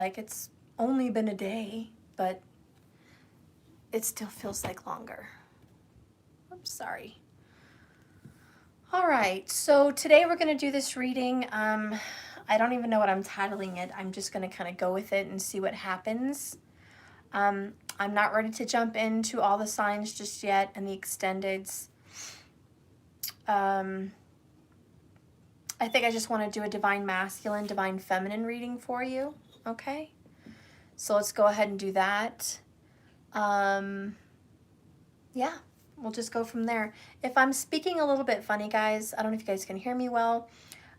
like it's only been a day, but it still feels like longer. I'm sorry. All right, so today we're going to do this reading. I don't even know what I'm titling it. I'm just going to kind of go with it and see what happens. I'm not ready to jump into all the signs just yet and the extendeds. I think I just want to do a divine masculine, divine feminine reading for you. Okay, so let's go ahead and do that. Yeah, we'll just go from there. If I'm speaking a little bit funny, guys, I don't know if you guys can hear me well.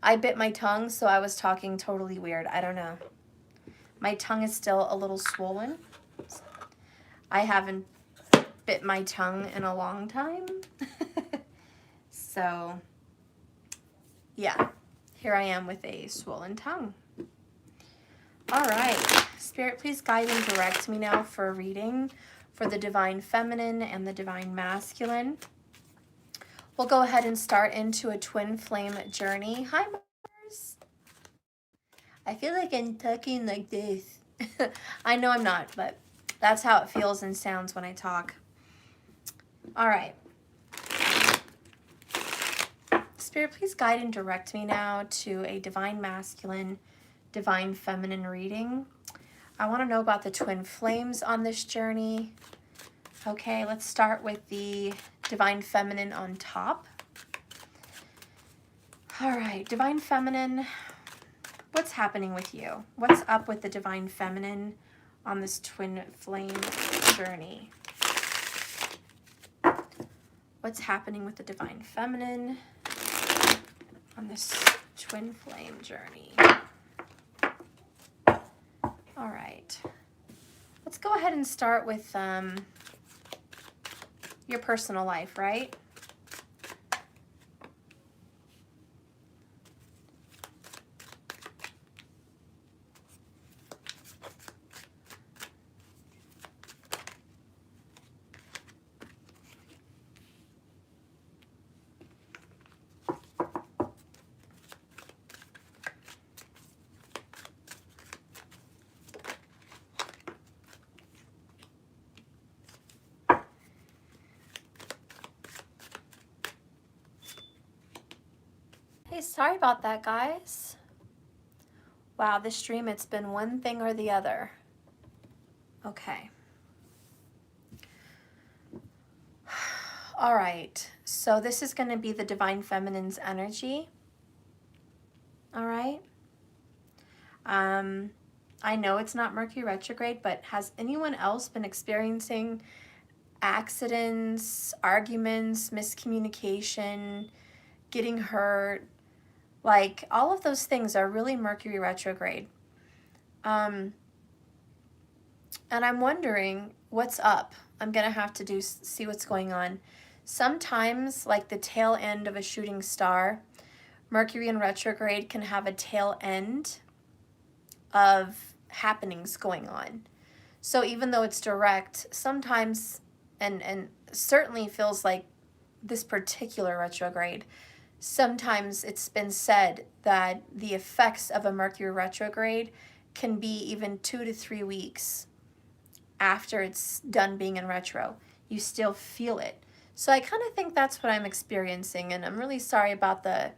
I bit my tongue, so I was talking totally weird. I don't know. My tongue is still a little swollen. I haven't bit my tongue in a long time. So, yeah, here I am with a swollen tongue. All right, Spirit, please guide and direct me now for a reading for the divine feminine and the divine masculine. We'll go ahead and start into a twin flame journey. Hi, Mars. I feel like I'm talking like this. I know I'm not, but that's how it feels and sounds when I talk. All right. Spirit, please guide and direct me now to a divine masculine, divine feminine reading. I want to know about the twin flames on this journey. Okay, let's start with the divine feminine on top. All right, divine feminine, what's happening with you? What's up with the divine feminine on this twin flame journey? What's happening with the divine feminine on this twin flame journey? All right, let's go ahead and start with your personal life, right? Hey, sorry about that, guys. Wow, this stream, it's been one thing or the other. Okay. All right, so this is going to be the divine feminine's energy. All right. I know it's not Mercury retrograde, but has anyone else been experiencing accidents, arguments, miscommunication, getting hurt? Like, all of those things are really Mercury retrograde. And I'm wondering what's up. I'm going to have to see what's going on. Sometimes, like the tail end of a shooting star, Mercury in retrograde can have a tail end of happenings going on. So even though it's direct, sometimes, and certainly feels like this particular retrograde, sometimes it's been said that the effects of a Mercury retrograde can be even 2 to 3 weeks after it's done being in retro. You still feel it. So I kind of think that's what I'm experiencing, and I'm really sorry about the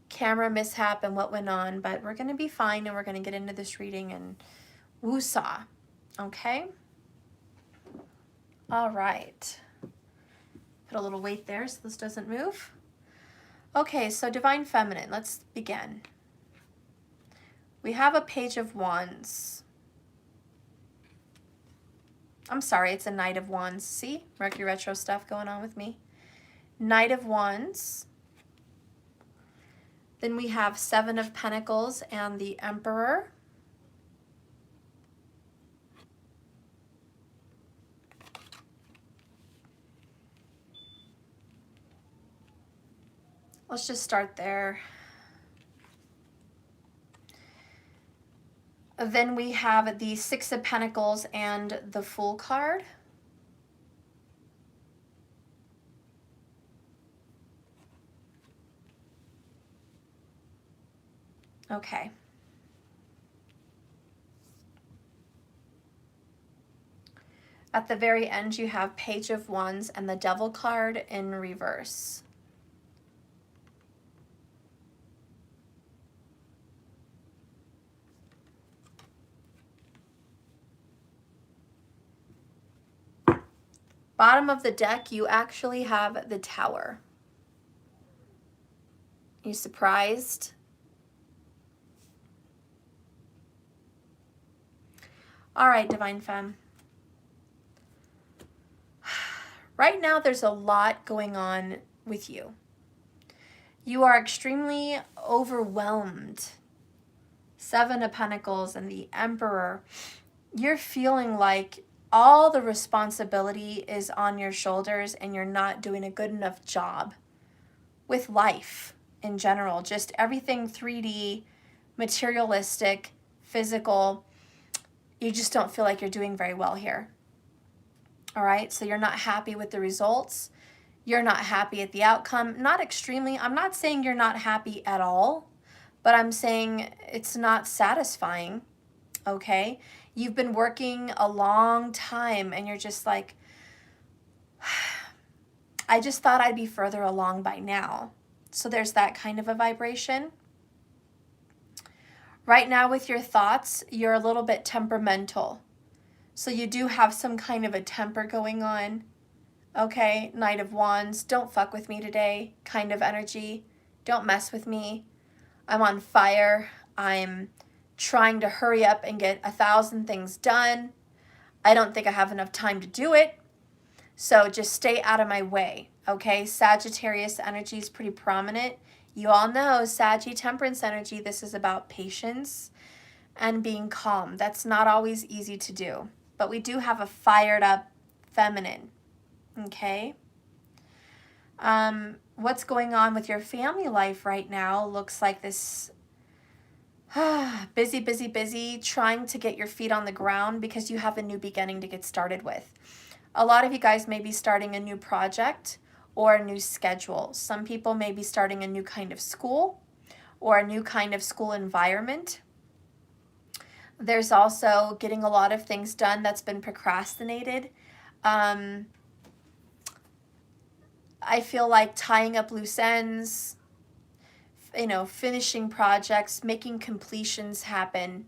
camera mishap and what went on, but we're going to be fine, and we're going to get into this reading and woo-saw. Okay? All right. Put a little weight there so this doesn't move. Okay, so Divine Feminine, let's begin. We have a Page of Wands. I'm sorry, it's a Knight of Wands. See? Mercury retro stuff going on with me. Knight of Wands. Then we have Seven of Pentacles and the Emperor. Let's just start there. Then we have the Six of Pentacles and the Fool card. Okay. At the very end, you have Page of Wands and the Devil card in reverse. Bottom of the deck, you actually have the Tower. You surprised? All right, Divine Femme. Right now, there's a lot going on with you. You are extremely overwhelmed. Seven of Pentacles and the Emperor. You're feeling like all the responsibility is on your shoulders and you're not doing a good enough job with life in general. Just everything 3D, materialistic, physical. You just don't feel like you're doing very well here. All right, so you're not happy with the results. You're not happy at the outcome. Not extremely. I'm not saying you're not happy at all, but I'm saying it's not satisfying, okay? You've been working a long time and you're just like, I just thought I'd be further along by now. So there's that kind of a vibration. Right now with your thoughts, you're a little bit temperamental. So you do have some kind of a temper going on. Okay, Knight of Wands, don't fuck with me today kind of energy. Don't mess with me. I'm on fire. I'm trying to hurry up and get 1,000 things done. I don't think I have enough time to do it. So just stay out of my way, okay? Sagittarius energy is pretty prominent. You all know Saggy Temperance energy, this is about patience and being calm. That's not always easy to do. But we do have a fired up feminine, okay? What's going on with your family life right now looks like this busy, busy, busy, trying to get your feet on the ground because you have a new beginning to get started with. A lot of you guys may be starting a new project or a new schedule. Some people may be starting a new kind of school or a new kind of school environment. There's also getting a lot of things done that's been procrastinated. I feel like tying up loose ends, you know, finishing projects, making completions happen.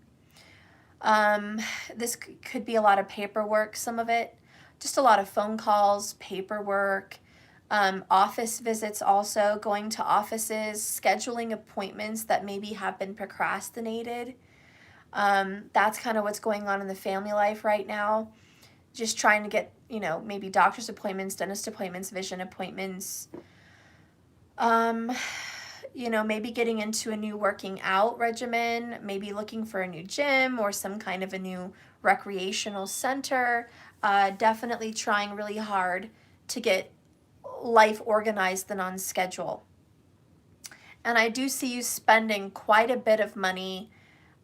This could be a lot of paperwork, some of it. Just a lot of phone calls, paperwork, office visits also, going to offices, scheduling appointments that maybe have been procrastinated. That's kind of what's going on in the family life right now. Just trying to get, you know, maybe doctor's appointments, dentist appointments, vision appointments. You know, maybe getting into a new working out regimen, maybe looking for a new gym or some kind of a new recreational center. Definitely trying really hard to get life organized and on schedule. And I do see you spending quite a bit of money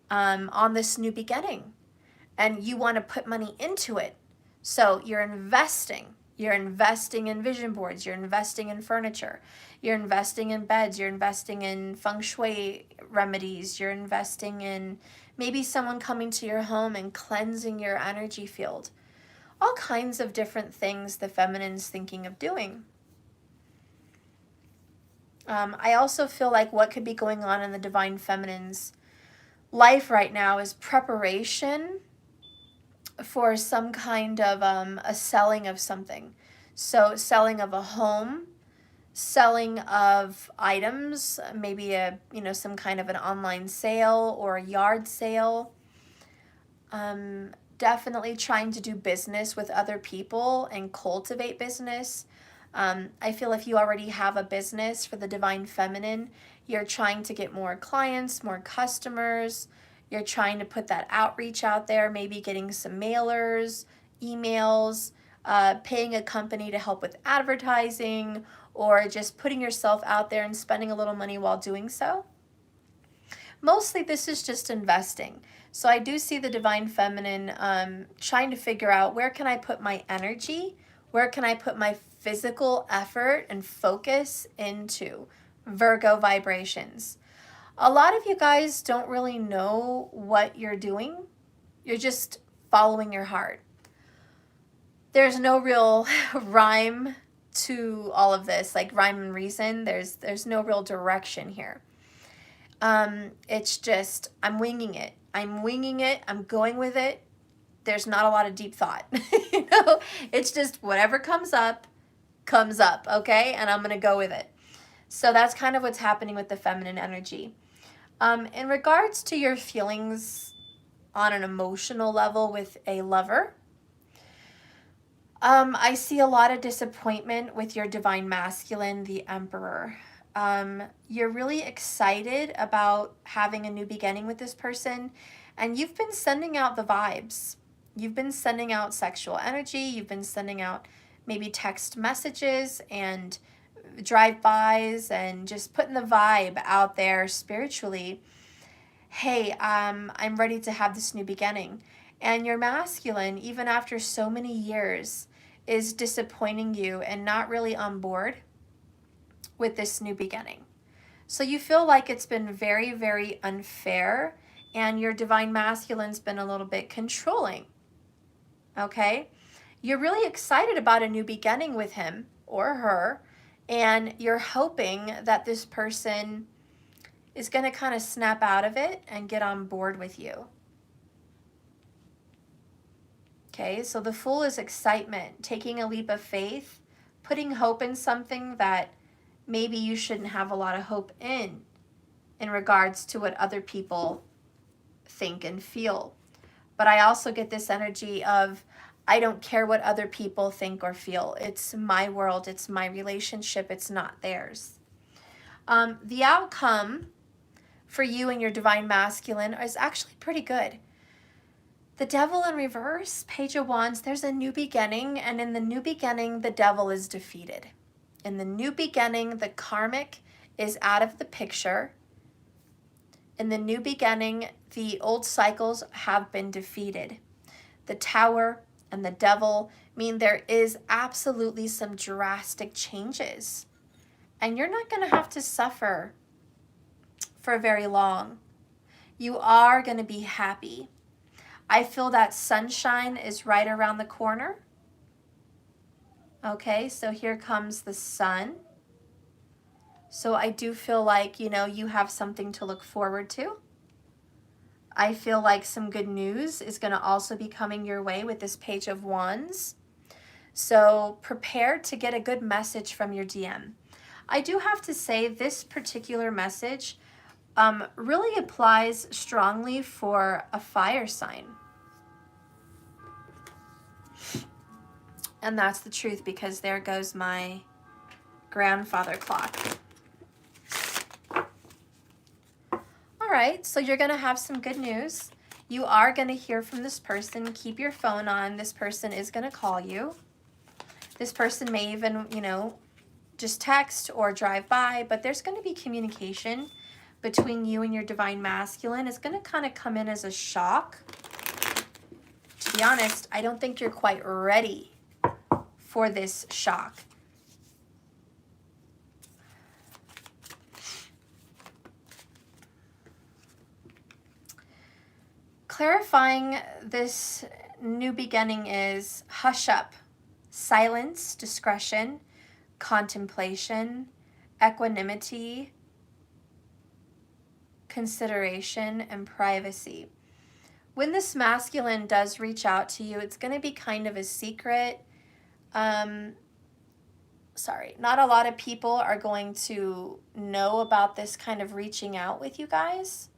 on this new beginning. And you want to put money into it. So you're investing. You're investing in vision boards. You're investing in furniture. You're investing in beds. You're investing in feng shui remedies. You're investing in maybe someone coming to your home and cleansing your energy field. All kinds of different things the feminine's thinking of doing. I also feel like what could be going on in the divine feminine's life right now is preparation for some kind of a selling of something. So selling of a home, selling of items, maybe some kind of an online sale or a yard sale. Definitely trying to do business with other people and cultivate business. I feel if you already have a business for the divine feminine, you're trying to get more clients, more customers. You're trying to put that outreach out there, maybe getting some mailers, emails, paying a company to help with advertising, or just putting yourself out there and spending a little money while doing so. Mostly this is just investing. So I do see the divine feminine trying to figure out, where can I put my energy? Where can I put my physical effort and focus into? Virgo vibrations. A lot of you guys don't really know what you're doing. You're just following your heart. there's no real rhyme to all of this, like rhyme and reason. There's no real direction here. It's just, I'm winging it. I'm going with it. There's not a lot of deep thought. You know, it's just whatever comes up, okay? And I'm going to go with it. So that's kind of what's happening with the feminine energy. In regards to your feelings on an emotional level with a lover, I see a lot of disappointment with your divine masculine, the Emperor. You're really excited about having a new beginning with this person, and you've been sending out the vibes. You've been sending out sexual energy. You've been sending out maybe text messages and drive-bys and just putting the vibe out there spiritually. Hey, I'm ready to have this new beginning. And your masculine, even after so many years, is disappointing you and not really on board with this new beginning. So you feel like it's been very, very unfair, and your divine masculine's been a little bit controlling. Okay? You're really excited about a new beginning with him or her, and you're hoping that this person is going to kind of snap out of it and get on board with you. Okay, so the Fool is excitement, taking a leap of faith, putting hope in something that maybe you shouldn't have a lot of hope in regards to what other people think and feel. But I also get this energy of, I don't care what other people think or feel. It's my world, it's my relationship, it's not theirs. The outcome for you and your divine masculine is actually pretty good. The Devil in reverse, Page of Wands, there's a new beginning, and in the new beginning, the devil is defeated. In the new beginning, the karmic is out of the picture. In the new beginning, the old cycles have been defeated. The Tower and the Devil mean there is absolutely some drastic changes. And you're not going to have to suffer for very long. You are going to be happy. I feel that sunshine is right around the corner. Okay, so here comes the sun. So I do feel like, you know, you have something to look forward to. I feel like some good news is going to also be coming your way with this Page of Wands. So prepare to get a good message from your DM. I do have to say this particular message really applies strongly for a fire sign. And that's the truth, because there goes my grandfather clock. All right, so you're going to have some good news. You are going to hear from this person. Keep your phone on. This person is going to call you. This person may even, you know, just text or drive by, but there's going to be communication between you and your divine masculine. It's going to kind of come in as a shock. To be honest, I don't think you're quite ready for this shock. Clarifying this new beginning is hush up, silence, discretion, contemplation, equanimity, consideration, and privacy. When this masculine does reach out to you, it's going to be kind of a secret. Not a lot of people are going to know about this kind of reaching out with you guys.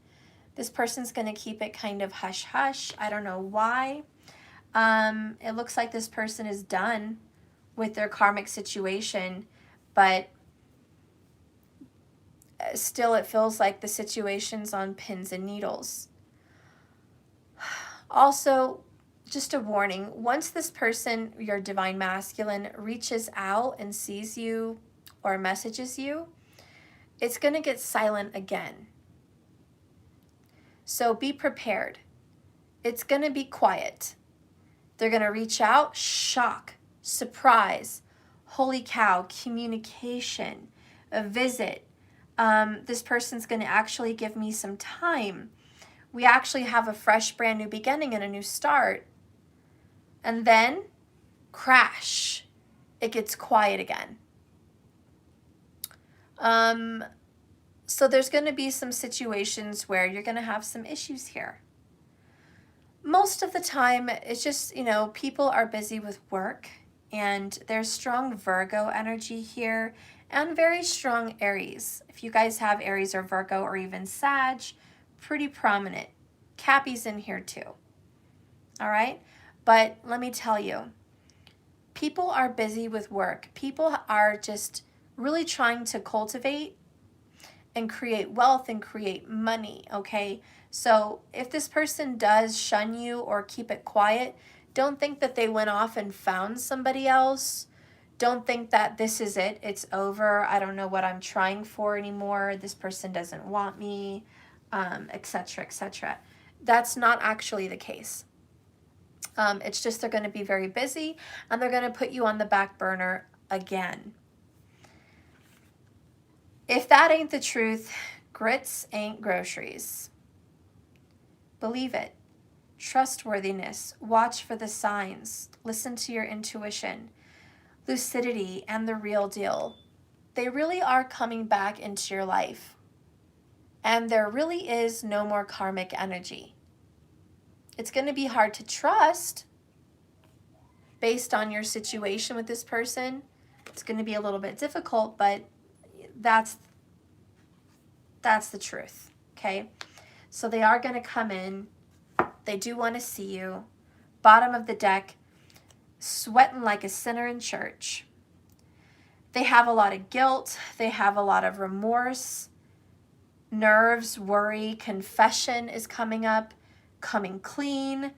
This person's going to keep it kind of hush-hush. I don't know why. It looks like this person is done with their karmic situation, but still it feels like the situation's on pins and needles. Also, just a warning, once this person, your divine masculine, reaches out and sees you or messages you, it's going to get silent again. So be prepared. It's going to be quiet. They're going to reach out, shock, surprise, holy cow, communication, a visit. This person's going to actually give me some time. We actually have a fresh, brand new beginning and a new start. And then crash, it gets quiet again. So there's going to be some situations where you're going to have some issues here. Most of the time, it's just, you know, people are busy with work, and there's strong Virgo energy here and very strong Aries. If you guys have Aries or Virgo or even Sag, pretty prominent. Cappy's in here too. All right? But let me tell you, people are busy with work. People are just really trying to cultivate and create wealth and create money, okay? So if this person does shun you or keep it quiet, don't think that they went off and found somebody else. Don't think that this is it, it's over, I don't know what I'm trying for anymore, this person doesn't want me, etc., etc. That's not actually the case. It's just they're going to be very busy, and they're going to put you on the back burner again. If that ain't the truth, grits ain't groceries. Believe it. Trustworthiness, watch for the signs, listen to your intuition, lucidity, and the real deal. They really are coming back into your life. And there really is no more karmic energy. It's going to be hard to trust based on your situation with this person. It's going to be a little bit difficult, but that's the truth, okay? So they are going to come in. They do want to see you. Bottom of the deck, sweating like a sinner in church. They have a lot of guilt. They have a lot of remorse, nerves, worry. Confession is coming up, coming clean,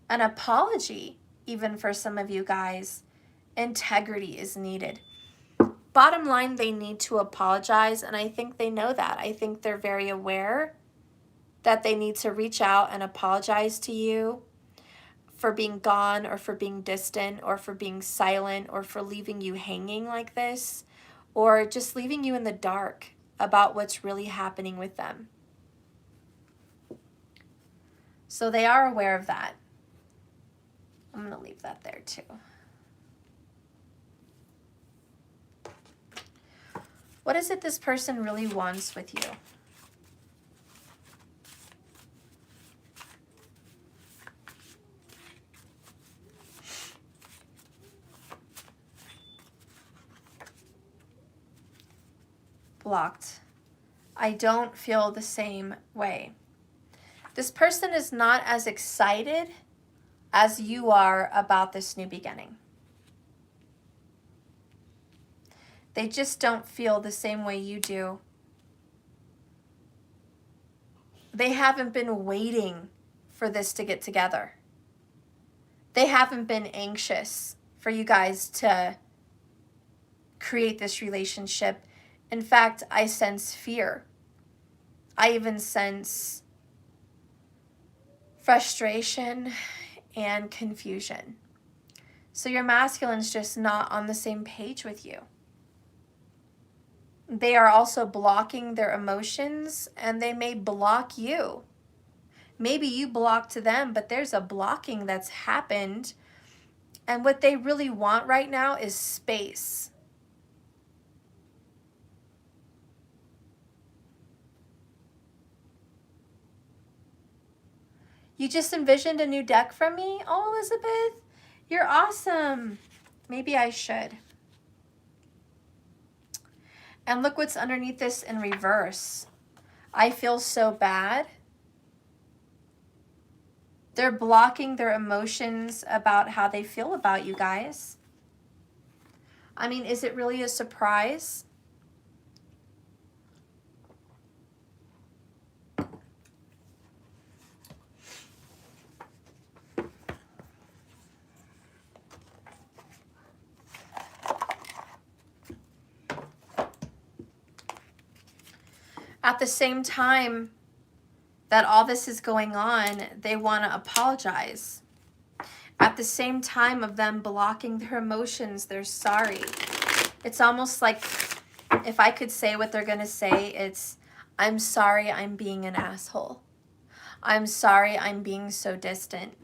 an apology, even for some of you guys. Integrity is needed. Bottom line, they need to apologize, and I think they know that. I think they're very aware that they need to reach out and apologize to you for being gone, or for being distant, or for being silent, or for leaving you hanging like this, or just leaving you in the dark about what's really happening with them. So they are aware of that. I'm going to leave that there too. What is it this person really wants with you? Blocked. I don't feel the same way. This person is not as excited as you are about this new beginning. They just don't feel the same way you do. They haven't been waiting for this to get together. They haven't been anxious for you guys to create this relationship. In fact, I sense fear. I even sense frustration and confusion. So your masculine's just not on the same page with you. They are also blocking their emotions, and they may block you. Maybe you block to them, but there's a blocking that's happened, and what they really want right now is space. You just envisioned a new deck from me? Oh, Elizabeth, you're awesome. Maybe I should. And look what's underneath this in reverse. I feel so bad. They're blocking their emotions about how they feel about you guys. I mean, is it really a surprise? At the same time that all this is going on, they want to apologize. At the same time of them blocking their emotions, they're sorry. It's almost like, if I could say what they're going to say, it's, I'm sorry I'm being an asshole. I'm sorry I'm being so distant.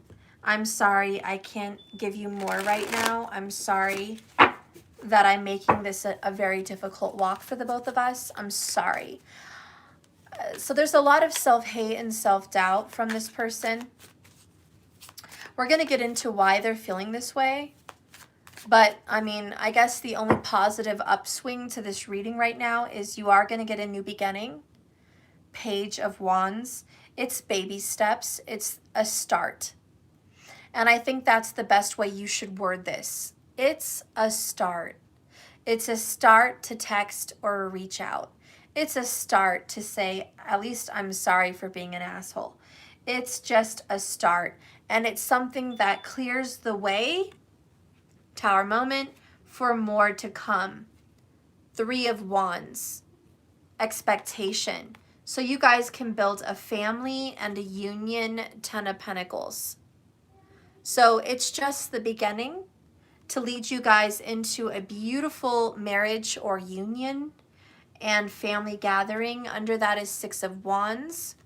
I'm sorry I can't give you more right now. I'm sorry that I'm making this a very difficult walk for the both of us. I'm sorry. So there's a lot of self-hate and self-doubt from this person. We're going to get into why they're feeling this way. But, I mean, I guess the only positive upswing to this reading right now is you are going to get a new beginning. Page of Wands. It's baby steps. It's a start. And I think that's the best way you should word this. It's a start. It's a start to text or reach out. It's a start to say, at least I'm sorry for being an asshole. It's just a start. And it's something that clears the way, Tower moment, for more to come. 3 of Wands. Expectation. So you guys can build a family and a union. 10 of Pentacles. So it's just the beginning to lead you guys into a beautiful marriage or union and family gathering. Under that is 6 of Wands.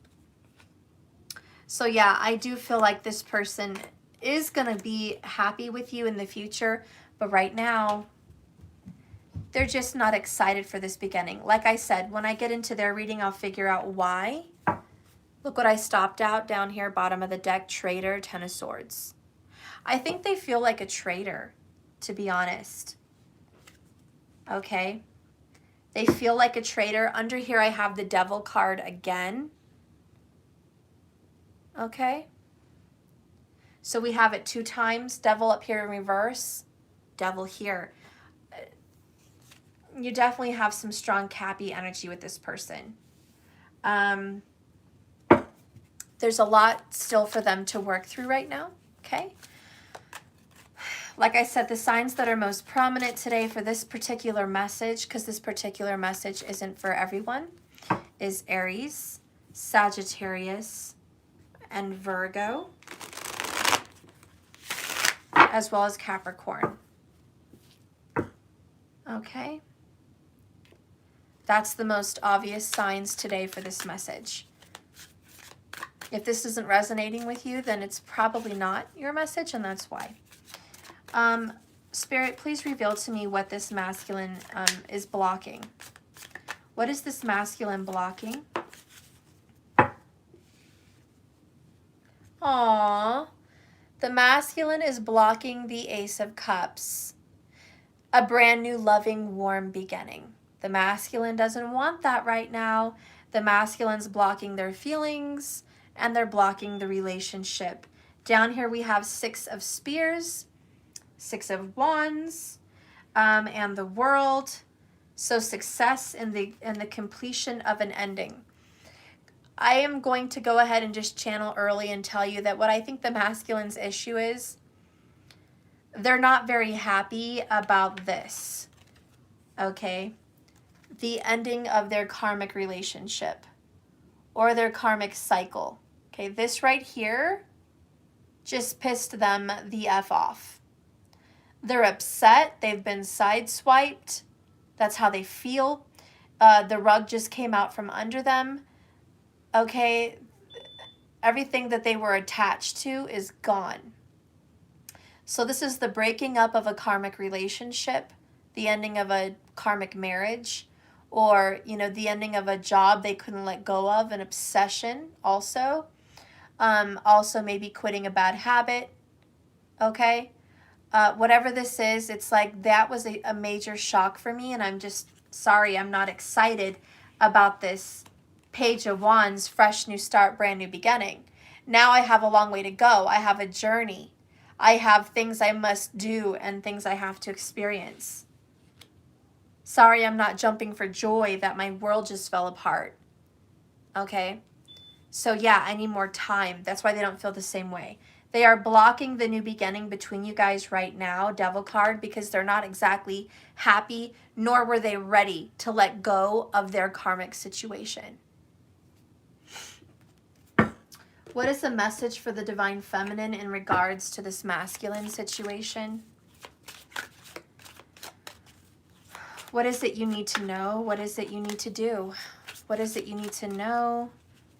So yeah, I do feel like this person is going to be happy with you in the future, but right now they're just not excited for this beginning. Like I said, when I get into their reading, I'll figure out why. Look what I stopped out down here, bottom of the deck, traitor, 10 of Swords. I think they feel like a traitor, to be honest. Okay? They feel like a traitor. Under here I have the Devil card again. Okay? So we have it 2 times. Devil up here in reverse. Devil here. You definitely have some strong Cappy energy with this person. There's a lot still for them to work through right now. Okay? Like I said, the signs that are most prominent today for this particular message, because this particular message isn't for everyone, is Aries, Sagittarius, and Virgo, as well as Capricorn. Okay? That's the most obvious signs today for this message. If this isn't resonating with you, then it's probably not your message, and that's why. Spirit, please reveal to me what this masculine is blocking. What is this masculine blocking? Aww. The masculine is blocking the Ace of Cups. A brand new, loving, warm beginning. The masculine doesn't want that right now. The masculine's blocking their feelings, and they're blocking the relationship. Down here we have 6 of Spears, 6 of Wands, and the World. So success in the completion of an ending. I am going to go ahead and just channel early and tell you that what I think the masculine's issue is, they're not very happy about this. Okay? The ending of their karmic relationship or their karmic cycle. Okay, this right here just pissed them the F off. They're upset. They've been sideswiped. That's how they feel. The rug just came out from under them. Okay, everything that they were attached to is gone. So this is the breaking up of a karmic relationship, the ending of a karmic marriage, or, you know, the ending of a job they couldn't let go of, an obsession also. Also maybe quitting a bad habit, okay? Whatever this is, it's like that was a major shock for me, and I'm just sorry I'm not excited about this Page of Wands, fresh new start, brand new beginning. Now I have a long way to go. I have a journey. I have things I must do and things I have to experience. Sorry I'm not jumping for joy that my world just fell apart. Okay? So yeah, I need more time. That's why they don't feel the same way. They are blocking the new beginning between you guys right now, Devil card, because they're not exactly happy, nor were they ready to let go of their karmic situation. What is the message for the Divine Feminine in regards to this masculine situation? What is it you need to know? What is it you need to do? What is it you need to know?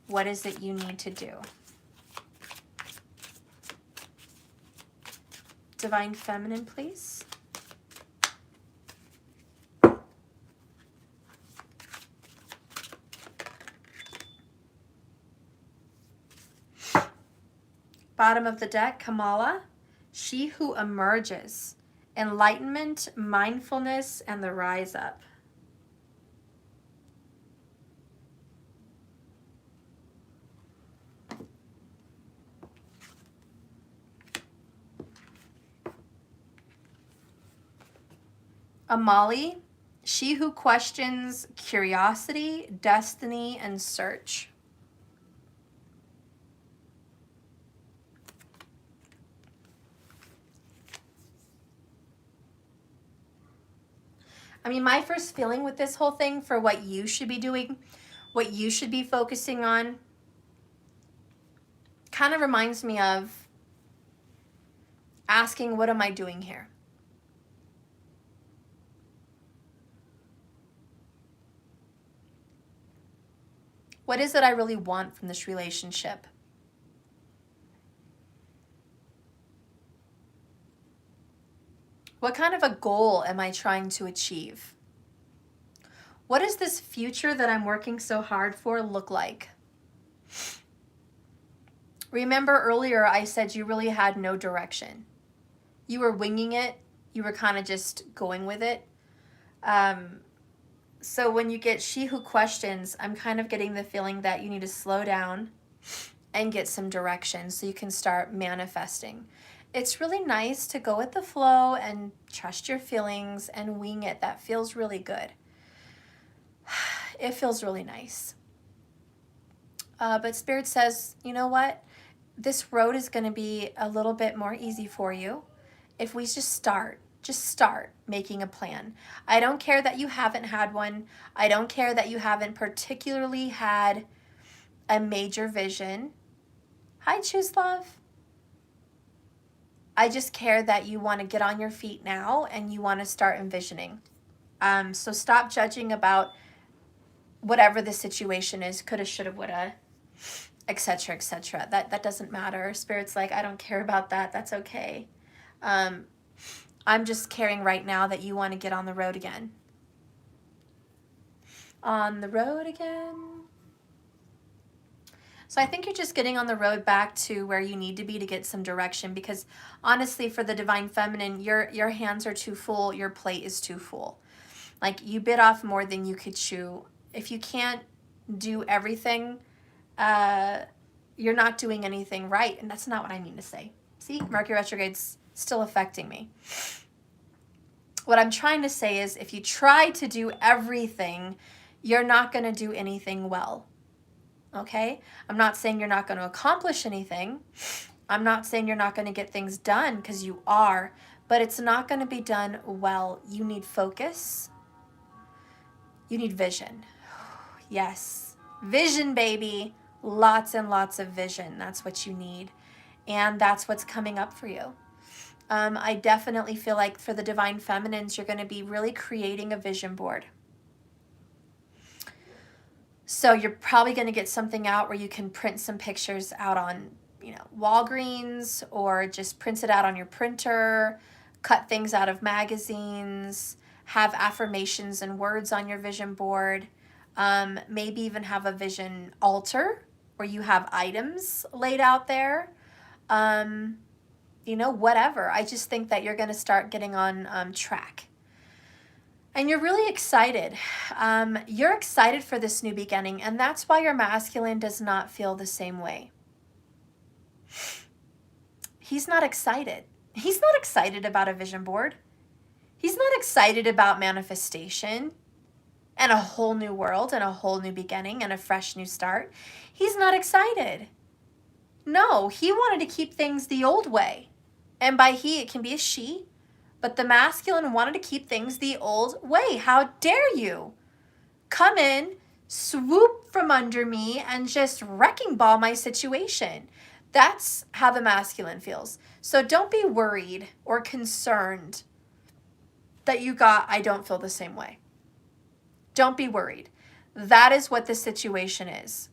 What is it you need to do? Divine Feminine, please. Bottom of the deck, Kamala, she who emerges, enlightenment, mindfulness, and the rise up. Amali, she who questions curiosity, destiny, and search. I mean, my first feeling with this whole thing for what you should be doing, what you should be focusing on, kind of reminds me of asking, what am I doing here? What is it I really want from this relationship? What kind of a goal am I trying to achieve? What does this future that I'm working so hard for look like? Remember earlier I said you really had no direction. You were winging it. You were kind of just going with it. So when you get she who questions, I'm kind of getting the feeling that you need to slow down and get some direction so you can start manifesting. It's really nice to go with the flow and trust your feelings and wing it. That feels really good. It feels really nice. But Spirit says, you know what? This road is going to be a little bit more easy for you if we just start making a plan. I don't care that you haven't had one. I don't care that you haven't particularly had a major vision. Hi, Choose Love. I just care that you want to get on your feet now and you want to start envisioning. So stop judging about whatever the situation is, coulda, shoulda, woulda, etc., etc. That doesn't matter. Spirit's like, I don't care about that. That's okay. I'm just caring right now that you want to get on the road again. On the road again. So I think you're just getting on the road back to where you need to be to get some direction, because honestly, for the Divine Feminine, your hands are too full, your plate is too full. Like, you bit off more than you could chew. If you can't do everything, you're not doing anything right, and that's not what I mean to say. See, Mercury retrograde's still affecting me. What I'm trying to say is, if you try to do everything, you're not going to do anything well. Okay? I'm not saying you're not going to accomplish anything. I'm not saying you're not going to get things done, because you are, but it's not going to be done well. You need focus. You need vision. Yes. Vision, baby. Lots and lots of vision. That's what you need. And that's what's coming up for you. I definitely feel like for the Divine Feminines, you're going to be really creating a vision board. So you're probably going to get something out where you can print some pictures out on, Walgreens, or just print it out on your printer, cut things out of magazines, have affirmations and words on your vision board, maybe even have a vision altar where you have items laid out there, whatever. I just think that you're going to start getting on track. And you're really excited. You're excited for this new beginning, and that's why your masculine does not feel the same way. He's not excited. He's not excited about a vision board. He's not excited about manifestation and a whole new world and a whole new beginning and a fresh new start. He's not excited. No, he wanted to keep things the old way. And by he, it can be a she. But the masculine wanted to keep things the old way. How dare you come in, swoop from under me, and just wrecking ball my situation. That's how the masculine feels. So don't be worried or concerned that I don't feel the same way. Don't be worried. That is what the situation is.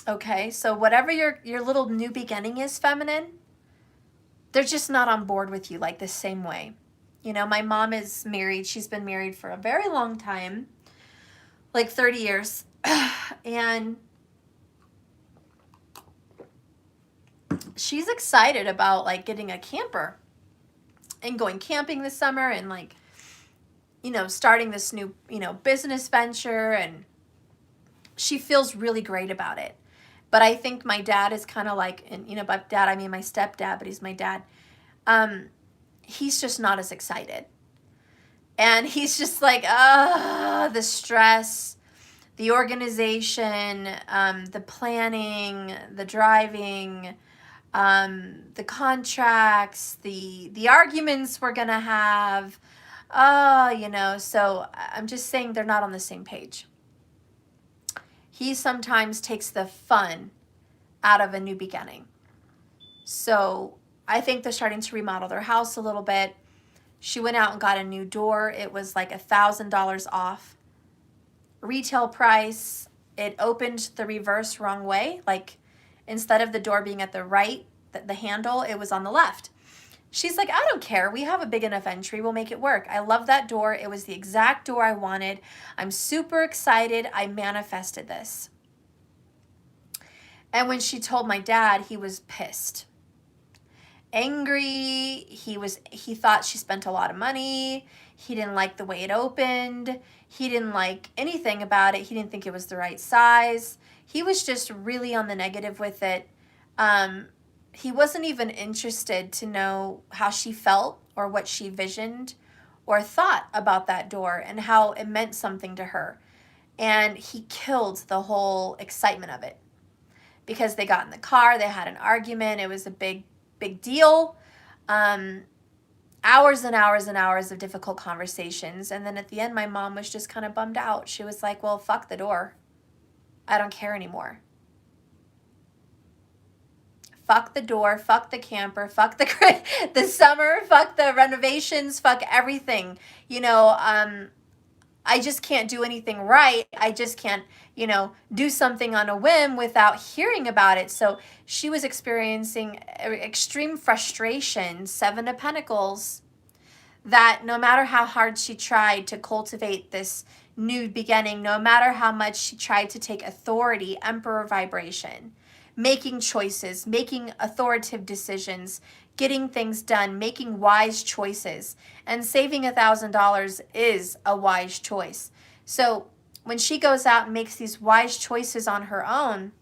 Okay, so whatever your little new beginning is, feminine, they're just not on board with you like the same way. You know, my mom is married. She's been married for a very long time, like 30 years. And she's excited about like getting a camper and going camping this summer and like, you know, starting this new, you know, business venture, and she feels really great about it. But I think my dad is kind of like, and you know, by dad I mean my stepdad, but he's my dad. He's just not as excited. And he's just like, the stress, the organization, the planning, the driving, the contracts, the arguments we're gonna have, you know. So I'm just saying they're not on the same page. He sometimes takes the fun out of a new beginning. So I think they're starting to remodel their house a little bit. She went out and got a new door. It was like $1,000 off retail price. It opened the reverse wrong way. Like instead of the door being at the right, the handle, it was on the left. She's like, I don't care. We have a big enough entry. We'll make it work. I love that door. It was the exact door I wanted. I'm super excited. I manifested this. And when she told my dad, he was pissed. Angry. He thought she spent a lot of money. He didn't like the way it opened. He didn't like anything about it. He didn't think it was the right size. He was just really on the negative with it. He wasn't even interested to know how she felt or what she visioned or thought about that door and how it meant something to her. And he killed the whole excitement of it because they got in the car, they had an argument, it was a big deal. Hours and hours and hours of difficult conversations. And then at the end, my mom was just kind of bummed out. She was like, well, fuck the door. I don't care anymore. Fuck the door, fuck the camper, fuck the summer, fuck the renovations, fuck everything. You know, I just can't do anything right. I just can't, you know, do something on a whim without hearing about it. So she was experiencing extreme frustration, 7 of Pentacles, that no matter how hard she tried to cultivate this new beginning, no matter how much she tried to take authority, Emperor vibration, making choices, making authoritative decisions, getting things done, making wise choices. And saving $1,000 is a wise choice. So when she goes out and makes these wise choices on her own,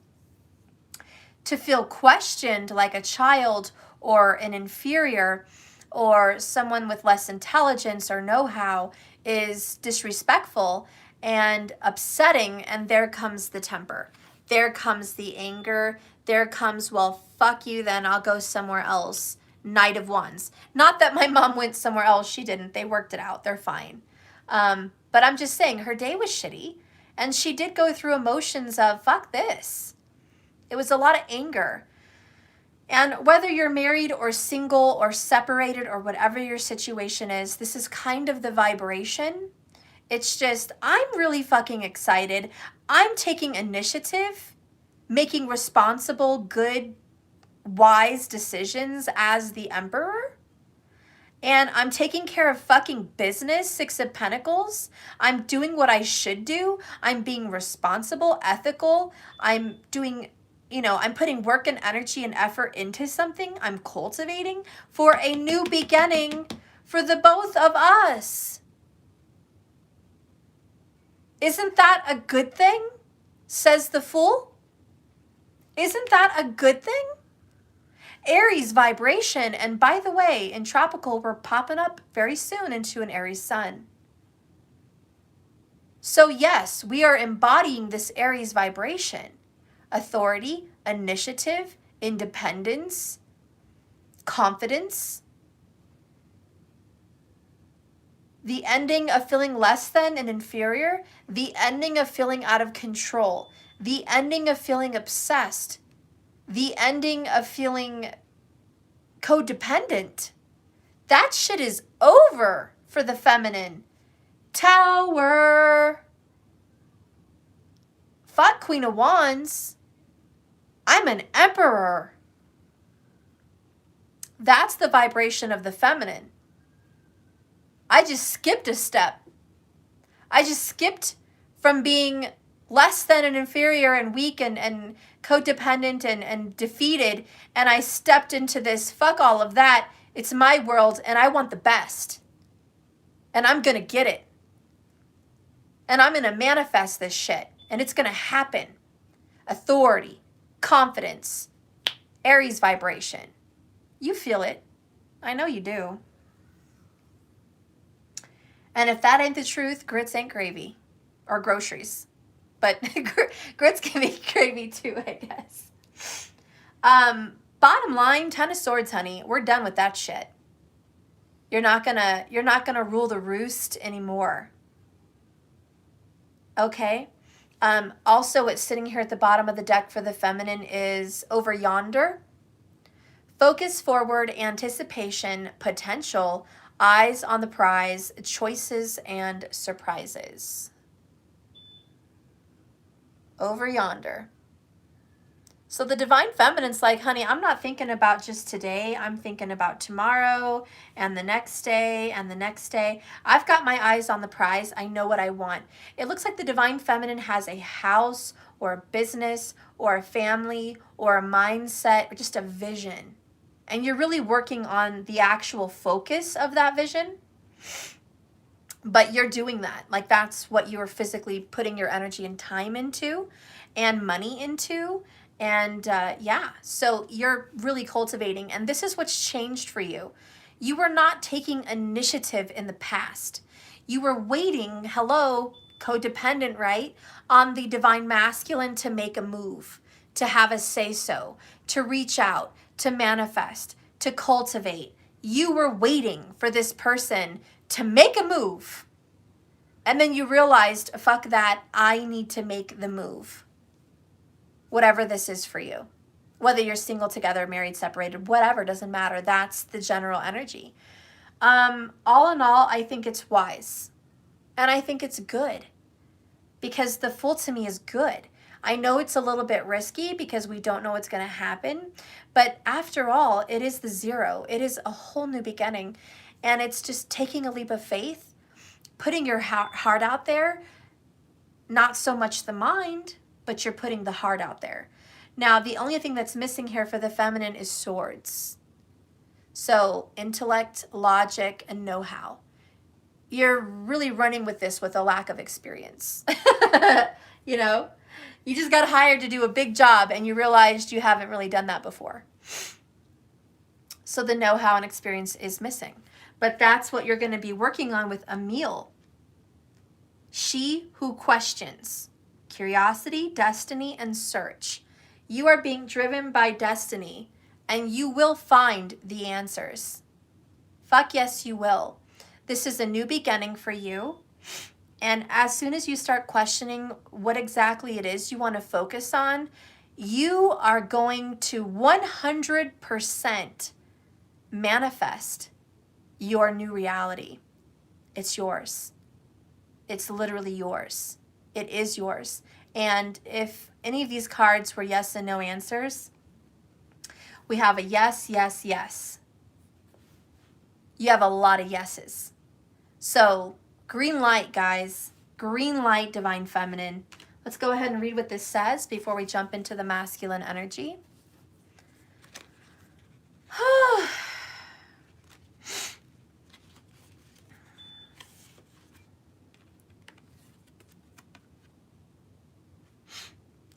to feel questioned like a child or an inferior or someone with less intelligence or know-how is disrespectful and upsetting, and there comes the temper. There comes the anger. There comes, well, fuck you, then I'll go somewhere else. Knight of Wands. Not that my mom went somewhere else. She didn't. They worked it out. They're fine. But I'm just saying her day was shitty. And she did go through emotions of, fuck this. It was a lot of anger. And whether you're married or single or separated or whatever your situation is, this is kind of the vibration. It's just, I'm really fucking excited. I'm taking initiative, making responsible, good, wise decisions as the Emperor. And I'm taking care of fucking business, 6 of Pentacles. I'm doing what I should do. I'm being responsible, ethical. I'm doing, you know, I'm putting work and energy and effort into something. I'm cultivating for a new beginning for the both of us. Isn't that a good thing? Says the Fool. Isn't that a good thing? Aries vibration, and by the way, in tropical, we're popping up very soon into an Aries sun. So yes, we are embodying this Aries vibration. Authority, initiative, independence, confidence. The ending of feeling less than and inferior. The ending of feeling out of control. The ending of feeling obsessed. The ending of feeling codependent. That shit is over for the feminine. Tower. Fuck Queen of Wands. I'm an emperor. That's the vibration of the feminine. I just skipped a step. I just skipped from being less than and inferior and weak and codependent and defeated, and I stepped into this, fuck all of that, it's my world and I want the best. And I'm gonna get it. And I'm gonna manifest this shit. And it's gonna happen. Authority, confidence, Aries vibration. You feel it. I know you do. And if that ain't the truth, grits ain't gravy. Or groceries. But grits can be gravy too, I guess. Bottom line, 10 of Swords, honey. We're done with that shit. You're not gonna rule the roost anymore. Okay? Also, what's sitting here at the bottom of the deck for the feminine is over yonder. Focus forward, anticipation, potential, eyes on the prize, choices and surprises. Over yonder. So the divine feminine's like, honey, I'm not thinking about just today. I'm thinking about tomorrow and the next day and the next day. I've got my eyes on the prize. I know what I want. It looks like the divine feminine has a house or a business or a family or a mindset or just a vision. And you're really working on the actual focus of that vision. But you're doing that. Like that's what you're physically putting your energy and time into and money into. And yeah, so you're really cultivating. And this is what's changed for you. You were not taking initiative in the past. You were waiting, hello, codependent, right? On the divine masculine to make a move, to have a say-so, to reach out, to manifest, to cultivate. You were waiting for this person to make a move. And then you realized, fuck that, I need to make the move. Whatever this is for you. Whether you're single, together, married, separated, whatever, doesn't matter. That's the general energy. All in all, I think it's wise. And I think it's good. Because the Fool to me is good. I know it's a little bit risky because we don't know what's going to happen. But after all, it is the zero. It is a whole new beginning. And it's just taking a leap of faith, putting your heart out there, not so much the mind, but you're putting the heart out there. Now, the only thing that's missing here for the feminine is swords. So intellect, logic, and know-how. You're really running with this with a lack of experience. You know, you just got hired to do a big job and you realized you haven't really done that before. So the know-how and experience is missing. But that's what you're going to be working on with Emil. She who questions. Curiosity, destiny, and search. You are being driven by destiny, and you will find the answers. Fuck yes, you will. This is a new beginning for you. And as soon as you start questioning what exactly it is you want to focus on, you are going to 100% manifest your new reality. It's yours. It's literally yours. It is yours. And if any of these cards were yes and no answers, we have a yes, yes, yes. You have a lot of yeses. So green light, guys. Green light, divine feminine. Let's go ahead and read what this says before we jump into the masculine energy.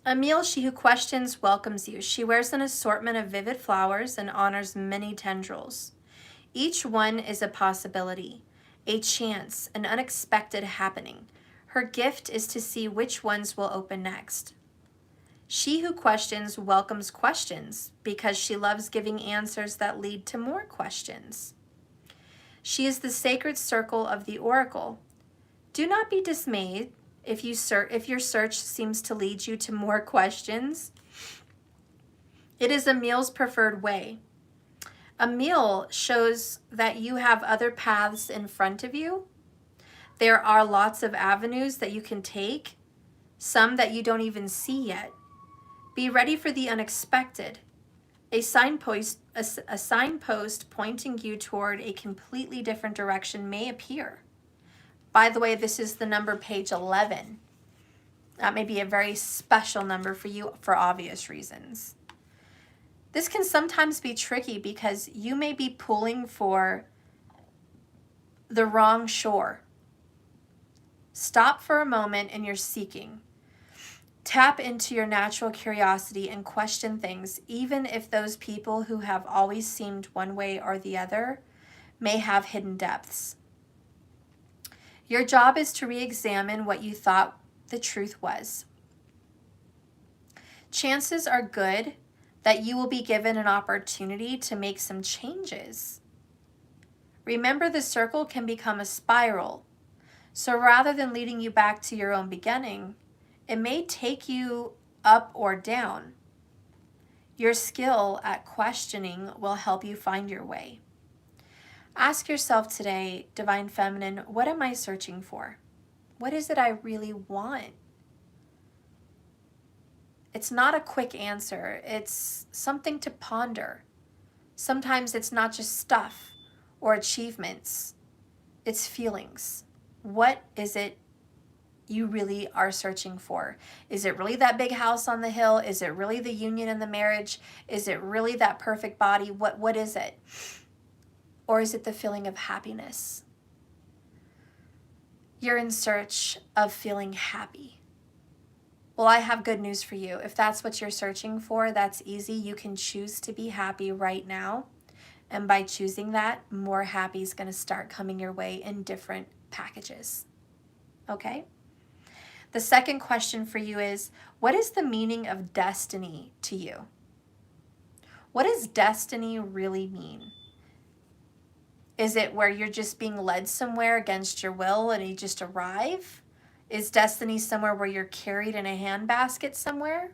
Emil, she who questions, welcomes you. She wears an assortment of vivid flowers and honors many tendrils. Each one is a possibility, a chance, an unexpected happening. Her gift is to see which ones will open next. She who questions welcomes questions because she loves giving answers that lead to more questions. She is the sacred circle of the oracle. Do not be dismayed if your search seems to lead you to more questions. It is Emil's preferred way. Emil shows that you have other paths in front of you. There are lots of avenues that you can take, some that you don't even see yet. Be ready for the unexpected. A signpost pointing you toward a completely different direction may appear. By the way, this is the number page 11. That may be a very special number for you for obvious reasons. This can sometimes be tricky because you may be pulling for the wrong shore. Stop for a moment in your seeking. Tap into your natural curiosity and question things, even if those people who have always seemed one way or the other may have hidden depths. Your job is to re-examine what you thought the truth was. Chances are good that you will be given an opportunity to make some changes. Remember, the circle can become a spiral. So rather than leading you back to your own beginning, it may take you up or down. Your skill at questioning will help you find your way. Ask yourself today, Divine Feminine, what am I searching for? What is it I really want? It's not a quick answer. It's something to ponder. Sometimes it's not just stuff or achievements. It's feelings. What is it you really are searching for? Is it really that big house on the hill? Is it really the union and the marriage? Is it really that perfect body? What is it? Or is it the feeling of happiness? You're in search of feeling happy. Well, I have good news for you. If that's what you're searching for, that's easy. You can choose to be happy right now. And by choosing that, more happy is going to start coming your way in different packages. Okay? The second question for you is, what is the meaning of destiny to you? What does destiny really mean? Is it where you're just being led somewhere against your will and you just arrive? Is destiny somewhere where you're carried in a handbasket somewhere?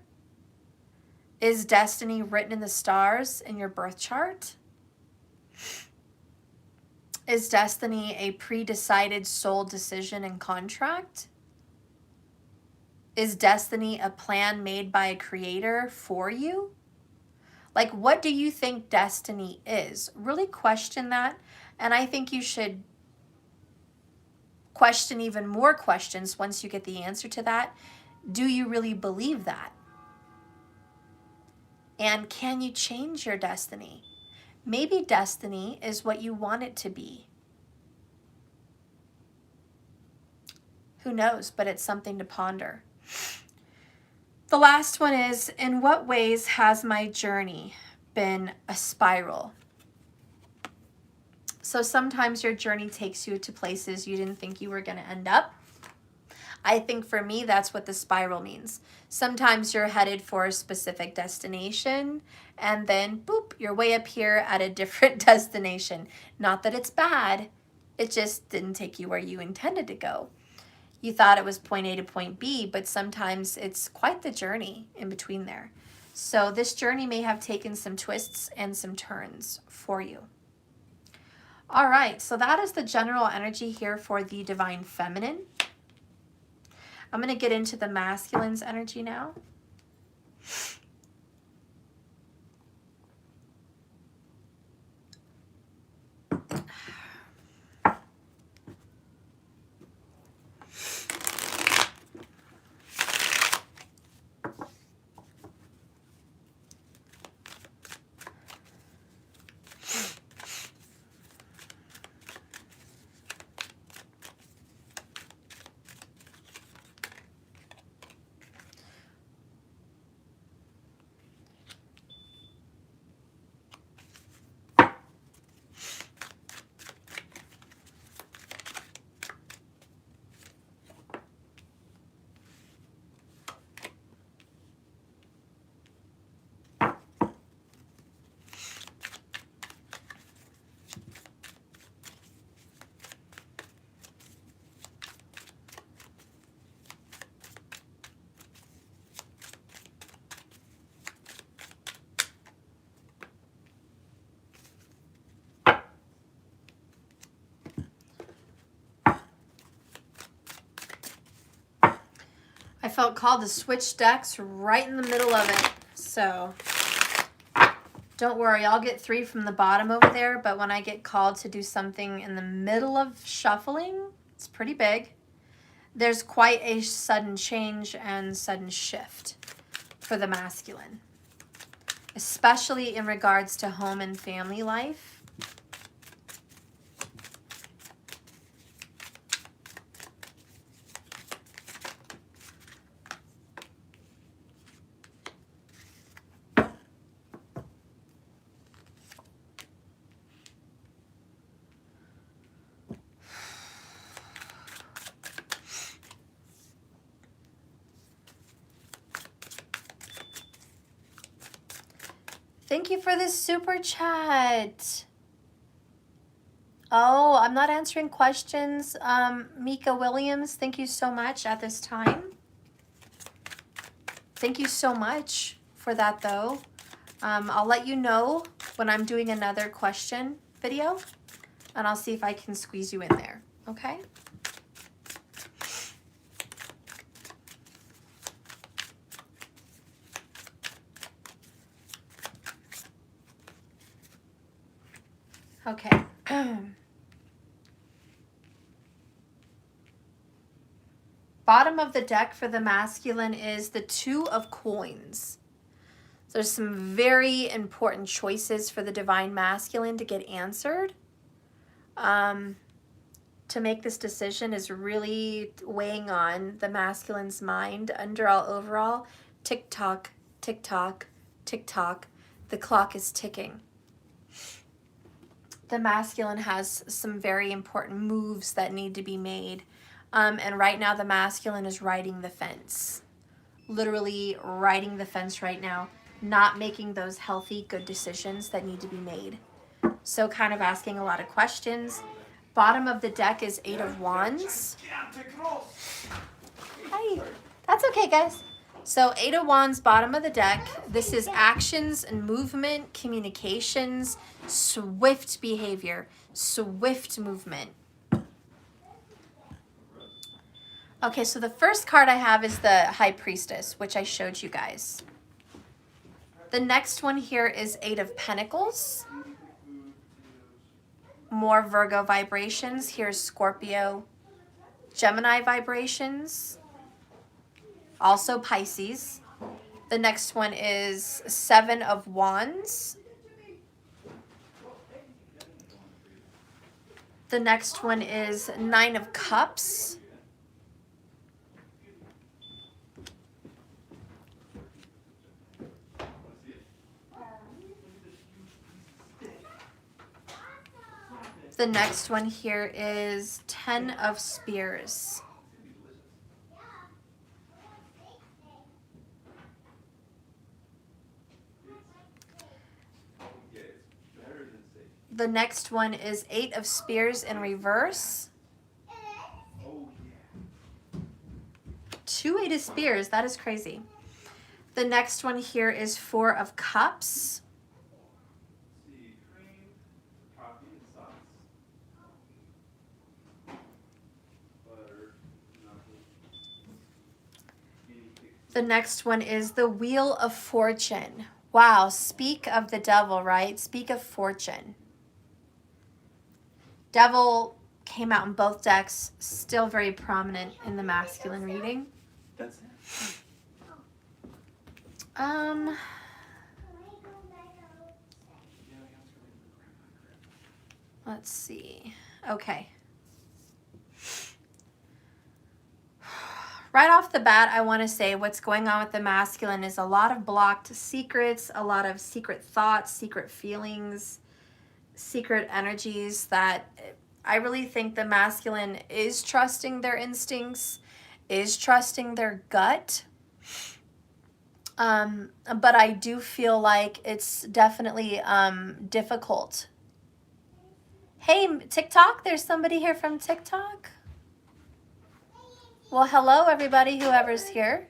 Is destiny written in the stars in your birth chart? Is destiny a pre-decided soul decision and contract? Is destiny a plan made by a creator for you? Like, what do you think destiny is? Really question that. And I think you should question even more questions once you get the answer to that. Do you really believe that? And can you change your destiny? Maybe destiny is what you want it to be. Who knows, but it's something to ponder. The last one is, in what ways has my journey been a spiral? So sometimes your journey takes you to places you didn't think you were going to end up. I think for me, that's what the spiral means. Sometimes you're headed for a specific destination and then boop, you're way up here at a different destination. Not that it's bad, it just didn't take you where you intended to go. You thought it was point A to point B, but sometimes it's quite the journey in between there. So this journey may have taken some twists and some turns for you. All right, so that is the general energy here for the Divine Feminine. I'm going to get into the Masculine's energy now. felt called to switch decks right in the middle of it. So don't worry, I'll get 3 from the bottom over there, but when I get called to do something in the middle of shuffling, it's pretty big. There's quite a sudden change and sudden shift for the masculine, especially in regards to home and family life. Thank you for this super chat. Oh, I'm not answering questions. Mika Williams, thank you so much at this time. Thank you so much for that, though. I'll let you know when I'm doing another question video, and I'll see if I can squeeze you in there, okay? Okay. Bottom of the deck for the masculine is the 2 of coins. There's some very important choices for the divine masculine to get answered. To make this decision is really weighing on the masculine's mind. Overall, tick tock, tick tock, tick tock. The clock is ticking. The masculine has some very important moves that need to be made. And right now the masculine is riding the fence. Literally riding the fence right now. Not making those healthy, good decisions that need to be made. So kind of asking a lot of questions. Bottom of the deck is 8 of Wands. Hi. That's okay, guys. So 8 of Wands, bottom of the deck. This is actions and movement, communications, swift behavior, swift movement. Okay, so the first card I have is the High Priestess, which I showed you guys. The next one here is 8 of Pentacles. More Virgo vibrations. Here's Scorpio, Gemini vibrations. Also Pisces. The next one is 7 of Wands. The next one is 9 of Cups. The next one here is 10 of Spears. The next one is 8 of Spears in reverse. 2 8 of Spears, that is crazy. The next one here is 4 of Cups. The next one is the Wheel of Fortune. Wow, speak of the devil, right? Speak of fortune. Devil came out in both decks, still very prominent in the masculine reading. That's it. Let's see. Okay. Right off the bat, I want to say what's going on with the masculine is a lot of blocked secrets, a lot of secret thoughts, secret feelings, secret energies that I really think the masculine is trusting their instincts, is trusting their gut. But I do feel like it's definitely difficult. Hey, TikTok, there's somebody here from TikTok. Well, hello, everybody, whoever's here.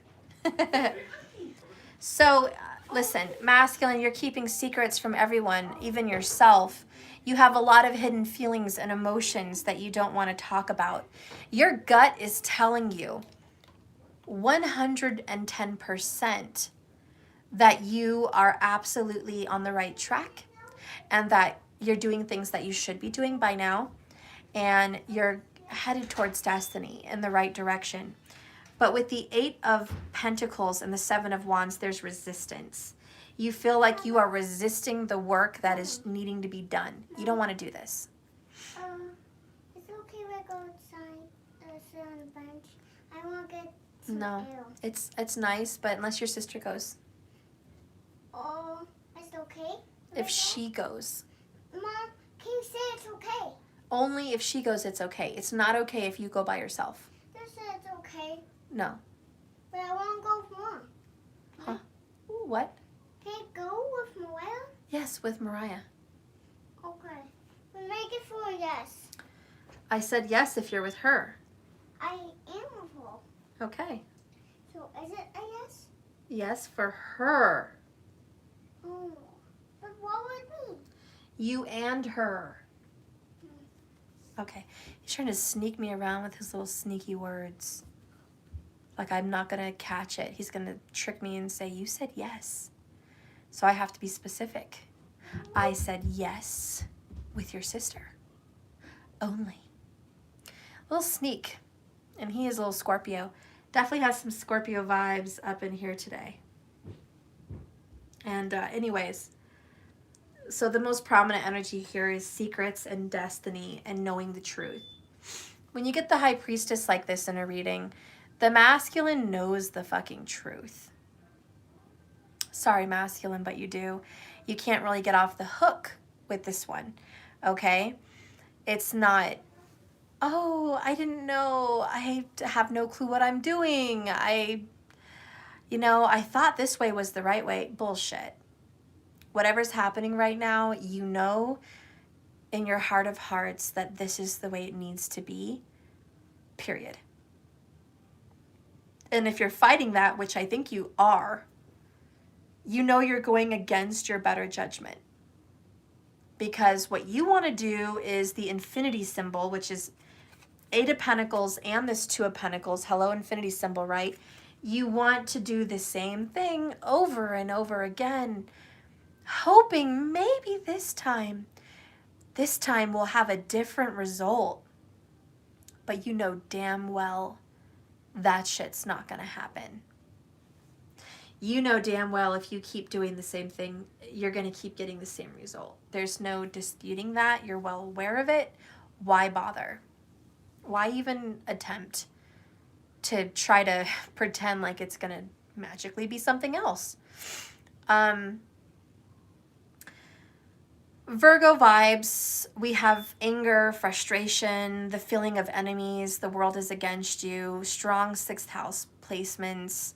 So, listen, masculine, you're keeping secrets from everyone, even yourself. You have a lot of hidden feelings and emotions that you don't want to talk about. Your gut is telling you 110% that you are absolutely on the right track and that you're doing things that you should be doing by now and you're headed towards destiny in the right direction. But with the 8 of Pentacles and the 7 of Wands, there's resistance. You feel like you are resisting the work that is needing to be done. You don't want to do this. It's okay if I go outside, sit on the bench. I want to get some No, air. it's nice, but unless your sister goes. Oh, it's okay? If she goes. Mom, can you say it's okay? Only if she goes, it's okay. It's not okay if you go by yourself. You said it's okay, No. but I want to go with Mom. Huh? Ooh, what? Can I go with Mariah? Yes, with Mariah. Okay. We make it for a yes. I said yes if you're with her. I am with her. Okay. So is it a yes? Yes for her. Oh. But what would me? You and her. Okay. He's trying to sneak me around with his little sneaky words. Like I'm not going to catch it. He's going to trick me and say, you said yes. So I have to be specific. I said yes with your sister. Only. Little sneak. And he is a little Scorpio. Definitely has some Scorpio vibes up in here today. And anyways, so the most prominent energy here is secrets and destiny and knowing the truth. When you get the High Priestess like this in a reading, the masculine knows the fucking truth. Sorry, masculine, but you do. You can't really get off the hook with this one, okay? It's not, oh, I didn't know. I have no clue what I'm doing. I thought this way was the right way. Bullshit. Whatever's happening right now, you know in your heart of hearts that this is the way it needs to be, period. And if you're fighting that, which I think you are, you know you're going against your better judgment. Because what you want to do is the infinity symbol, which is 8 of Pentacles and this 2 of Pentacles. Hello, infinity symbol, right? You want to do the same thing over and over again, hoping maybe this time we'll have a different result. But you know damn well that shit's not going to happen. You know damn well if you keep doing the same thing, you're going to keep getting the same result. There's no disputing that. You're well aware of it. Why bother? Why even attempt to try to pretend like it's going to magically be something else? Virgo vibes, we have anger, frustration, the feeling of enemies, the world is against you, strong 6th house placements.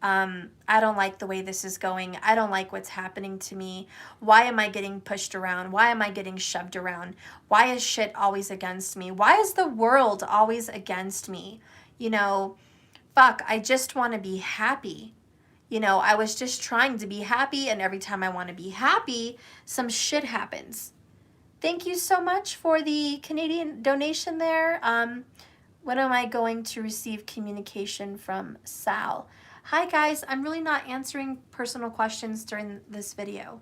I don't like the way this is going. I don't like what's happening to me. Why am I getting pushed around? Why am I getting shoved around? Why is shit always against me? Why is the world always against me? Fuck, I just want to be happy. I was just trying to be happy, and every time I want to be happy, some shit happens. Thank you so much for the Canadian donation there. When am I going to receive communication from Sal? Hi guys, I'm really not answering personal questions during this video.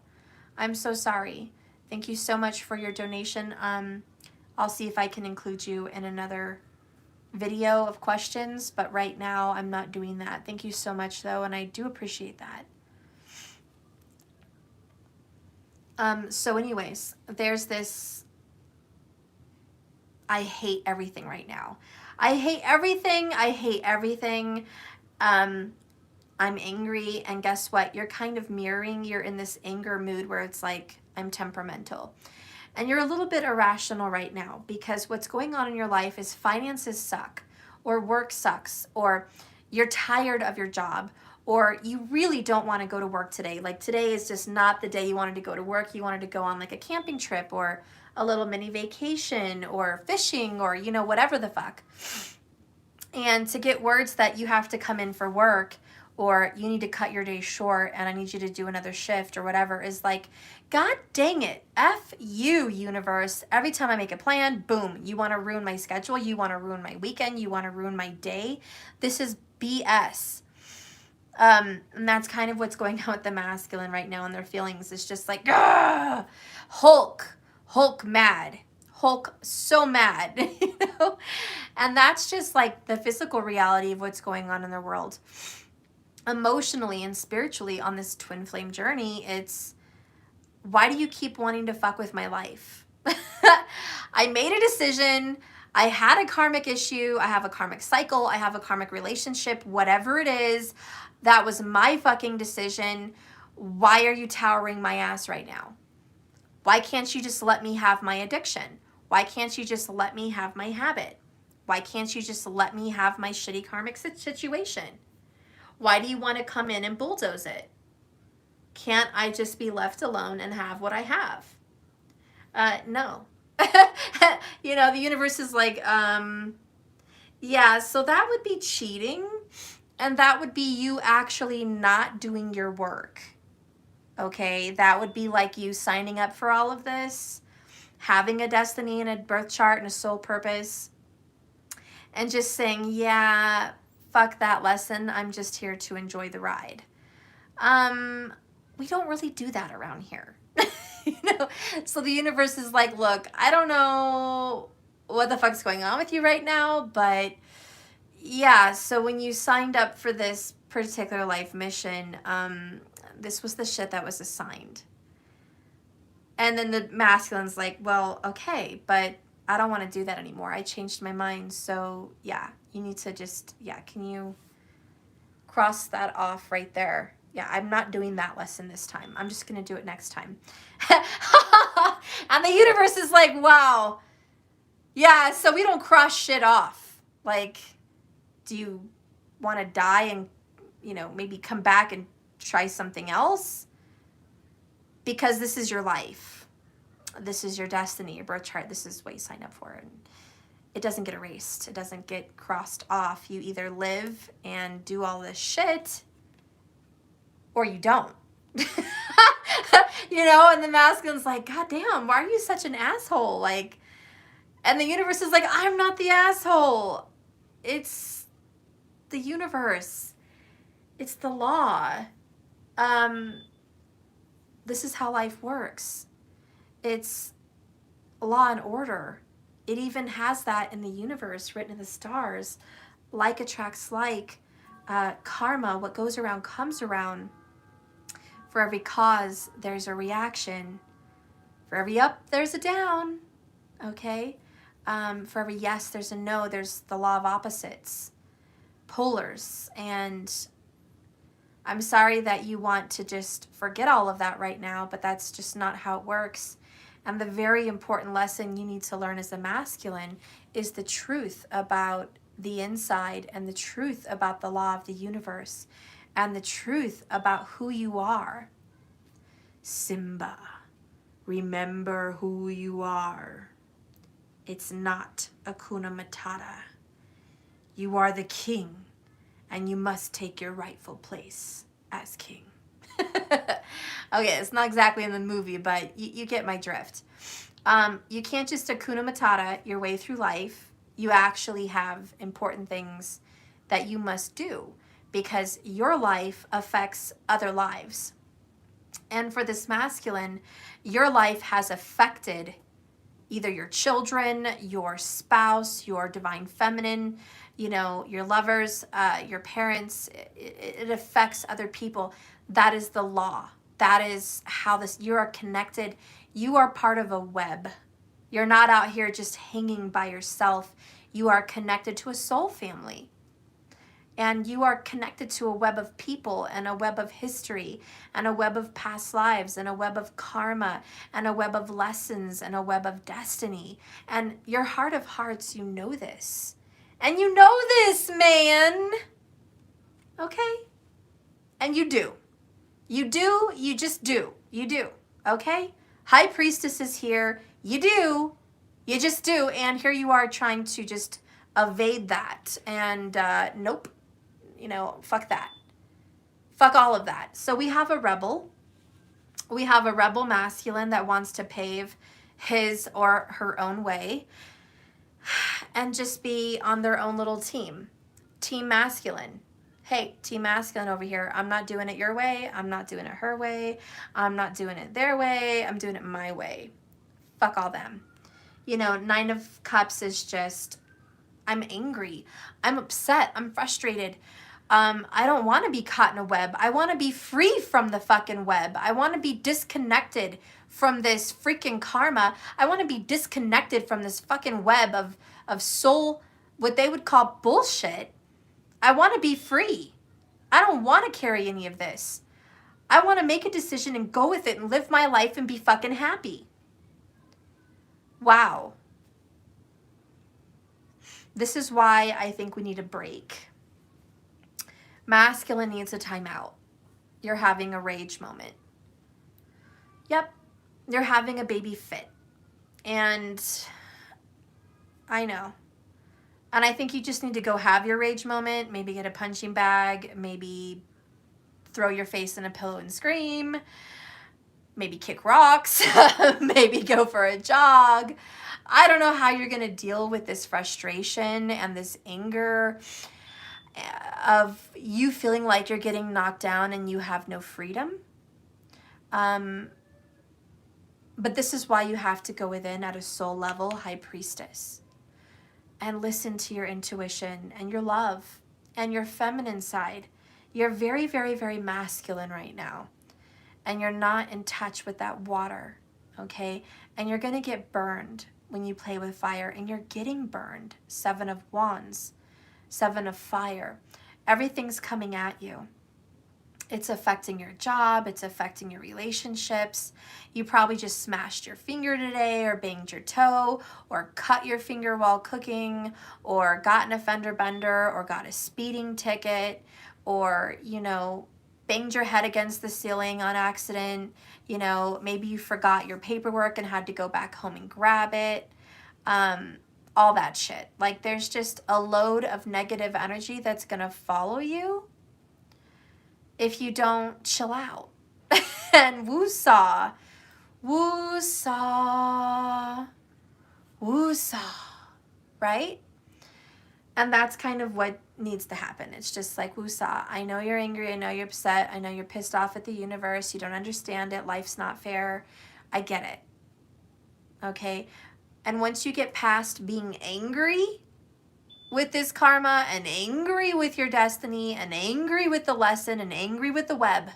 I'm so sorry. Thank you so much for your donation. I'll see if I can include you in another video of questions, but right now I'm not doing that. Thank you so much though, and I do appreciate that. So anyways, there's this, I hate everything right now. I hate everything. I'm angry, and guess what? You're kind of mirroring, you're in this anger mood where it's like, I'm temperamental. And you're a little bit irrational right now because what's going on in your life is finances suck, or work sucks, or you're tired of your job, or you really don't want to go to work today. Like today is just not the day you wanted to go to work. You wanted to go on like a camping trip or a little mini vacation or fishing or, whatever the fuck. And to get words that you have to come in for work or you need to cut your day short and I need you to do another shift or whatever, is like, God dang it, F you, universe. Every time I make a plan, boom, you want to ruin my schedule, you want to ruin my weekend, you want to ruin my day. This is BS. And that's kind of what's going on with the masculine right now, and their feelings is just like, Hulk mad, Hulk so mad, you know? And that's just like the physical reality of what's going on in the world. Emotionally and spiritually on this twin flame journey, it's, why do you keep wanting to fuck with my life? I made a decision. I had a karmic issue. I have a karmic cycle. I have a karmic relationship, whatever it is. That was my fucking decision. Why are you towering my ass right now? Why can't you just let me have my addiction? Why can't you just let me have my habit? Why can't you just let me have my shitty karmic situation? Why do you want to come in and bulldoze it? Can't I just be left alone and have what I have? No. You know, the universe is like, yeah, so that would be cheating. And that would be you actually not doing your work. Okay, that would be like you signing up for all of this, having a destiny and a birth chart and a soul purpose, and just saying, yeah, fuck that lesson. I'm just here to enjoy the ride. We don't really do that around here. You know, so the universe is like, look, I don't know what the fuck's going on with you right now, but yeah, so when you signed up for this particular life mission, this was the shit that was assigned. And then the masculine's like, well, okay, but I don't want to do that anymore. I changed my mind. So yeah, you need to just, yeah, can you cross that off right there? Yeah, I'm not doing that lesson this time. I'm just going to do it next time. And the universe is like, wow. Yeah, so we don't cross shit off. Like, do you want to die and, you know, maybe come back and try something else? Because this is your life. This is your destiny, your birth chart. This is what you signed up for. And it doesn't get erased. It doesn't get crossed off. You either live and do all this shit, or you don't. You know, and the masculine's like, God damn, why are you such an asshole? Like, and the universe is like, I'm not the asshole. It's the universe. It's the law. This is how life works. It's law and order. It even has that in the universe, written in the stars. Like attracts like. Karma, what goes around comes around. For every cause, there's a reaction. For every up, there's a down. Okay? For every yes, there's a no. There's the law of opposites. Polars. And I'm sorry that you want to just forget all of that right now, but that's just not how it works. And the very important lesson you need to learn as a masculine is the truth about the inside and the truth about the law of the universe and the truth about who you are. Simba, remember who you are. It's not Hakuna Matata. You are the king, and you must take your rightful place as king. Okay, it's not exactly in the movie, but you get my drift. You can't just Hakuna Matata your way through life. You actually have important things that you must do because your life affects other lives. And for this masculine, your life has affected either your children, your spouse, your divine feminine, you know, your lovers, your parents. It affects other people. That is the law. That is how this, you are connected. You are part of a web. You're not out here just hanging by yourself. You are connected to a soul family. And you are connected to a web of people and a web of history and a web of past lives and a web of karma and a web of lessons and a web of destiny. And your heart of hearts, you know this. And you know this, man. Okay? And you do. You do, you just do. You do. Okay? High Priestess is here. You do. You just do. And here you are trying to just evade that. And nope. You know, fuck that. Fuck all of that. So we have a rebel. We have a rebel masculine that wants to pave his or her own way and just be on their own little team. Team masculine. Hey, team masculine over here. I'm not doing it your way. I'm not doing it her way. I'm not doing it their way. I'm doing it my way. Fuck all them. You know, 9 of Cups is just, I'm angry. I'm upset. I'm frustrated. I don't want to be caught in a web. I want to be free from the fucking web. I want to be disconnected from this freaking karma. I want to be disconnected from this fucking web of soul, what they would call bullshit. I want to be free. I don't want to carry any of this. I want to make a decision and go with it and live my life and be fucking happy. Wow. This is why I think we need a break. Masculine needs a timeout. You're having a rage moment. Yep, you're having a baby fit. And I know. And I think you just need to go have your rage moment, maybe get a punching bag, maybe throw your face in a pillow and scream, maybe kick rocks, maybe go for a jog. I don't know how you're going to deal with this frustration and this anger of you feeling like you're getting knocked down and you have no freedom. But this is why you have to go within at a soul level, High Priestess, and listen to your intuition and your love and your feminine side. You're very, very, very masculine right now, and you're not in touch with that water, okay? And you're going to get burned when you play with fire, and you're getting burned. 7 of Wands, 7 of Fire. Everything's coming at you. It's affecting your job. It's affecting your relationships. You probably just smashed your finger today, or banged your toe, or cut your finger while cooking, or got in a fender bender, or got a speeding ticket, or, you know, banged your head against the ceiling on accident. You know, maybe you forgot your paperwork and had to go back home and grab it. All that shit. Like, there's just a load of negative energy that's going to follow you if you don't chill out. And woo-saw, woo-saw, woo-saw, right? And that's kind of what needs to happen. It's just like, woo-saw, I know you're angry, I know you're upset, I know you're pissed off at the universe, you don't understand it, life's not fair, I get it, okay? And once you get past being angry with this karma, and angry with your destiny, and angry with the lesson, and angry with the web,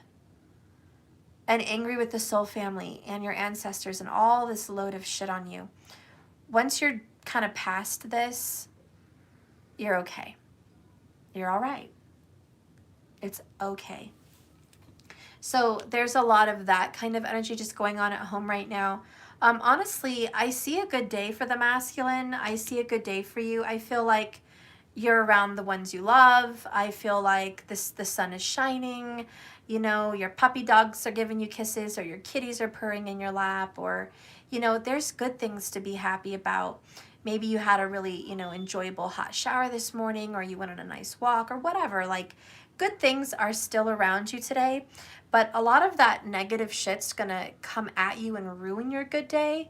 and angry with the soul family and your ancestors and all this load of shit on you, once you're kind of past this, you're okay. You're all right. It's okay. So there's a lot of that kind of energy just going on at home right now. Honestly, I see a good day for the masculine. I see a good day for you. I feel like you're around the ones you love. I feel like the sun is shining. You know, your puppy dogs are giving you kisses, or your kitties are purring in your lap, or, you know, there's good things to be happy about. Maybe you had a really, you know, enjoyable hot shower this morning, or you went on a nice walk, or whatever. Like, good things are still around you today, but a lot of that negative shit's gonna come at you and ruin your good day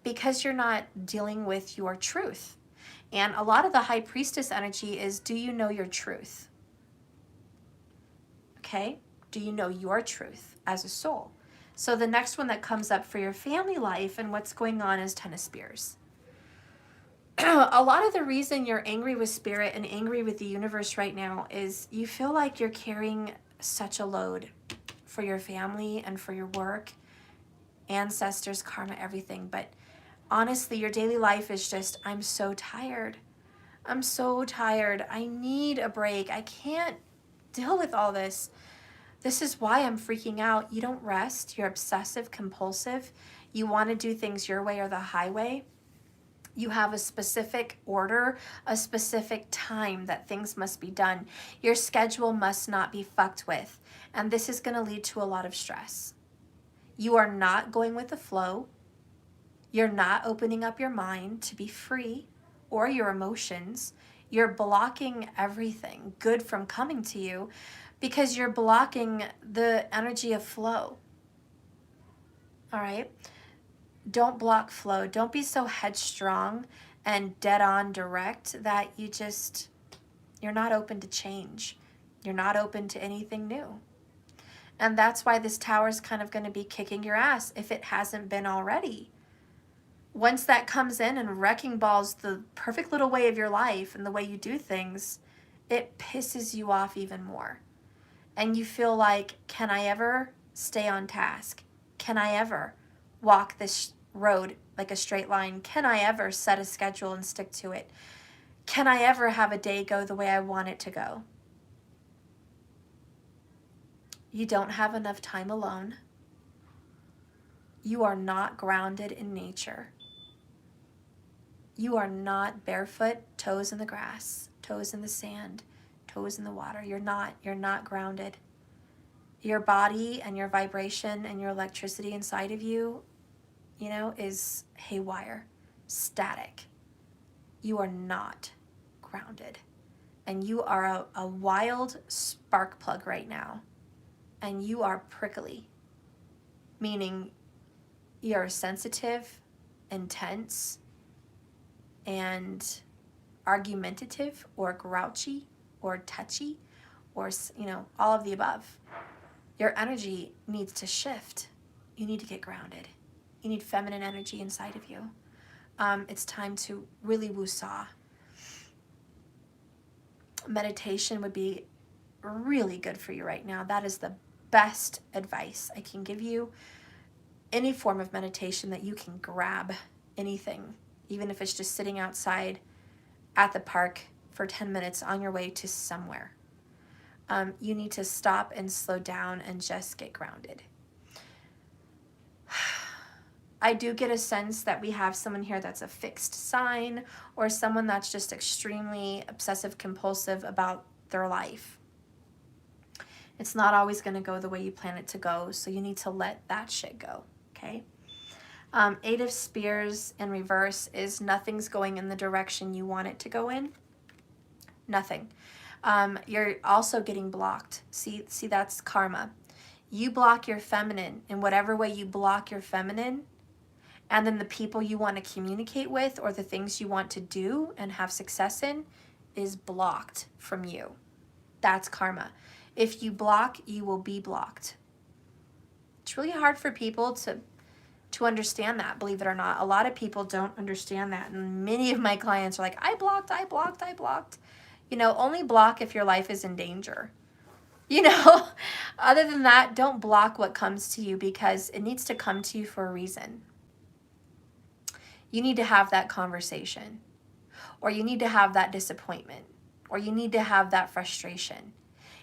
because you're not dealing with your truth. And a lot of the High Priestess energy is, do you know your truth? Okay? Do you know your truth as a soul? So the next one that comes up for your family life and what's going on is 10 of Spears. A lot of the reason you're angry with Spirit and angry with the universe right now is you feel like you're carrying such a load for your family and for your work, ancestors, karma, everything. But honestly, your daily life is just, I'm so tired. I'm so tired. I need a break. I can't deal with all this. This is why I'm freaking out. You don't rest. You're obsessive compulsive. You want to do things your way or the highway. You have a specific order, a specific time that things must be done. Your schedule must not be fucked with. And this is going to lead to a lot of stress. You are not going with the flow. You're not opening up your mind to be free, or your emotions. You're blocking everything good from coming to you because you're blocking the energy of flow. All right? Don't block flow. Don't be so headstrong and dead on direct that you're not open to change. You're not open to anything new. And that's why this tower is kind of going to be kicking your ass if it hasn't been already. Once that comes in and wrecking balls the perfect little way of your life and the way you do things, it pisses you off even more. And you feel like, can I ever stay on task? Can I ever walk this road like a straight line? Can I ever set a schedule and stick to it? Can I ever have a day go the way I want it to go? You don't have enough time alone. You are not grounded in nature. You are not barefoot, toes in the grass, toes in the sand, toes in the water. You're not grounded. Your body and your vibration and your electricity inside of you, is haywire, static. You are not grounded. And you are a wild spark plug right now. And you are prickly, meaning you're sensitive, intense, and argumentative or grouchy or touchy or, all of the above. Your energy needs to shift. You need to get grounded. You need feminine energy inside of you. It's time to really woo-saw. Meditation would be really good for you right now. That is the best advice I can give you. Any form of meditation that you can grab, anything, even if it's just sitting outside at the park for 10 minutes on your way to somewhere. You need to stop and slow down and just get grounded. I do get a sense that we have someone here that's a fixed sign or someone that's just extremely obsessive compulsive about their life. It's not always going to go the way you plan it to go, so you need to let that shit go, okay? Eight of Spears in reverse is nothing's going in the direction you want it to go in. Nothing. You're also getting blocked. See, that's karma. You block your feminine in whatever way you block your feminine, and then the people you want to communicate with or the things you want to do and have success in is blocked from you. That's karma. If you block, you will be blocked. It's really hard for people to understand that, believe it or not. A lot of people don't understand that, and many of my clients are like, I blocked. Only block if your life is in danger. Other than that, don't block what comes to you because it needs to come to you for a reason. You need to have that conversation, or you need to have that disappointment, or you need to have that frustration.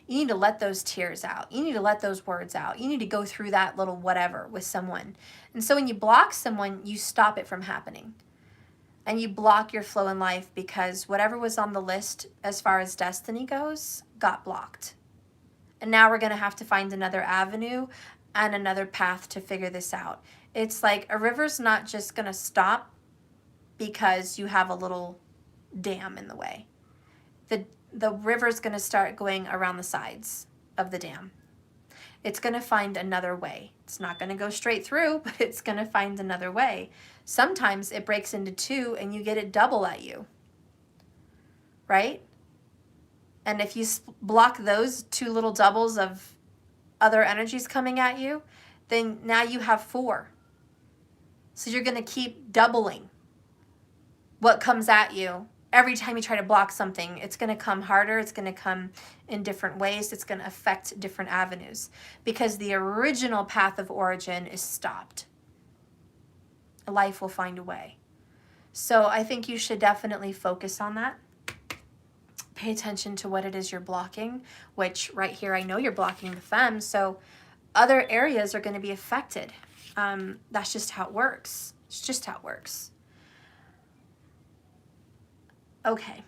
You need to let those tears out. You need to let those words out. You need to go through that little whatever with someone. And so when you block someone, you stop it from happening. And you block your flow in life because whatever was on the list as far as destiny goes got blocked. And now we're going to have to find another avenue and another path to figure this out. It's like a river's not just going to stop because you have a little dam in the way. The river's going to start going around the sides of the dam. It's going to find another way. It's not going to go straight through, but it's going to find another way. Sometimes it breaks into two and you get it double at you, right? And if you block those two little doubles of other energies coming at you, then now you have four. So you're going to keep doubling what comes at you. Every time you try to block something, it's going to come harder. It's going to come in different ways. It's going to affect different avenues because the original path of origin is stopped. Life will find a way. So I think you should definitely focus on that. Pay attention to what it is you're blocking, which right here, I know you're blocking the femme. So other areas are going to be affected. That's just how it works. It's just how it works. Okay.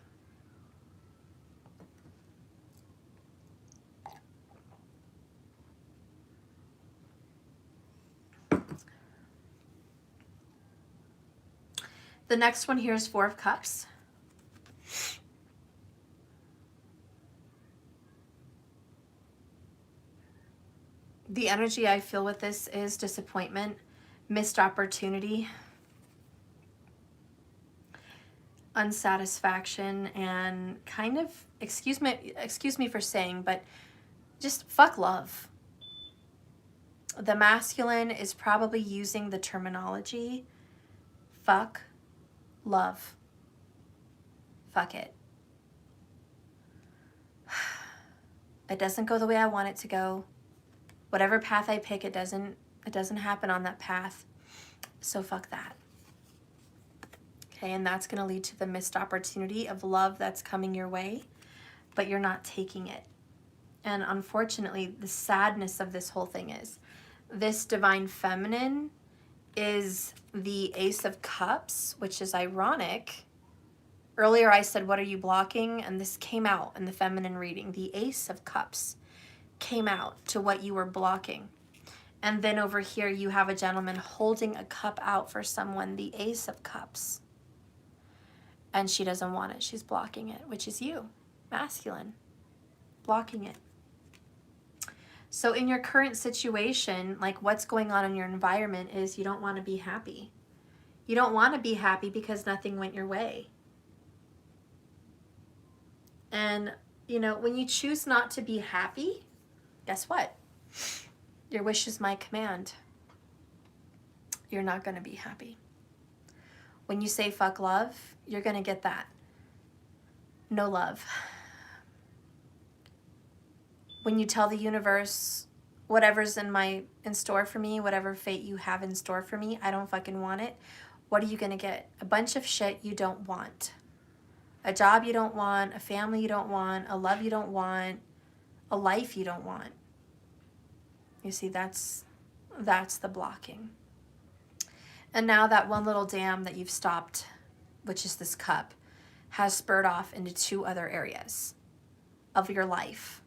The next one here is Four of Cups. The energy I feel with this is disappointment, missed opportunity, unsatisfaction, and kind of, excuse me for saying, but just fuck love. The masculine is probably using the terminology fuck love. Fuck it. It doesn't go the way I want it to go. Whatever path I pick, it doesn't happen on that path. So fuck that. Okay, and that's going to lead to the missed opportunity of love that's coming your way, but you're not taking it. And unfortunately, the sadness of this whole thing is this divine feminine is the Ace of Cups, which is ironic. Earlier I said, what are you blocking? And this came out in the feminine reading. The Ace of Cups came out to what you were blocking. And then over here you have a gentleman holding a cup out for someone, the Ace of Cups. And she doesn't want it. She's blocking it, which is you, masculine, blocking it. So in your current situation, like what's going on in your environment is you don't want to be happy. You don't want to be happy because nothing went your way. And, you know, when you choose not to be happy, guess what? Your wish is my command. You're not going to be happy. When you say fuck love, you're going to get that. No love. When you tell the universe, whatever's in store for me, whatever fate you have in store for me, I don't fucking want it. What are you going to get? A bunch of shit you don't want. A job you don't want, a family you don't want, a love you don't want, a life you don't want. You see, that's the blocking. And now that one little dam that you've stopped, which is this cup, has spurred off into 2 other areas of your life.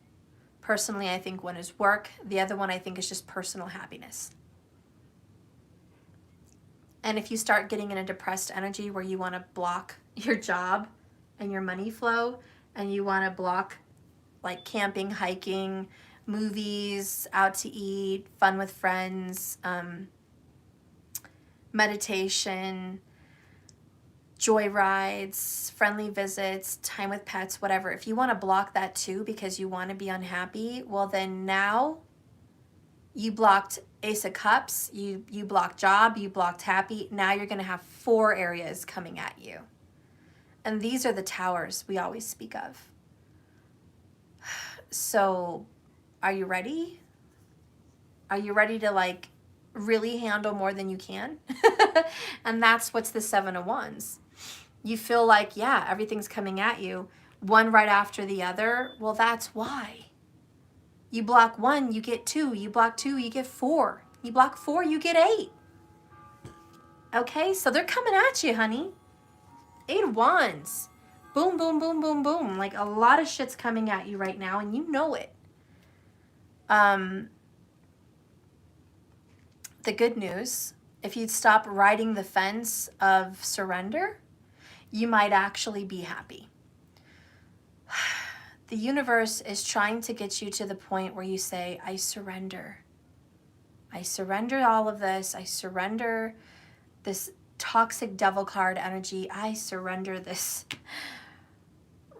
Personally, I think one is work. The other one I think is just personal happiness. And if you start getting in a depressed energy where you want to block your job and your money flow, and you want to block like camping, hiking, movies, out to eat, fun with friends, meditation, joy rides, friendly visits, time with pets, whatever. If you want to block that too because you want to be unhappy, well then now you blocked Ace of Cups, you blocked job, you blocked happy. Now you're going to have 4 areas coming at you. And these are the towers we always speak of. So are you ready? Are you ready to like really handle more than you can? And that's what's the 7 of Wands. You feel like, yeah, everything's coming at you, one right after the other. Well, that's why. You block 1, you get 2. You block 2, you get 4. You block 4, you get 8. Okay, so they're coming at you, honey. 8 of Wands. Boom, boom, boom, boom, boom. Like a lot of shit's coming at you right now, and you know it. The good news, if you'd stop riding the fence of surrender, you might actually be happy. The universe is trying to get you to the point where you say, I surrender. I surrender all of this. I surrender this toxic devil card energy. I surrender this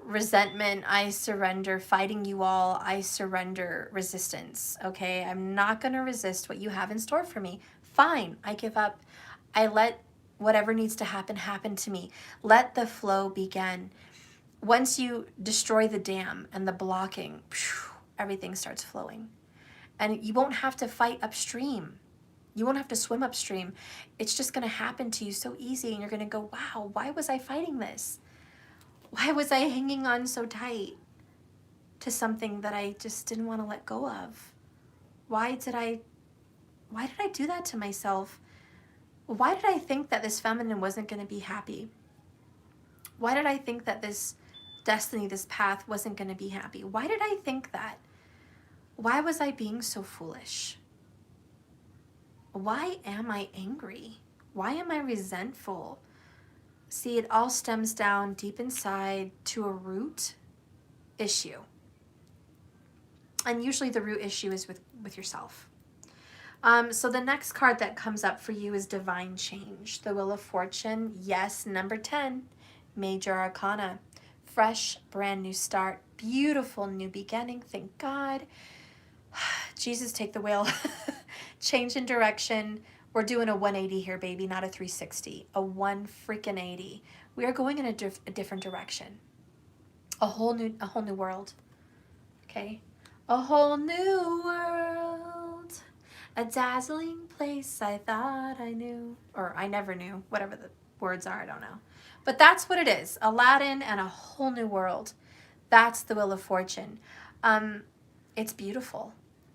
resentment. I surrender fighting you all. I surrender resistance. Okay, I'm not going to resist what you have in store for me. Fine, I give up. I let whatever needs to happen happen to me. Let the flow begin. Once you destroy the dam and the blocking, everything starts flowing. And you won't have to fight upstream. You won't have to swim upstream. It's just going to happen to you so easy, and you're going to go, wow, why was I fighting this? Why was I hanging on so tight to something that I just didn't want to let go of? Why did I do that to myself? Why did I think that this feminine wasn't going to be happy? Why did I think that this destiny, this path wasn't going to be happy? Why did I think that? Why was I being so foolish? Why am I angry? Why am I resentful? See, it all stems down deep inside to a root issue. And usually the root issue is with yourself. So the next card that comes up for you is Divine Change, the Wheel of Fortune. Yes, number 10, Major Arcana. Fresh, brand new start, beautiful new beginning, thank God. Jesus, take the wheel. Change in direction. We're doing a 180 here, baby, not a 360. A 180. We are going in a different direction. A whole new world. Okay? A whole new world. A dazzling place I thought I knew. Or I never knew. Whatever the words are, I don't know. But that's what it is. Aladdin and a whole new world. That's the Wheel of Fortune. It's beautiful.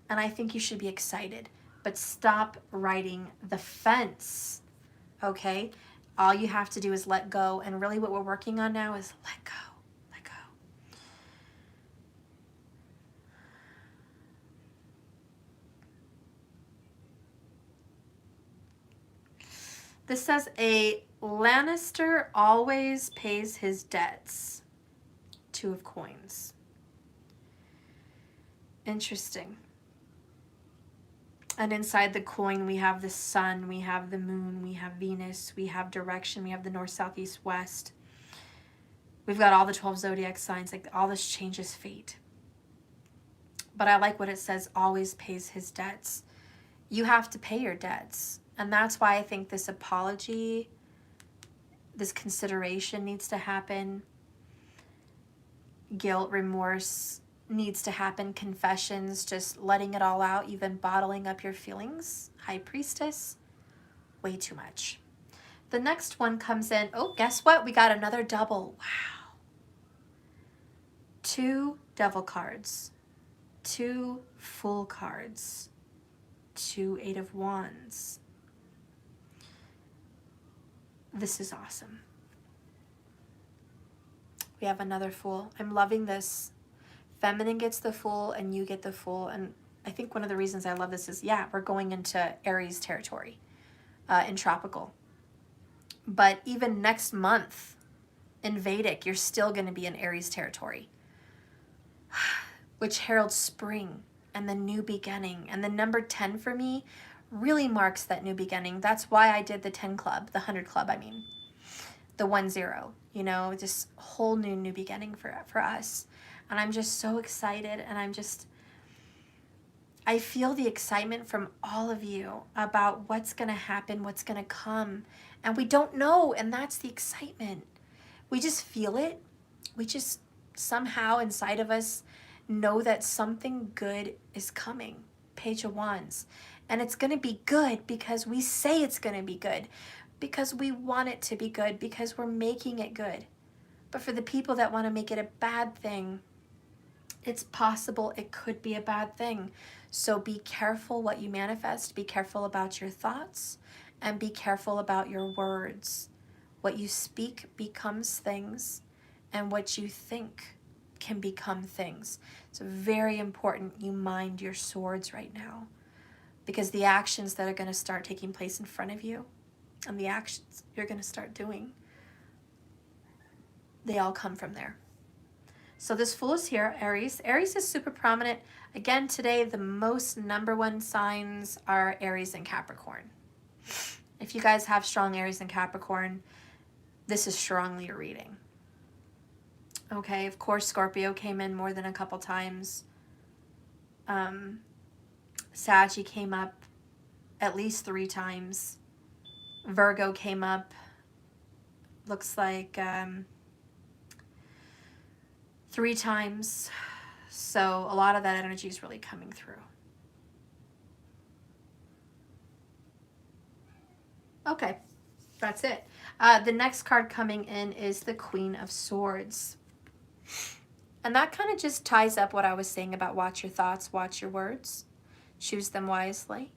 And I think you should be excited. But stop riding the fence. Okay? All you have to do is let go. And really what we're working on now is let go. Let go. This says a Lannister always pays his debts. 2 of coins. Interesting. And inside the coin, we have the sun, we have the moon, we have Venus, we have direction, we have the north, south, east, west. We've got all the 12 zodiac signs. Like, all this changes fate. But I like what it says, always pays his debts. You have to pay your debts. And that's why I think this apology, this consideration needs to happen. Guilt, remorse needs to happen. Confessions, just letting it all out. You've been bottling up your feelings. High Priestess, way too much. The next one comes in. Oh, guess what? We got another double. Wow. 2 devil cards. 2 Fool cards. 2 Eight of Wands. This is awesome. We have another Fool. I'm loving this. Feminine gets the Fool and you get the Fool. And I think one of the reasons I love this is, yeah, we're going into Aries territory in tropical. But even next month in Vedic, you're still going to be in Aries territory, which heralds spring and the new beginning. And the number 10 for me really marks that new beginning. That's why I did the 10 club, the 100 club, I mean. The 1-0, you know, just whole new beginning for us. And I'm just so excited, and I feel the excitement from all of you about what's going to happen, what's going to come. And we don't know, and that's the excitement. We just feel it. We just somehow inside of us know that something good is coming. Page of Wands. And it's going to be good because we say it's going to be good. Because we want it to be good, because we're making it good. But for the people that want to make it a bad thing, it's possible it could be a bad thing. So be careful what you manifest, be careful about your thoughts, and be careful about your words. What you speak becomes things, and what you think can become things. It's very important you mind your swords right now, because the actions that are going to start taking place in front of you, and the actions you're going to start doing, they all come from there. So this Fool is here, Aries. Aries is super prominent. Again, today, the most #1 signs are Aries and Capricorn. If you guys have strong Aries and Capricorn, this is strongly your reading. Okay, of course, Scorpio came in more than a couple times. Saggy came up at least 3 times. Virgo came up, looks like 3 times. So a lot of that energy is really coming through. Okay, that's it. The next card coming in is the Queen of Swords. And that kind of just ties up what I was saying about watch your thoughts, watch your words, choose them wisely.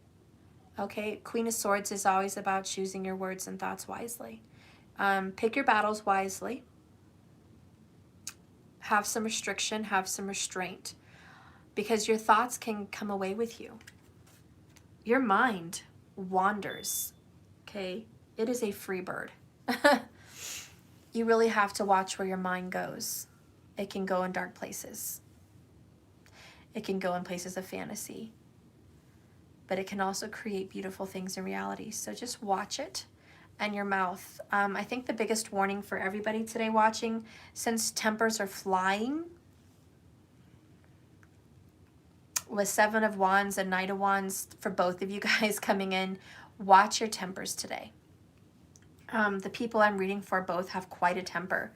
Okay, Queen of Swords is always about choosing your words and thoughts wisely. Pick your battles wisely. Have some restriction, have some restraint, because your thoughts can come away with you. Your mind wanders, okay? It is a free bird. You really have to watch where your mind goes. It can go in dark places. It can go in places of fantasy. but it can also create beautiful things in reality. So just watch it. And your mouth. I think the biggest warning for everybody today watching, since tempers are flying, with 7 of Wands and Knight of Wands for both of you guys coming in, watch your tempers today. The people I'm reading for both have quite a temper.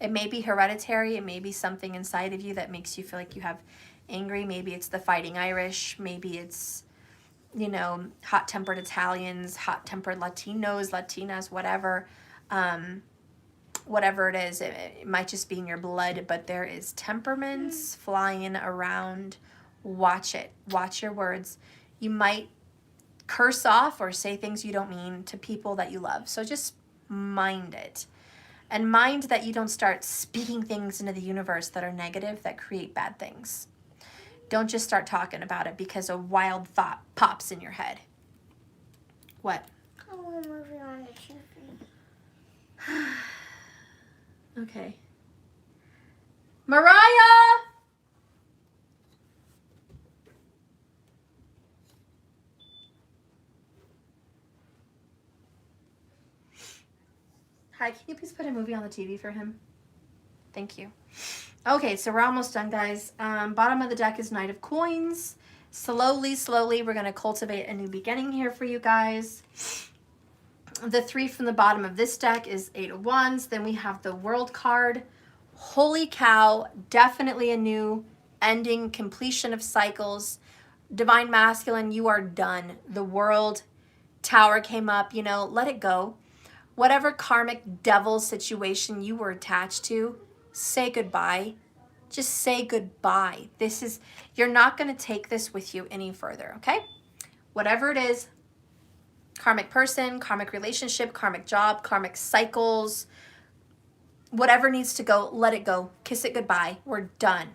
It may be hereditary. It may be something inside of you that makes you feel like you have angry. Maybe it's the fighting Irish. Maybe it's, you know, hot-tempered Italians, hot-tempered Latinos, Latinas, whatever. Whatever it is, it might just be in your blood, but there is temperaments flying around. Watch it. Watch your words. You might curse off or say things you don't mean to people that you love. So just mind it. And mind that you don't start speaking things into the universe that are negative, that create bad things. Don't just start talking about it because a wild thought pops in your head. What? I want to move you on the TV. Okay. Mariah! Hi, can you please put a movie on the TV for him? Thank you. Okay, so we're almost done, guys. Bottom of the deck is Knight of Coins. Slowly, we're going to cultivate a new beginning here for you guys. The 3 from the bottom of this deck is 8 of Wands. Then we have the World card. Holy cow, definitely a new ending, completion of cycles. Divine Masculine, you are done. The World Tower came up, you know, let it go. Whatever karmic devil situation you were attached to, say goodbye. Just say goodbye. You're not going to take this with you any further, okay? Whatever it is, karmic person, karmic relationship, karmic job, karmic cycles, whatever needs to go, let it go. Kiss it goodbye. We're done.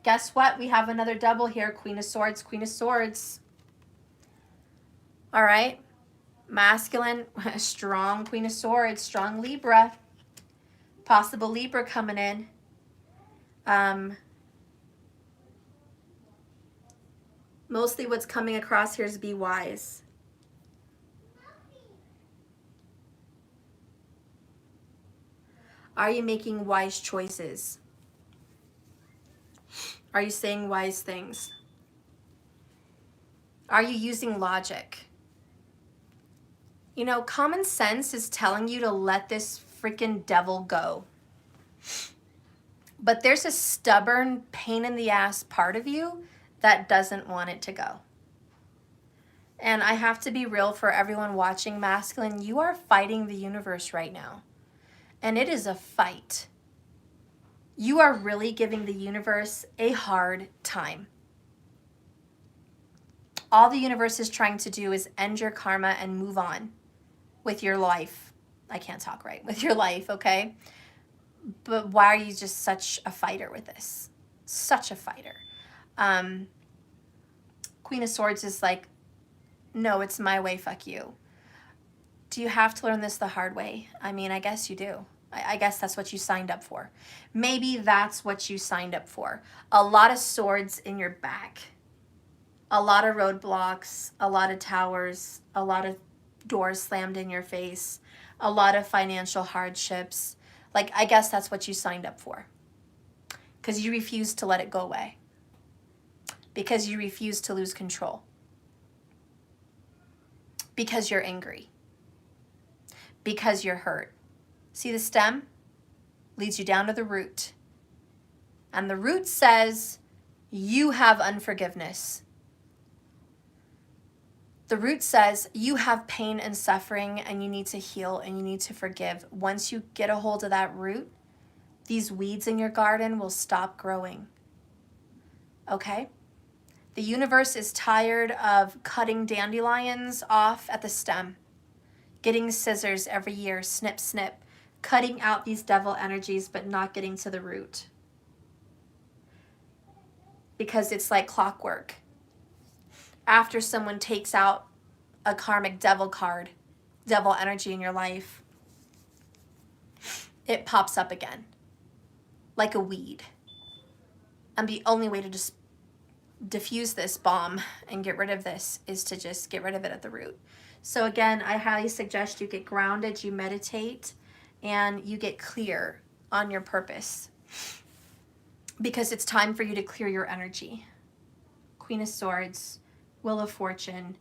Guess what? We have another double here. Queen of Swords, Queen of Swords. All right. Masculine, strong Queen of Swords, strong Libra. Possible Libra coming in. Mostly what's coming across here is be wise. Are you making wise choices? Are you saying wise things? Are you using logic? You know, common sense is telling you to let this freaking devil go. But there's a stubborn, pain in the ass part of you that doesn't want it to go. And I have to be real for everyone watching, Masculine, you are fighting the universe right now. And it is a fight. You are really giving the universe a hard time. All the universe is trying to do is end your karma and move on with your life. I can't talk right. With your life, okay? But why are you just such a fighter with this? Such a fighter. Queen of Swords is like, no, it's my way, fuck you. Do you have to learn this the hard way? I mean, I guess you do. I guess that's what you signed up for. Maybe that's what you signed up for. A lot of swords in your back. A lot of roadblocks, a lot of towers, a lot of doors slammed in your face, a lot of financial hardships. Like, I guess that's what you signed up for. Because you refuse to let it go away. Because you refuse to lose control. Because you're angry. Because you're hurt. See the stem? Leads you down to the root. And the root says, you have unforgiveness. The root says, you have pain and suffering and you need to heal and you need to forgive. Once you get a hold of that root, these weeds in your garden will stop growing. Okay? The universe is tired of cutting dandelions off at the stem. Getting scissors every year, snip, snip. Cutting out these devil energies but not getting to the root. Because it's like clockwork. After someone takes out a karmic devil card, devil energy in your life, it pops up again. Like a weed. And the only way to just diffuse this bomb and get rid of this is to just get rid of it at the root. So again, I highly suggest you get grounded, you meditate, and you get clear on your purpose, because it's time for you to clear your energy. Queen of Swords, Wheel of Fortune,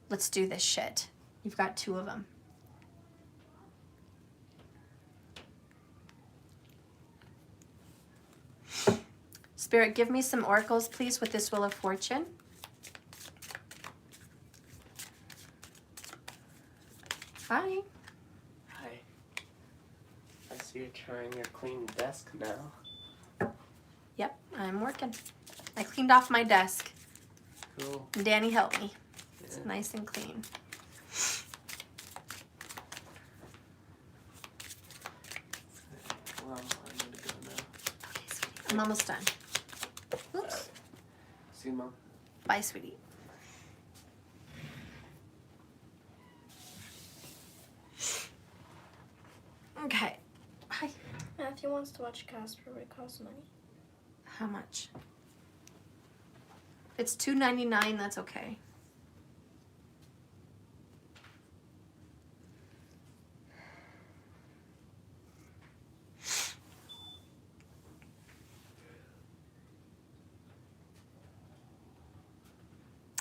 let's do this shit. You've got 2 of them. Spirit, give me some oracles, please, with this Wheel of Fortune. Hi. Hi. I see you're trying your clean desk now. Yep, I'm working. I cleaned off my desk. Cool. And Danny helped me. Yeah. It's nice and clean. Well, I'm gonna go now. Okay, sweetie. I'm almost done. Oops. See you, Mom. Bye, sweetie. Okay. Hi. Matthew wants to watch Casper, but it costs money. How much? If it's $2.99, that's okay.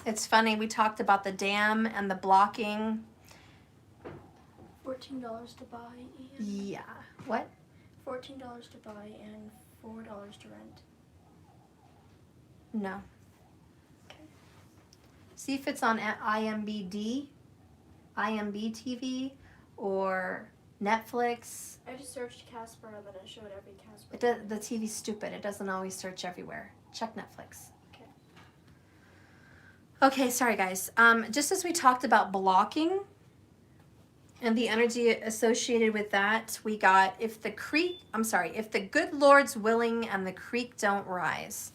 It's funny, we talked about the dam and the blocking. $14 to buy and Yeah. What? $14 to buy and $4 to rent. No. Okay. See if it's on IMBD, IMB TV, or Netflix. I just searched Casper and then it showed every Casper. It does, the TV's stupid. It doesn't always search everywhere. Check Netflix. Okay. Okay, sorry guys. Just as we talked about blocking and the energy associated with that, we got if the good Lord's willing and the creek don't rise.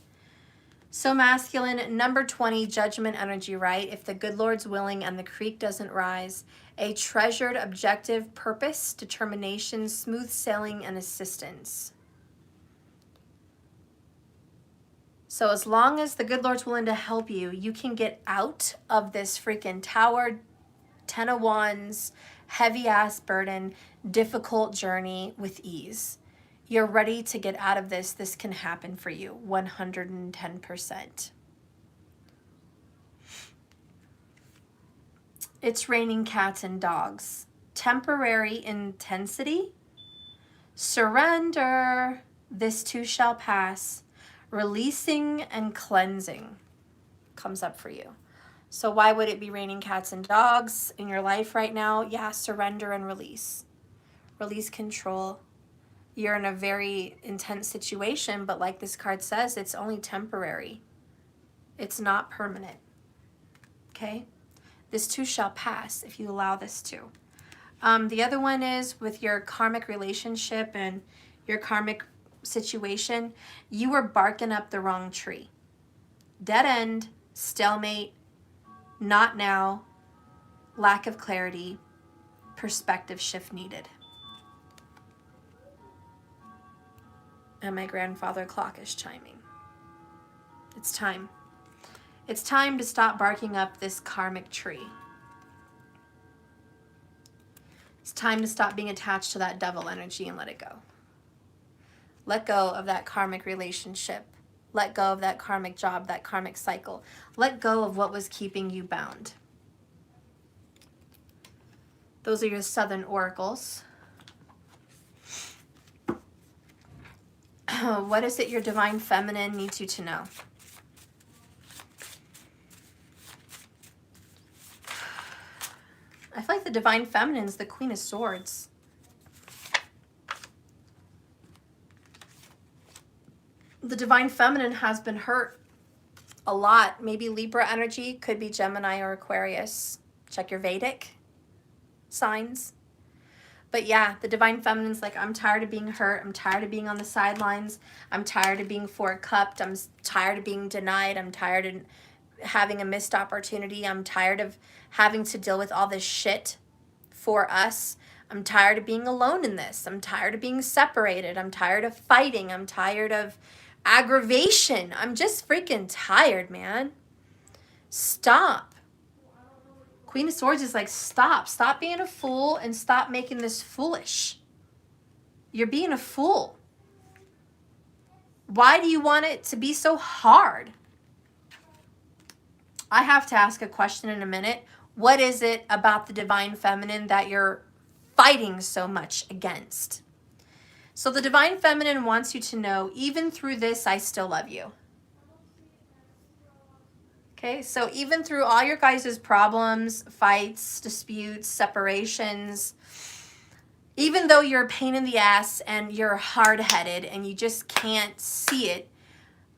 So masculine, number 20, judgment energy, right? If the good Lord's willing and the creek doesn't rise, a treasured objective, purpose, determination, smooth sailing, and assistance. So as long as the good Lord's willing to help you, you can get out of this freaking tower, 10 of Wands, heavy-ass burden, difficult journey with ease. You're ready to get out of this. This can happen for you, 110%. It's raining cats and dogs. Temporary intensity. Surrender. This too shall pass. Releasing and cleansing comes up for you. So why would it be raining cats and dogs in your life right now? Yeah, surrender and release. Release control. You're in a very intense situation, but like this card says, it's only temporary. It's not permanent. Okay? This too shall pass if you allow this to. The other one is with your karmic relationship and your karmic situation, you were barking up the wrong tree. Dead end, stalemate, not now, lack of clarity, perspective shift needed. And my grandfather clock is chiming. It's time. It's time to stop barking up this karmic tree. It's time to stop being attached to that devil energy and let it go. Let go of that karmic relationship. Let go of that karmic job, that karmic cycle. Let go of what was keeping you bound. Those are your Southern oracles. What is it your divine feminine needs you to know? I feel like the divine feminine is the Queen of Swords. The divine feminine has been hurt a lot. Maybe Libra energy, could be Gemini or Aquarius. Check your Vedic signs. But yeah, the divine feminine's like, I'm tired of being hurt. I'm tired of being on the sidelines. I'm tired of being four-cupped. I'm tired of being denied. I'm tired of having a missed opportunity. I'm tired of having to deal with all this shit for us. I'm tired of being alone in this. I'm tired of being separated. I'm tired of fighting. I'm tired of Aggravation. I'm just freaking tired, man. Stop. Queen of Swords is like, stop. Stop being a fool and stop making this foolish. You're being a fool. Why do you want it to be so hard? I have to ask a question in a minute. What is it about the Divine Feminine that you're fighting so much against? So the Divine Feminine wants you to know, even through this, I still love you. Okay, so even through all your guys' problems, fights, disputes, separations, even though you're a pain in the ass and you're hard-headed and you just can't see it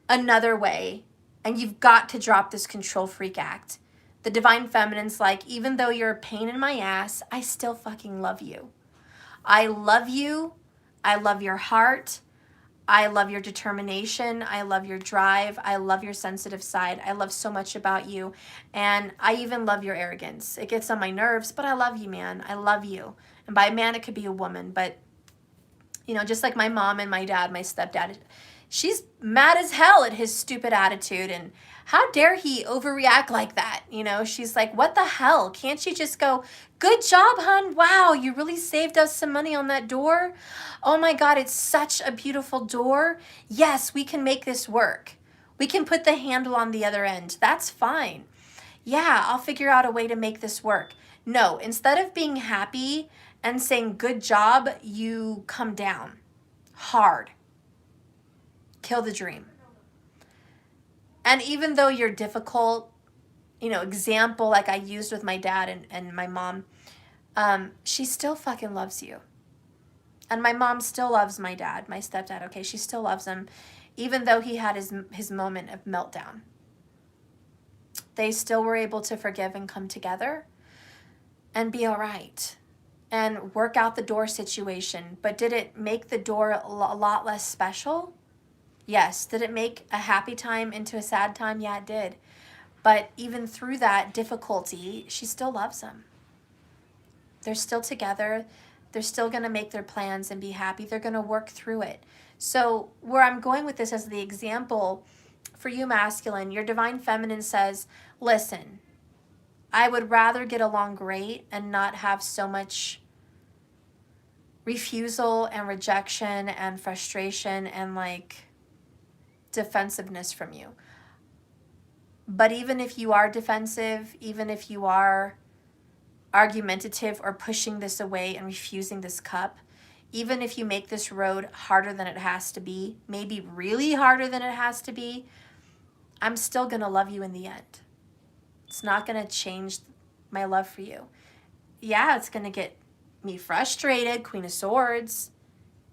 another way, and you've got to drop this control freak act, the Divine Feminine's like, even though you're a pain in my ass, I still fucking love you. I love you. I love your heart. I love your determination. I love your drive. I love your sensitive side. I love so much about you. And I even love your arrogance. It gets on my nerves, but I love you, man. I love you. And by man, it could be a woman. But, you know, just like my mom and my dad, my stepdad, she's mad as hell at his stupid attitude. And how dare he overreact like that? You know, she's like, what the hell? Can't you just go, good job, hun. Wow, you really saved us some money on that door. Oh my God, it's such a beautiful door. Yes, we can make this work. We can put the handle on the other end. That's fine. Yeah, I'll figure out a way to make this work. No, instead of being happy and saying good job, you come down hard. Kill the dream. And even though you're difficult, you know, example like I used with my dad and my mom, she still fucking loves you. And my mom still loves my dad, my stepdad, okay? She still loves him, even though he had his moment of meltdown. They still were able to forgive and come together and be all right and work out the door situation. But did it make the door a lot less special? Yes. Did it make a happy time into a sad time? Yeah, it did. But even through that difficulty, she still loves him. They're still together. They're still going to make their plans and be happy. They're going to work through it. So where I'm going with this as the example, for you masculine, your Divine Feminine says, listen, I would rather get along great and not have so much refusal and rejection and frustration and like defensiveness from you. But even if you are defensive, even if you are argumentative or pushing this away and refusing this cup, even if you make this road harder than it has to be, maybe really harder than it has to be, I'm still going to love you in the end. It's not going to change my love for you. Yeah, it's going to get me frustrated, Queen of Swords.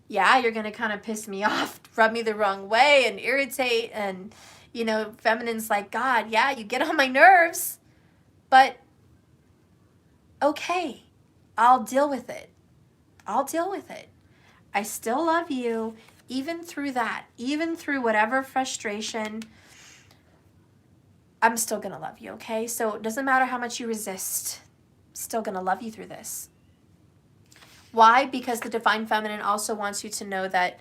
Yeah, you're going to kind of piss me off, rub me the wrong way and irritate. And, you know, feminine's like, God, yeah, you get on my nerves. But, okay, I'll deal with it. I'll deal with it. I still love you, even through that, even through whatever frustration, I'm still going to love you, okay? So it doesn't matter how much you resist. I'm still going to love you through this. Why? Because the Divine Feminine also wants you to know that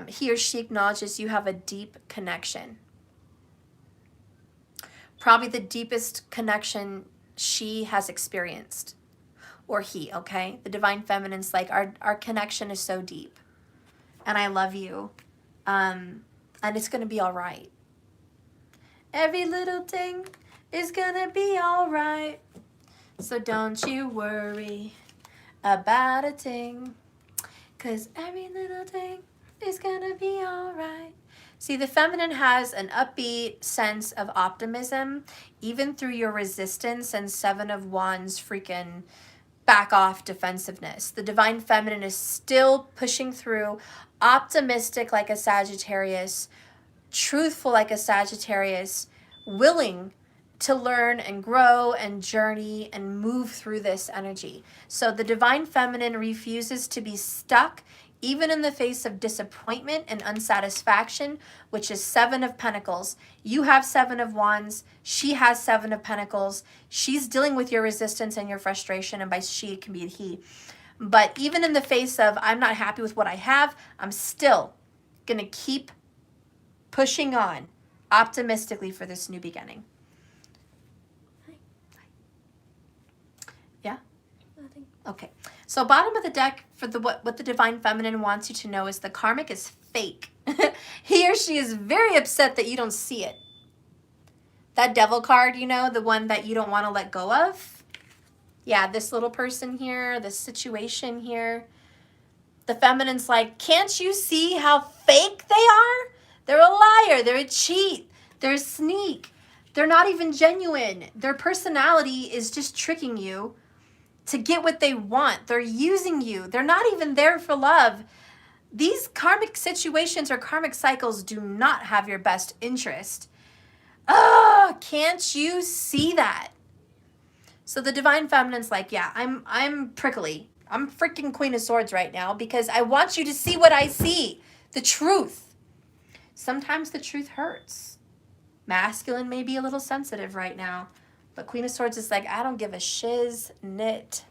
he or she acknowledges you have a deep connection. Probably the deepest connection she has experienced. Or he, okay? The Divine Feminine's like, our connection is so deep. And I love you. And it's going to be all right. Every little thing is going to be all right. So don't you worry about a thing. Because every little thing is going to be all right. See, the feminine has an upbeat sense of optimism, even through your resistance and Seven of Wands freaking back off defensiveness. The Divine Feminine is still pushing through, optimistic like a Sagittarius, truthful like a Sagittarius, willing to learn and grow and journey and move through this energy. So the Divine Feminine refuses to be stuck even in the face of disappointment and unsatisfaction, which is Seven of Pentacles. You have Seven of Wands. She has Seven of Pentacles. She's dealing with your resistance and your frustration, and by she, it can be he. But even in the face of, I'm not happy with what I have, I'm still going to keep pushing on optimistically for this new beginning. Yeah? Nothing. Okay. So bottom of the deck for the what the Divine Feminine wants you to know is the karmic is fake. He or she is very upset that you don't see it. That Devil card, you know, the one that you don't want to let go of. Yeah, this little person here, this situation here. The feminine's like, can't you see how fake they are? They're a liar. They're a cheat. They're a sneak. They're not even genuine. Their personality is just tricking you to get what they want. They're using you. They're not even there for love. These karmic situations or karmic cycles do not have your best interest. Oh, can't you see that? So the Divine Feminine's like, yeah, I'm prickly. I'm freaking Queen of Swords right now because I want you to see what I see. The truth. Sometimes the truth hurts. Masculine may be a little sensitive right now, but Queen of Swords is like, I don't give a shiz nit.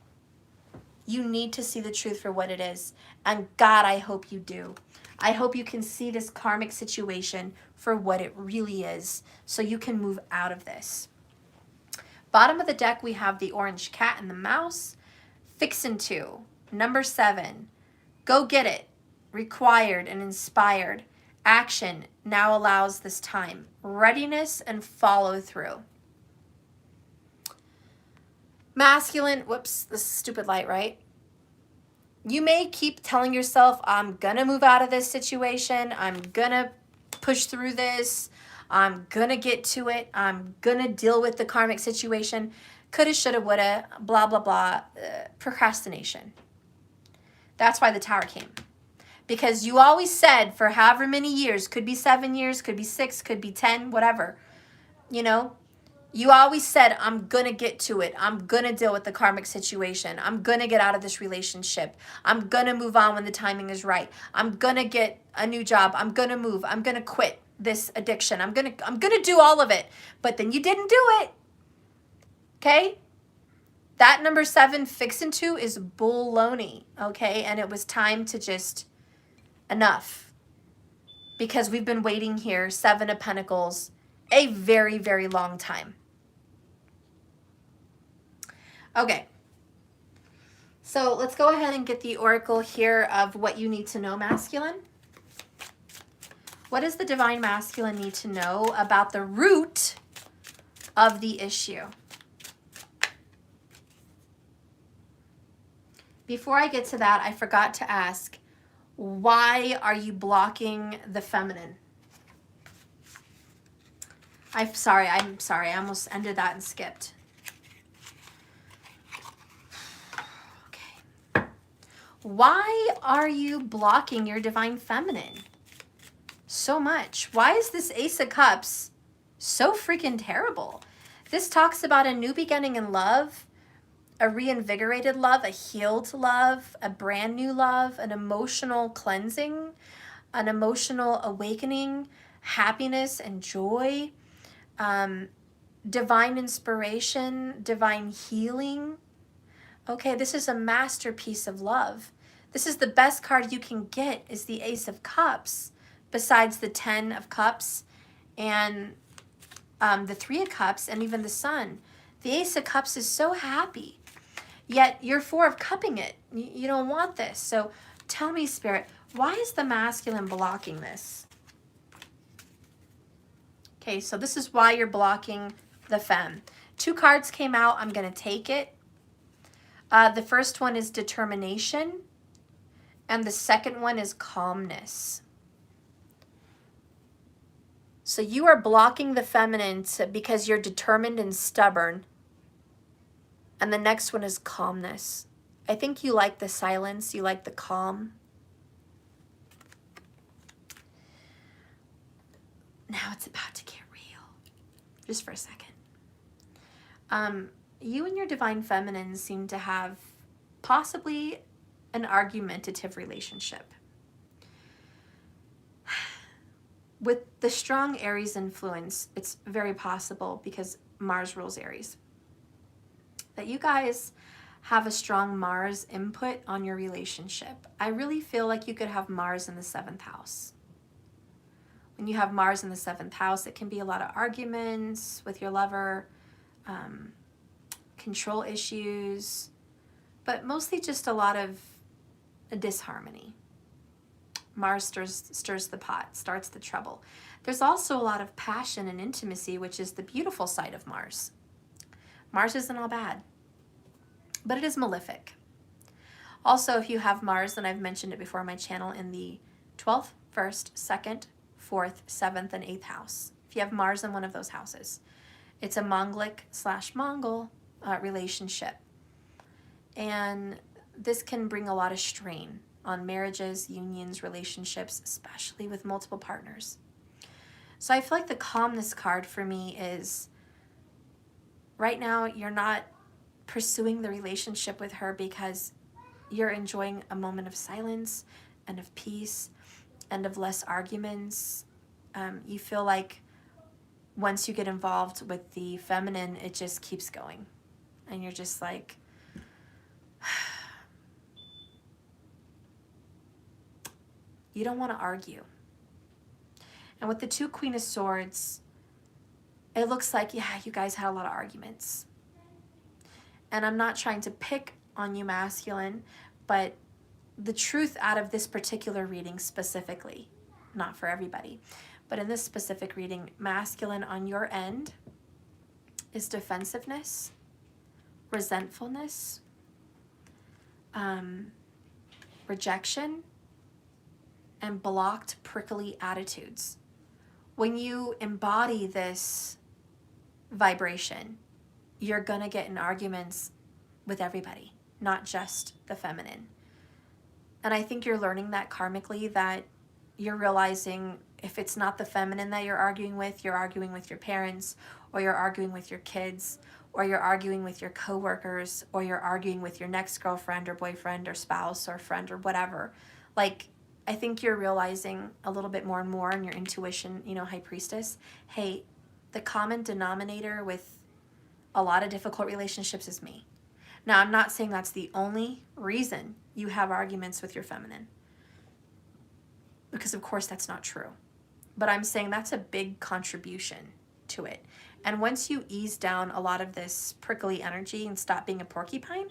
You need to see the truth for what it is. And God, I hope you do. I hope you can see this karmic situation for what it really is so you can move out of this. Bottom of the deck, we have the orange cat and the mouse. Fixin' to. Number 7. Go get it. Required and inspired. Action now allows this time. Readiness and follow through. Masculine, whoops, this is stupid light, right? You may keep telling yourself, I'm gonna move out of this situation. I'm gonna push through this. I'm gonna get to it. I'm gonna deal with the karmic situation. Coulda, shoulda, woulda, blah, blah, blah. Procrastination. That's why the Tower came. Because you always said for however many years, could be 7 years, could be 6, could be 10, whatever, you know, you always said, I'm going to get to it. I'm going to deal with the karmic situation. I'm going to get out of this relationship. I'm going to move on when the timing is right. I'm going to get a new job. I'm going to move. I'm going to quit this addiction. I'm going to do all of it. But then you didn't do it. Okay? That number 7, fixin' to, is baloney. Okay? And it was time to just enough. Because we've been waiting here, 7 of Pentacles, a very, very long time. Okay, so let's go ahead and get the oracle here of what you need to know, masculine. What does the Divine Masculine need to know about the root of the issue? Before I get to that, I forgot to ask, why are you blocking the feminine? I'm sorry, I almost ended that and skipped. Why are you blocking your Divine Feminine so much? Why is this Ace of Cups so freaking terrible? This talks about a new beginning in love, a reinvigorated love, a healed love, a brand new love, an emotional cleansing, an emotional awakening, happiness and joy, divine inspiration, divine healing. Okay, this is a masterpiece of love. This is the best card you can get, is the Ace of Cups, besides the 10 of Cups and the 3 of Cups and even the Sun. The Ace of Cups is so happy, yet you're 4 of Cupping it. You don't want this. So tell me, Spirit, why is the masculine blocking this? Okay, so this is why you're blocking the femme. 2 cards came out. I'm going to take it. The first one is determination, and the second one is calmness. So you are blocking the feminine because you're determined and stubborn. And the next one is calmness. I think you like the silence, you like the calm. Now it's about to get real. Just for a second. You and your Divine Feminine seem to have possibly an argumentative relationship. With the strong Aries influence, it's very possible, because Mars rules Aries, that you guys have a strong Mars input on your relationship. I really feel like you could have Mars in the 7th house. When you have Mars in the 7th house, it can be a lot of arguments with your lover, control issues, but mostly just a lot of disharmony. Mars stirs the pot, starts the trouble. There's also a lot of passion and intimacy, which is the beautiful side of Mars. Mars isn't all bad, but it is malefic. Also, if you have Mars, and I've mentioned it before on my channel, in the 12th, 1st, 2nd, 4th, 7th, and 8th house, if you have Mars in one of those houses, it's a Mongolic/Mongol relationship. And this can bring a lot of strain on marriages, unions, relationships, especially with multiple partners. So I feel like the calmness card for me is, right now you're not pursuing the relationship with her because you're enjoying a moment of silence and of peace and of less arguments. You feel like once you get involved with the feminine, it just keeps going. And you're just like, you don't want to argue. And with the 2 Queen of Swords, it looks like, yeah, you guys had a lot of arguments. And I'm not trying to pick on you, masculine, but the truth out of this particular reading specifically, not for everybody, but in this specific reading, masculine on your end is defensiveness, resentfulness, rejection, and blocked, prickly attitudes. When you embody this vibration, you're gonna get in arguments with everybody, not just the feminine. And I think you're learning that karmically, that you're realizing if it's not the feminine that you're arguing with your parents, or you're arguing with your kids, or you're arguing with your coworkers, or you're arguing with your next girlfriend or boyfriend or spouse or friend or whatever. Like, I think you're realizing a little bit more and more in your intuition, you know, High Priestess, hey, the common denominator with a lot of difficult relationships is me. Now, I'm not saying that's the only reason you have arguments with your feminine, because of course that's not true. But I'm saying that's a big contribution to it. And once you ease down a lot of this prickly energy and stop being a porcupine,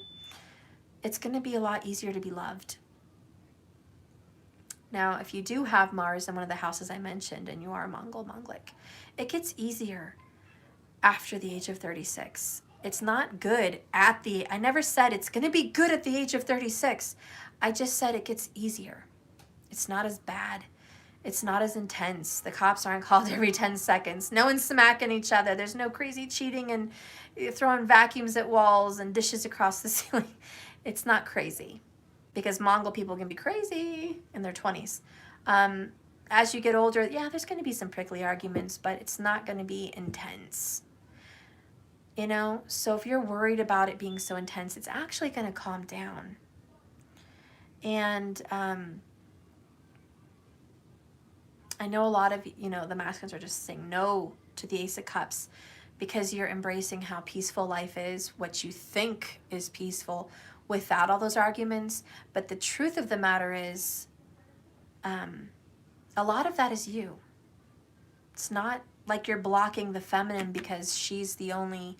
it's going to be a lot easier to be loved. Now, if you do have Mars in one of the houses I mentioned and you are Mongolic, it gets easier after the age of 36. It's not good I never said it's going to be good at the age of 36. I just said it gets easier. It's not as bad. It's not as intense. The cops aren't called every 10 seconds. No one's smacking each other. There's no crazy cheating and throwing vacuums at walls and dishes across the ceiling. It's not crazy, because Mongol people can be crazy in their 20s. As you get older, yeah, there's going to be some prickly arguments, but it's not going to be intense. You know, so if you're worried about it being so intense, it's actually going to calm down. And I know a lot of, you know, the masculines are just saying no to the Ace of Cups because you're embracing how peaceful life is, what you think is peaceful without all those arguments. But the truth of the matter is, a lot of that is you. It's not like you're blocking the feminine because she's the only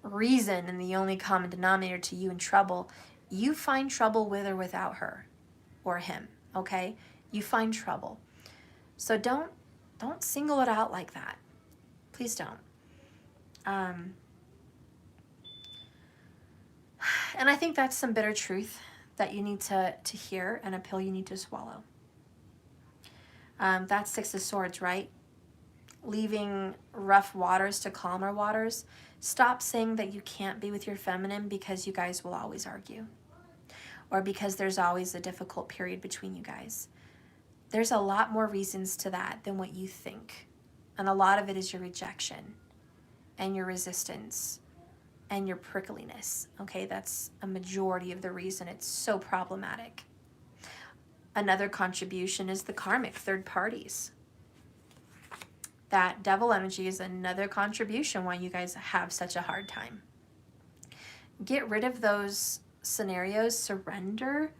reason and the only common denominator to you in trouble. You find trouble with or without her or him, okay? You find trouble. So don't single it out like that. Please don't. And I think that's some bitter truth that you need to hear, and a pill you need to swallow. That's 6 of Swords, right? Leaving rough waters to calmer waters. Stop saying that you can't be with your feminine because you guys will always argue, or because there's always a difficult period between you guys. There's a lot more reasons to that than what you think. And a lot of it is your rejection and your resistance and your prickliness. Okay, that's a majority of the reason it's so problematic. Another contribution is the karmic third parties. That devil energy is another contribution why you guys have such a hard time. Get rid of those scenarios, surrender,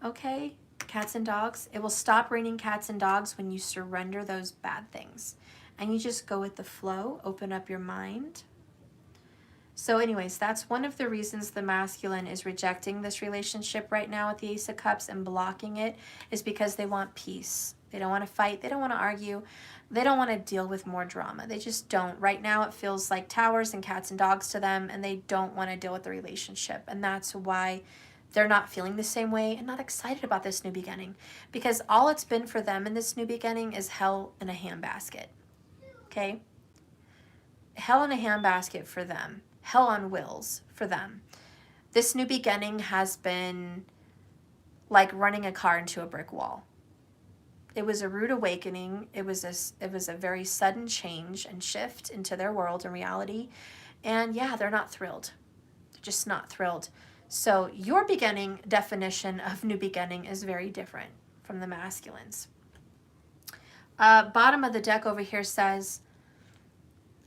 okay? cats and dogs. It will stop raining cats and dogs when you surrender those bad things. And you just go with the flow, open up your mind. So anyways, that's one of the reasons the masculine is rejecting this relationship right now with the Ace of Cups and blocking it, is because they want peace. They don't want to fight. They don't want to argue. They don't want to deal with more drama. They just don't. Right now it feels like towers and cats and dogs to them, and they don't want to deal with the relationship. And that's why they're not feeling the same way and not excited about this new beginning, because all it's been for them in this new beginning is hell in a handbasket. Okay? Hell in a handbasket for them. Hell on wheels for them. This new beginning has been like running a car into a brick wall. It was a rude awakening. It was a very sudden change and shift into their world and reality. And yeah, they're not thrilled. They're just not thrilled. So your beginning definition of new beginning is very different from the masculines. Bottom of the deck over here says,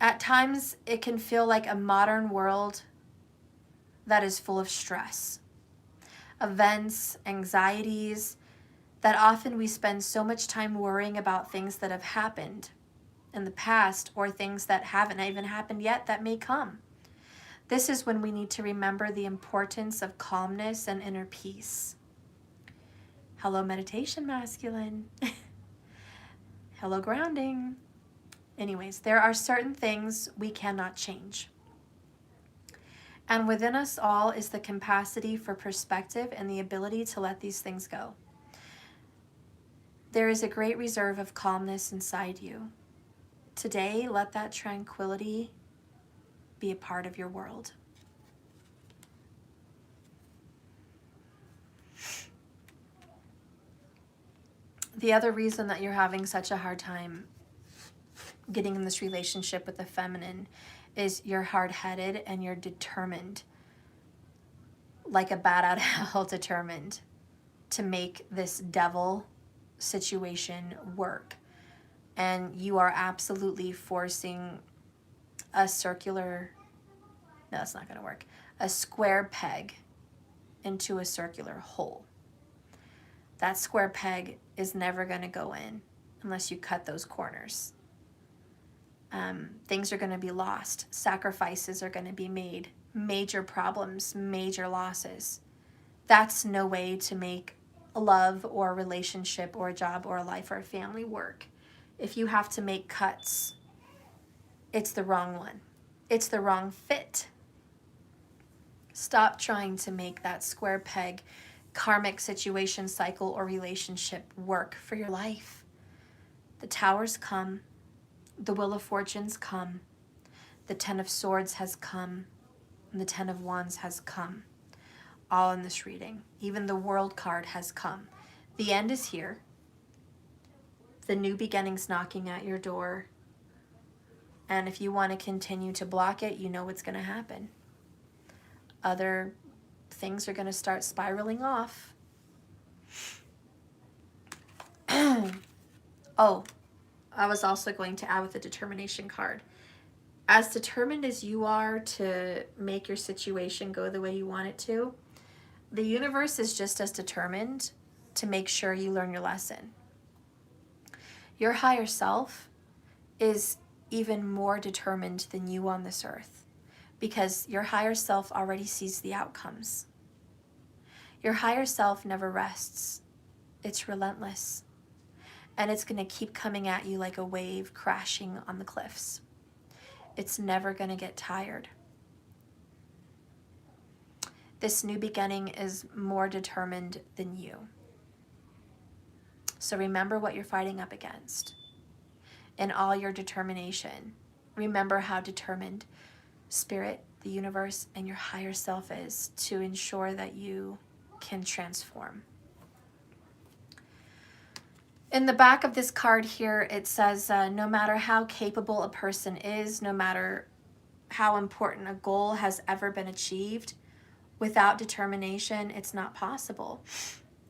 at times it can feel like a modern world that is full of stress, events, anxieties, that often we spend so much time worrying about things that have happened in the past or things that haven't even happened yet that may come. This is when we need to remember the importance of calmness and inner peace. Hello, meditation, masculine. Hello, grounding. Anyways, there are certain things we cannot change. And within us all is the capacity for perspective and the ability to let these things go. There is a great reserve of calmness inside you. Today, let that tranquility be a part of your world. The other reason that you're having such a hard time getting in this relationship with the feminine is you're hard-headed and you're determined, like a bat out of hell, determined to make this devil situation work. And you are absolutely forcing a circular, no, that's not going to work, a square peg into a circular hole. That square peg is never going to go in unless you cut those corners. Things are going to be lost. Sacrifices are going to be made. Major problems, major losses. That's no way to make a love or a relationship or a job or a life or a family work. If you have to make cuts, it's the wrong one. It's the wrong fit. Stop trying to make that square peg karmic situation, cycle, or relationship work for your life. The towers come. The Wheel of Fortunes come. The Ten of Swords has come. And the Ten of Wands has come. All in this reading. Even the World card has come. The end is here. The new beginning's knocking at your door. And if you want to continue to block it, you know what's going to happen. Other things are going to start spiraling off. Oh, I was also going to add with the determination card. As determined as you are to make your situation go the way you want it to, the universe is just as determined to make sure you learn your lesson. Your higher self is even more determined than you on this earth, because your higher self already sees the outcomes. Your higher self never rests. It's relentless. And it's going to keep coming at you like a wave crashing on the cliffs. It's never going to get tired. This new beginning is more determined than you. So remember what you're fighting up against. In all your determination, remember how determined Spirit, the universe, and your higher self is to ensure that you can transform. In the back of this card here, it says, no matter how capable a person is, no matter how important a goal has ever been achieved, without determination, it's not possible.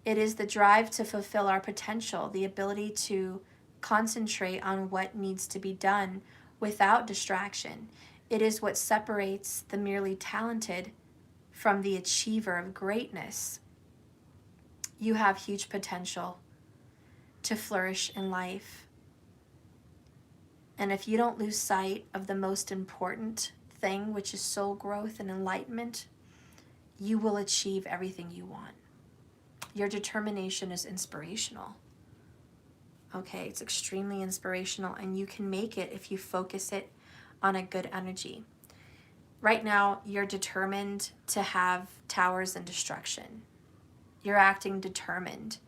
It is the drive to fulfill our potential, the ability to concentrate on what needs to be done without distraction. It is what separates the merely talented from the achiever of greatness. You have huge potential to flourish in life. And if you don't lose sight of the most important thing, which is soul growth and enlightenment, you will achieve everything you want. Your determination is inspirational. Okay, it's extremely inspirational, and you can make it if you focus it on a good energy. Right now, you're determined to have towers and destruction. You're acting determined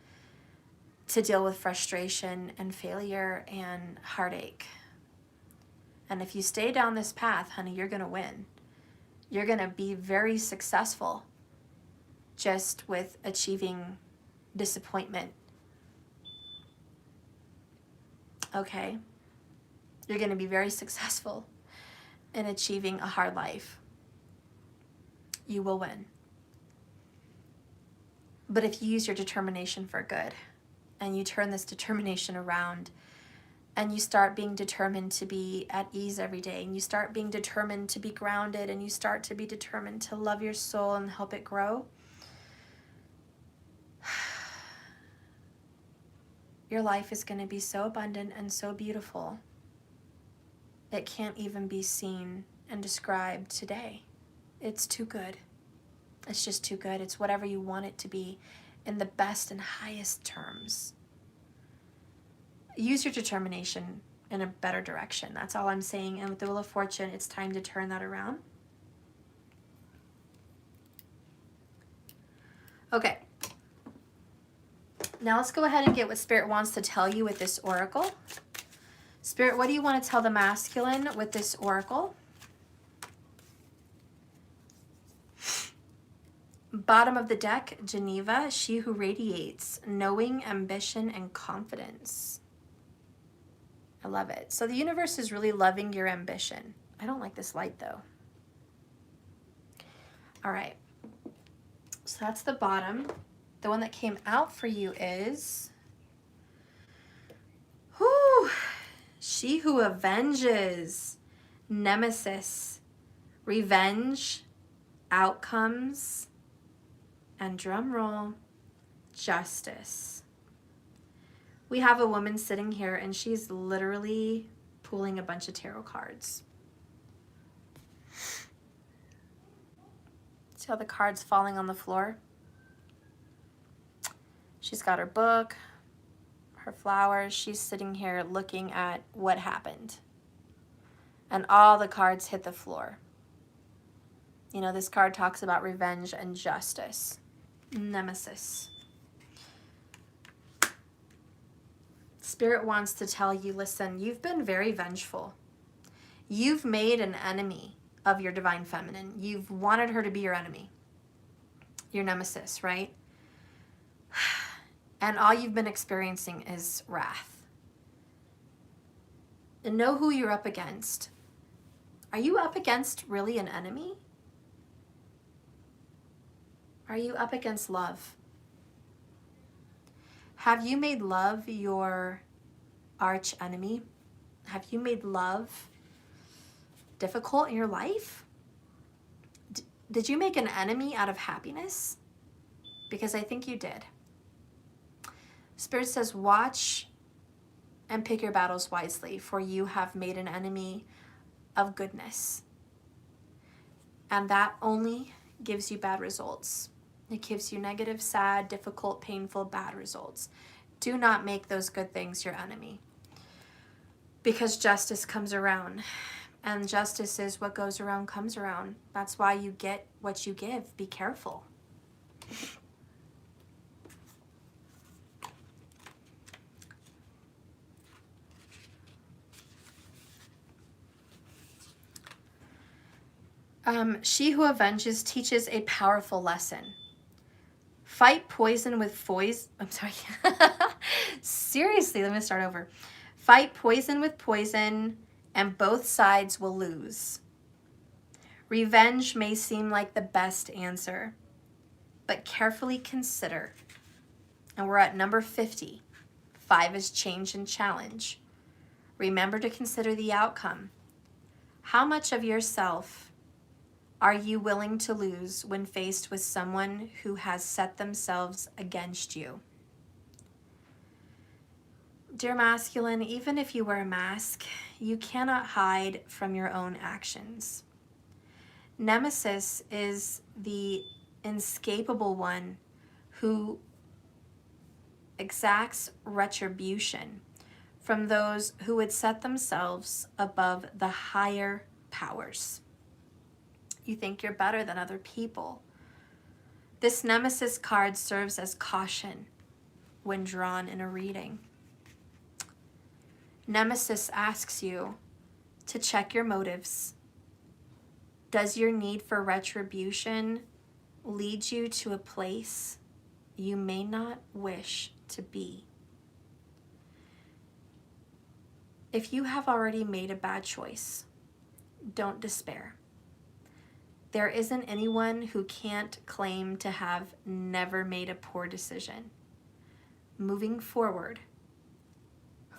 to deal with frustration and failure and heartache. And if you stay down this path, honey, you're going to win. You're going to be very successful just with achieving disappointment. Okay? You're going to be very successful in achieving a hard life. You will win. But if you use your determination for good, and you turn this determination around, and you start being determined to be at ease every day, and you start being determined to be grounded, and you start to be determined to love your soul and help it grow, your life is going to be so abundant and so beautiful. It can't even be seen and described today. It's too good. It's just too good. It's whatever you want it to be in the best and highest terms. Use your determination in a better direction. That's all I'm saying. And with the Wheel of Fortune, it's time to turn that around. Okay. Now let's go ahead and get what Spirit wants to tell you with this oracle. Spirit, what do you want to tell the masculine with this oracle? Bottom of the deck, Geneva, she who radiates knowing, ambition, and confidence. I love it. So the universe is really loving your ambition. I don't like this light though. All right. So that's the bottom. The one that came out for you is, she who avenges, nemesis, revenge, outcomes, and drum roll, justice. We have a woman sitting here and she's literally pulling a bunch of tarot cards. See how the cards falling on the floor? She's got her book, her flowers. She's sitting here looking at what happened. And all the cards hit the floor. You know, this card talks about revenge and justice. Nemesis. Spirit wants to tell you, listen, you've been very vengeful. You've made an enemy of your divine feminine. You've wanted her to be your enemy. Your nemesis, right? And all you've been experiencing is wrath. And know who you're up against. Are you up against really an enemy? Are you up against love? Have you made love your arch enemy? Have you made love difficult in your life? Did you make an enemy out of happiness? Because I think you did. Spirit says, watch and pick your battles wisely, for you have made an enemy of goodness. And that only gives you bad results. It gives you negative, sad, difficult, painful, bad results. Do not make those good things your enemy. Because justice comes around. And justice is what goes around comes around. That's why you get what you give. Be careful. She who avenges teaches a powerful lesson. Fight poison with poison. I'm sorry. Seriously, let me start over. Fight poison with poison, and both sides will lose. Revenge may seem like the best answer, but carefully consider. And we're at number 50. 5 is change and challenge. Remember to consider the outcome. How much of yourself Are you willing to lose when faced with someone who has set themselves against you? Dear masculine, even if you wear a mask, you cannot hide from your own actions. Nemesis is the inescapable one who exacts retribution from those who would set themselves above the higher powers. You think you're better than other people. This Nemesis card serves as caution when drawn in a reading. Nemesis asks you to check your motives. Does your need for retribution lead you to a place you may not wish to be? If you have already made a bad choice, don't despair. There isn't anyone who can't claim to have never made a poor decision. Moving forward,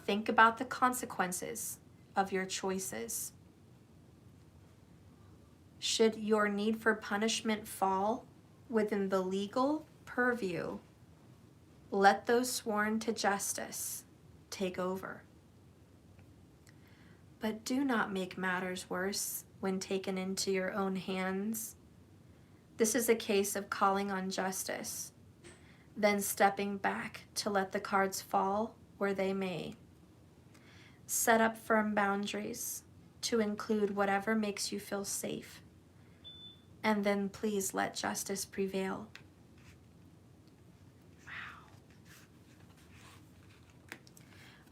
think about the consequences of your choices. Should your need for punishment fall within the legal purview, let those sworn to justice take over. But do not make matters worse when taken into your own hands. This is a case of calling on justice, then stepping back to let the cards fall where they may. Set up firm boundaries to include whatever makes you feel safe, and then please let justice prevail. Wow.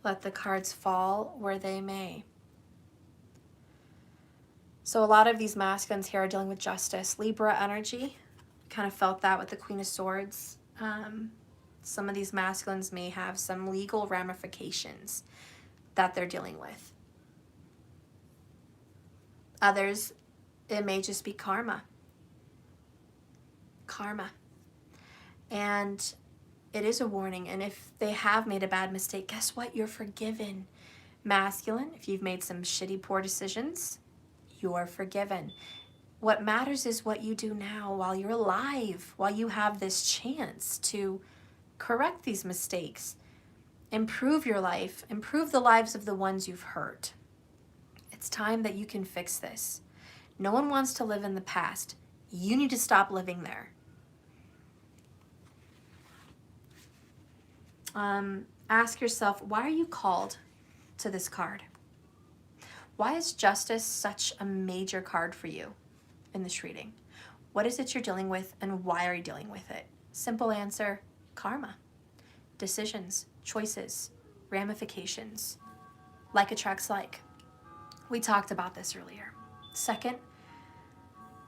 Let the cards fall where they may. So a lot of these masculines here are dealing with justice. Libra energy, kind of felt that with the Queen of Swords. Some of these masculines may have some legal ramifications that they're dealing with. Others, it may just be karma. Karma. And it is a warning. And if they have made a bad mistake, guess what? You're forgiven. Masculine, if you've made some shitty, poor decisions, you're forgiven. What matters is what you do now while you're alive, while you have this chance to correct these mistakes, improve your life, improve the lives of the ones you've hurt. It's time that you can fix this. No one wants to live in the past. You need to stop living there. Ask yourself, why are you called to this card? Why is justice such a major card for you in this reading? What is it you're dealing with, and why are you dealing with it? Simple answer, karma. Decisions, choices, ramifications. Like attracts like. We talked about this earlier. Second,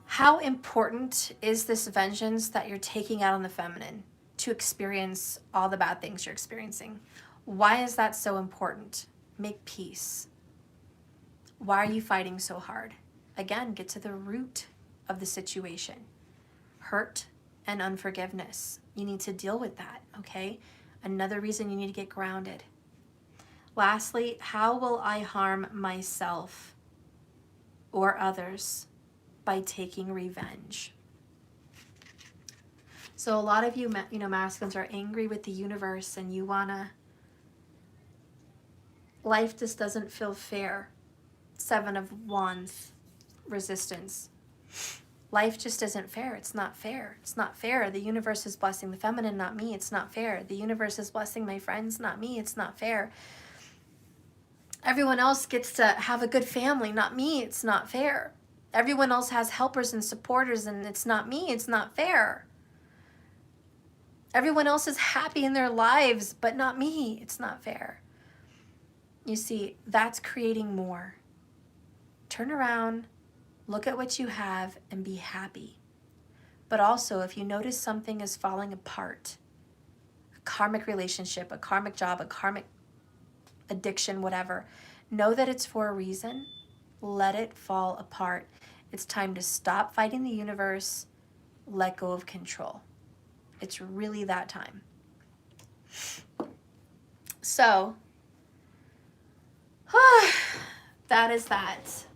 how important is this vengeance that you're taking out on the feminine to experience all the bad things you're experiencing? Why is that so important? Make peace. Why are you fighting so hard? Again, get to the root of the situation. Hurt and unforgiveness. You need to deal with that, okay? Another reason you need to get grounded. Lastly, how will I harm myself or others by taking revenge? So a lot of you, masculines are angry with the universe, and you wanna, life just doesn't feel fair. 7 of Wands, resistance. Life just isn't fair. It's not fair. It's not fair. The universe is blessing the feminine, not me. It's not fair. The universe is blessing my friends, not me. It's not fair. Everyone else gets to have a good family, not me. It's not fair. Everyone else has helpers and supporters, and it's not me. It's not fair. Everyone else is happy in their lives, but not me. It's not fair. You see, that's creating more. Turn around, look at what you have, and be happy. But also, if you notice something is falling apart, a karmic relationship, a karmic job, a karmic addiction, whatever, know that it's for a reason. Let it fall apart. It's time to stop fighting the universe, let go of control. It's really that time. So, that is that.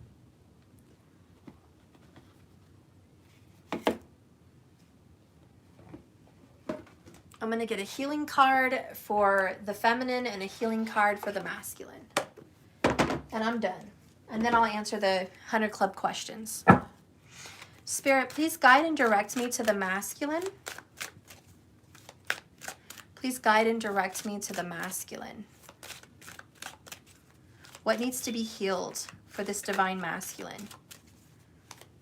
I'm going to get a healing card for the feminine and a healing card for the masculine. And I'm done. And then I'll answer the 100 Club questions. Spirit, please guide and direct me to the masculine. Please guide and direct me to the masculine. What needs to be healed for this divine masculine?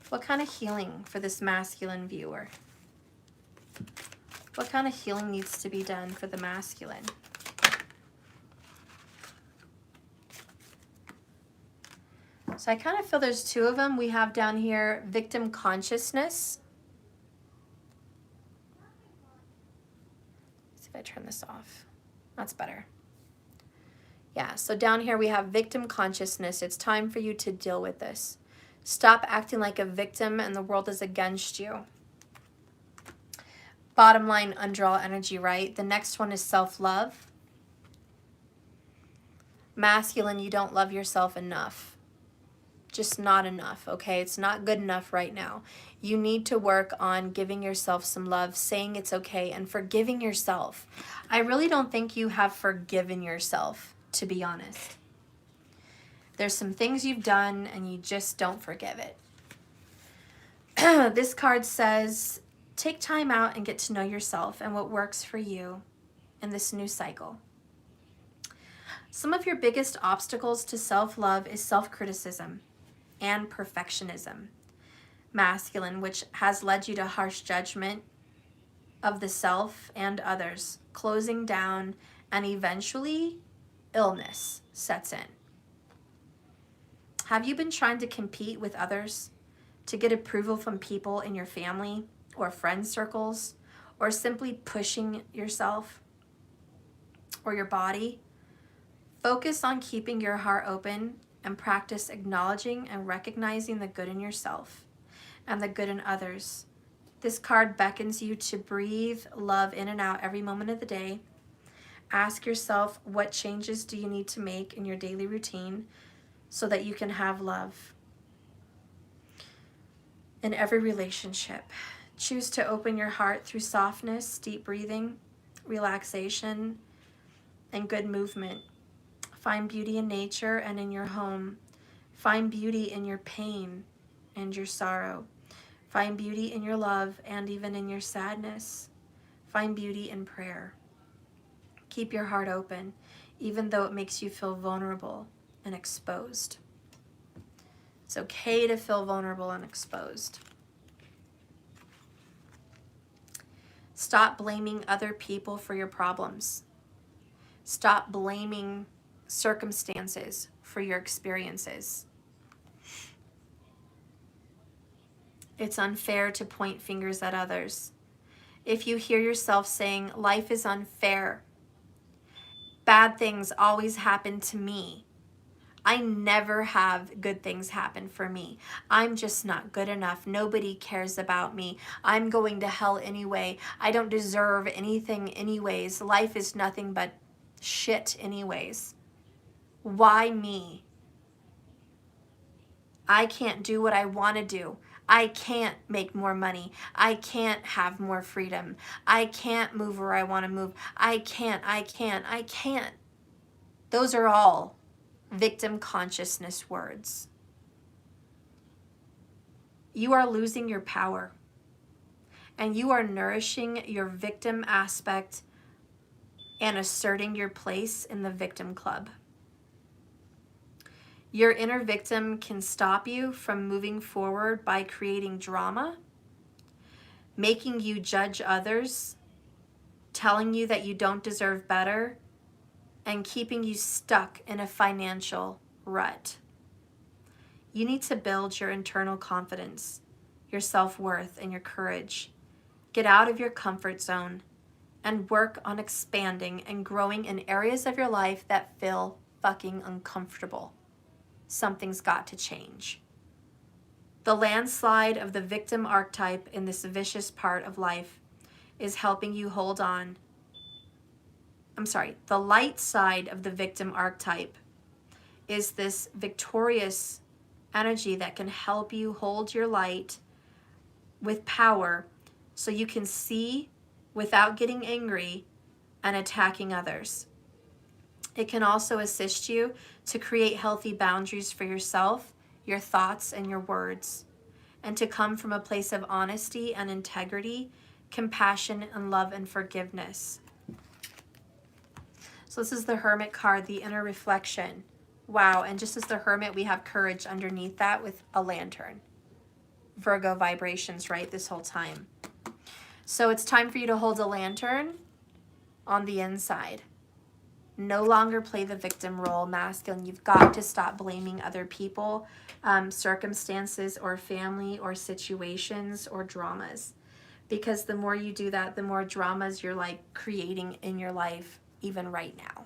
What kind of healing for this masculine viewer? What kind of healing needs to be done for the masculine? So I kind of feel there's two of them. We have down here victim consciousness. Let's see if I turn this off. That's better. Yeah, so down here we have victim consciousness. It's time for you to deal with this. Stop acting like a victim and the world is against you. Bottom line, undraw energy, right? The next one is self-love. Masculine, you don't love yourself enough. Just not enough, okay? It's not good enough right now. You need to work on giving yourself some love, saying it's okay, and forgiving yourself. I really don't think you have forgiven yourself, to be honest. There's some things you've done and you just don't forgive it. This card says, take time out and get to know yourself and what works for you in this new cycle. Some of your biggest obstacles to self-love is self-criticism and perfectionism. Masculine, which has led you to harsh judgment of the self and others, closing down, and eventually illness sets in. Have you been trying to compete with others to get approval from people in your family or friend circles, or simply pushing yourself or your body? Focus on keeping your heart open and practice acknowledging and recognizing the good in yourself and the good in others. This card beckons you to breathe love in and out every moment of the day. Ask yourself, what changes do you need to make in your daily routine so that you can have love in every relationship? Choose to open your heart through softness, deep breathing, relaxation, and good movement. Find beauty in nature and in your home. Find beauty in your pain and your sorrow. Find beauty in your love and even in your sadness. Find beauty in prayer. Keep your heart open, even though it makes you feel vulnerable and exposed. It's okay to feel vulnerable and exposed. Stop blaming other people for your problems. Stop blaming circumstances for your experiences. It's unfair to point fingers at others. If you hear yourself saying, life is unfair, bad things always happen to me, I never have good things happen for me, I'm just not good enough, nobody cares about me, I'm going to hell anyway, I don't deserve anything anyways, life is nothing but shit anyways. Why me? I can't do what I want to do. I can't make more money. I can't have more freedom. I can't move where I want to move. I can't. Those are all victim consciousness words. You are losing your power, and you are nourishing your victim aspect and asserting your place in the victim club. Your inner victim can stop you from moving forward by creating drama, making you judge others, telling you that you don't deserve better, and keeping you stuck in a financial rut. You need to build your internal confidence, your self-worth, and your courage. Get out of your comfort zone and work on expanding and growing in areas of your life that feel fucking uncomfortable. Something's got to change. The landslide of the victim archetype in this vicious part of life is helping you hold on. The light side of the victim archetype is this victorious energy that can help you hold your light with power so you can see without getting angry and attacking others. It can also assist you to create healthy boundaries for yourself, your thoughts, and your words, and to come from a place of honesty and integrity, compassion, and love and forgiveness. So this is the Hermit card, the inner reflection. Wow, and just as the Hermit, we have courage underneath that with a lantern. Virgo vibrations, right, this whole time. So it's time for you to hold a lantern on the inside. No longer play the victim role, masculine. You've got to stop blaming other people, circumstances, or family, or situations, or dramas. Because the more you do that, the more dramas you're like creating in your life, even right now.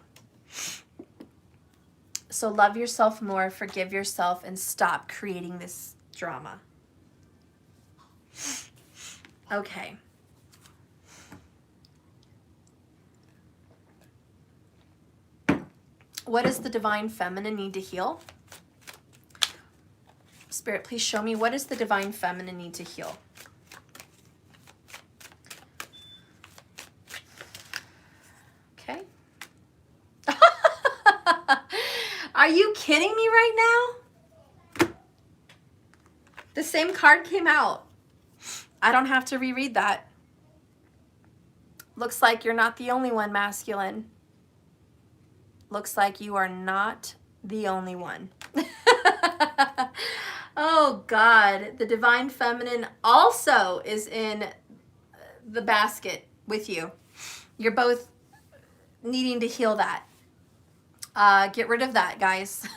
So love yourself more, forgive yourself, and stop creating this drama. Okay. What does the divine feminine need to heal? Spirit, please show me, what does the divine feminine need to heal? Okay. Are you kidding me right now? The same card came out. I don't have to reread that. Looks like you're not the only one, masculine. Looks like you are not the only one. Oh God, the divine feminine also is in the basket with you. You're both needing to heal that. Get rid of that, guys.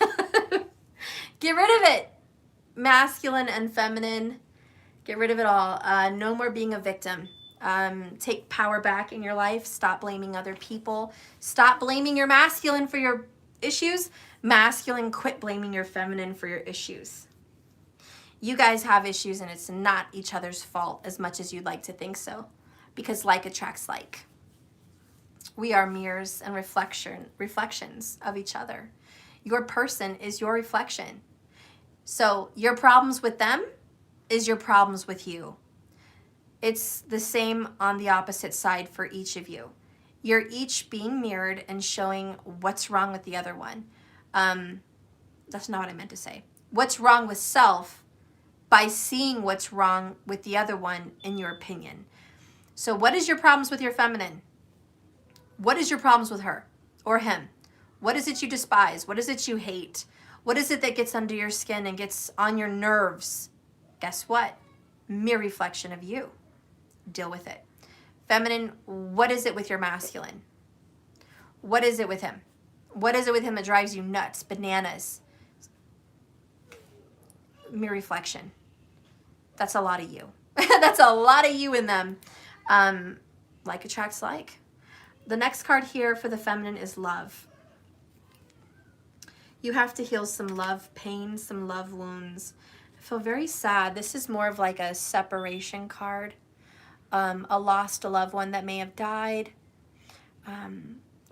Get rid of it. Masculine and feminine. Get rid of it all. No more being a victim. Take power back in your life. Stop blaming other people. Stop blaming your masculine for your issues. Masculine, quit blaming your feminine for your issues. You guys have issues and it's not each other's fault as much as you'd like to think so. Because like attracts like. We are mirrors and reflections of each other. Your person is your reflection. So your problems with them is your problems with you. It's the same on the opposite side for each of you. You're each being mirrored and showing what's wrong with the other one. That's not what I meant to say. What's wrong with self by seeing what's wrong with the other one in your opinion. So what is your problems with your feminine? What is your problems with her or him? What is it you despise? What is it you hate? What is it that gets under your skin and gets on your nerves? Guess what? Mere reflection of you. Deal with it. Feminine, what is it with your masculine? What is it with him? What is it with him that drives you nuts, bananas? Mere reflection. That's a lot of you. That's a lot of you in them. Like attracts like. The next card here for the feminine is love. You have to heal some love pain, some love wounds. I feel very sad. This is more of like a separation card. A lost loved one that may have died.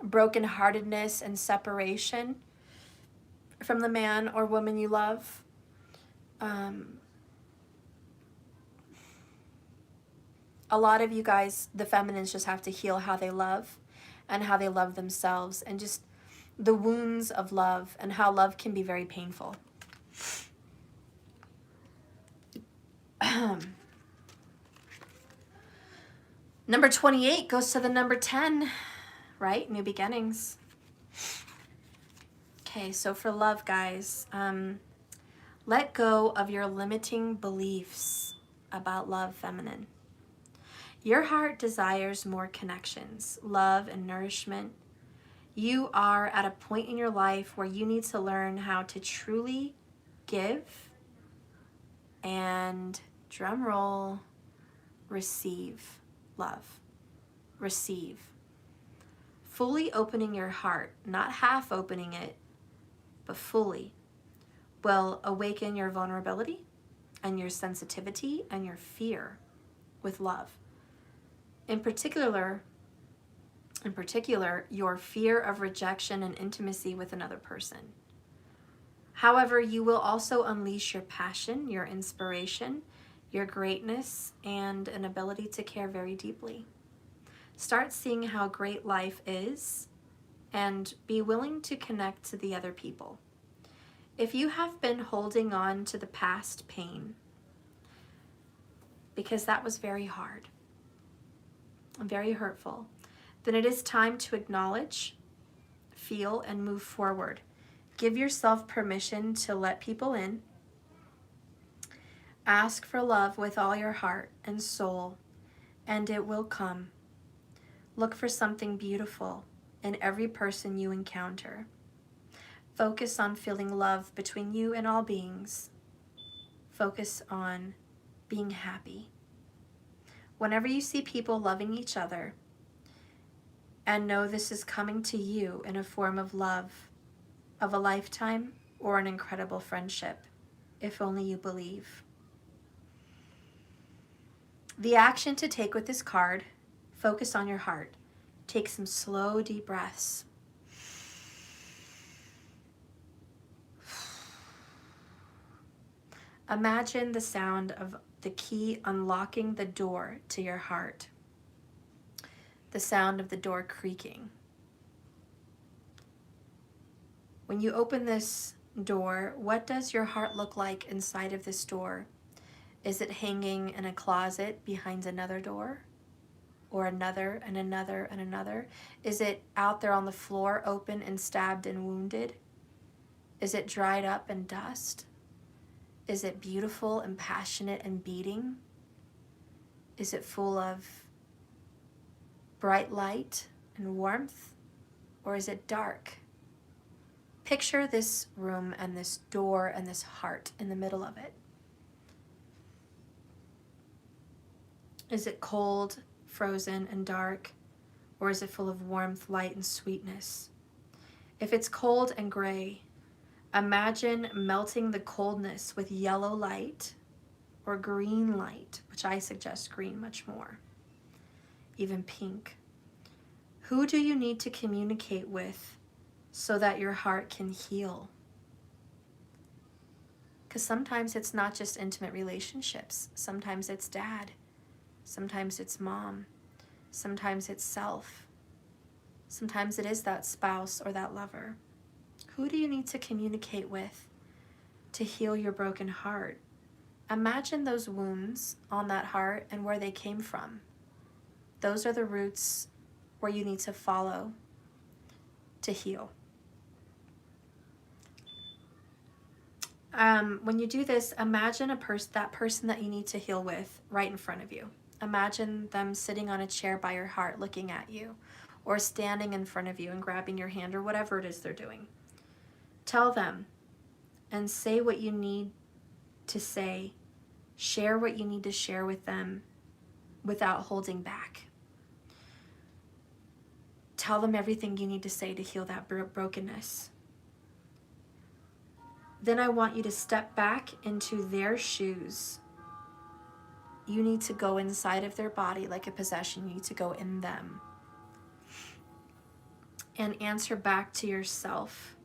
Brokenheartedness and separation from the man or woman you love. A lot of you guys, the feminines, just have to heal how they love and how they love themselves and just the wounds of love and how love can be very painful. Number 28 goes to the number 10, right? New beginnings. Okay, so for love, guys, let go of your limiting beliefs about love, feminine. Your heart desires more connections, love, and nourishment. You are at a point in your life where you need to learn how to truly give and, drum roll, receive love. Receive. Fully opening your heart, not half opening it, but fully, will awaken your vulnerability and your sensitivity and your fear with love. In particular, your fear of rejection and intimacy with another person. However, you will also unleash your passion, your inspiration, your greatness, and an ability to care very deeply. Start seeing how great life is and be willing to connect to the other people. If you have been holding on to the past pain, because that was very hard and very hurtful, then it is time to acknowledge, feel, and move forward. Give yourself permission to let people in. Ask for love with all your heart and soul, and it will come. Look for something beautiful in every person you encounter. Focus on feeling love between you and all beings. Focus on being happy. Whenever you see people loving each other, and know this is coming to you in a form of love, of a lifetime, or an incredible friendship, if only you believe. The action to take with this card: focus on your heart. Take some slow, deep breaths. Imagine the sound of the key unlocking the door to your heart. The sound of the door creaking. When you open this door, what does your heart look like inside of this door? Is it hanging in a closet behind another door? Or another and another and another? Is it out there on the floor, open and stabbed and wounded? Is it dried up and dust? Is it beautiful and passionate and beating? Is it full of bright light and warmth? Or is it dark? Picture this room and this door and this heart in the middle of it. Is it cold, frozen, and dark? Or is it full of warmth, light, and sweetness? If it's cold and gray, imagine melting the coldness with yellow light or green light, which I suggest green much more, even pink. Who do you need to communicate with so that your heart can heal? Because sometimes it's not just intimate relationships. Sometimes it's dad. Sometimes it's mom. Sometimes it's self. Sometimes it is that spouse or that lover. Who do you need to communicate with to heal your broken heart? Imagine those wounds on that heart and where they came from. Those are the roots where you need to follow to heal. When you do this, imagine that person that you need to heal with right in front of you. Imagine them sitting on a chair by your heart looking at you, or standing in front of you and grabbing your hand, or whatever it is they're doing. Tell them and say what you need to say. Share what you need to share with them without holding back. Tell them everything you need to say to heal that brokenness. Then I want you to step back into their shoes. You need to go inside of their body like a possession. You need to go in them. And answer back to yourself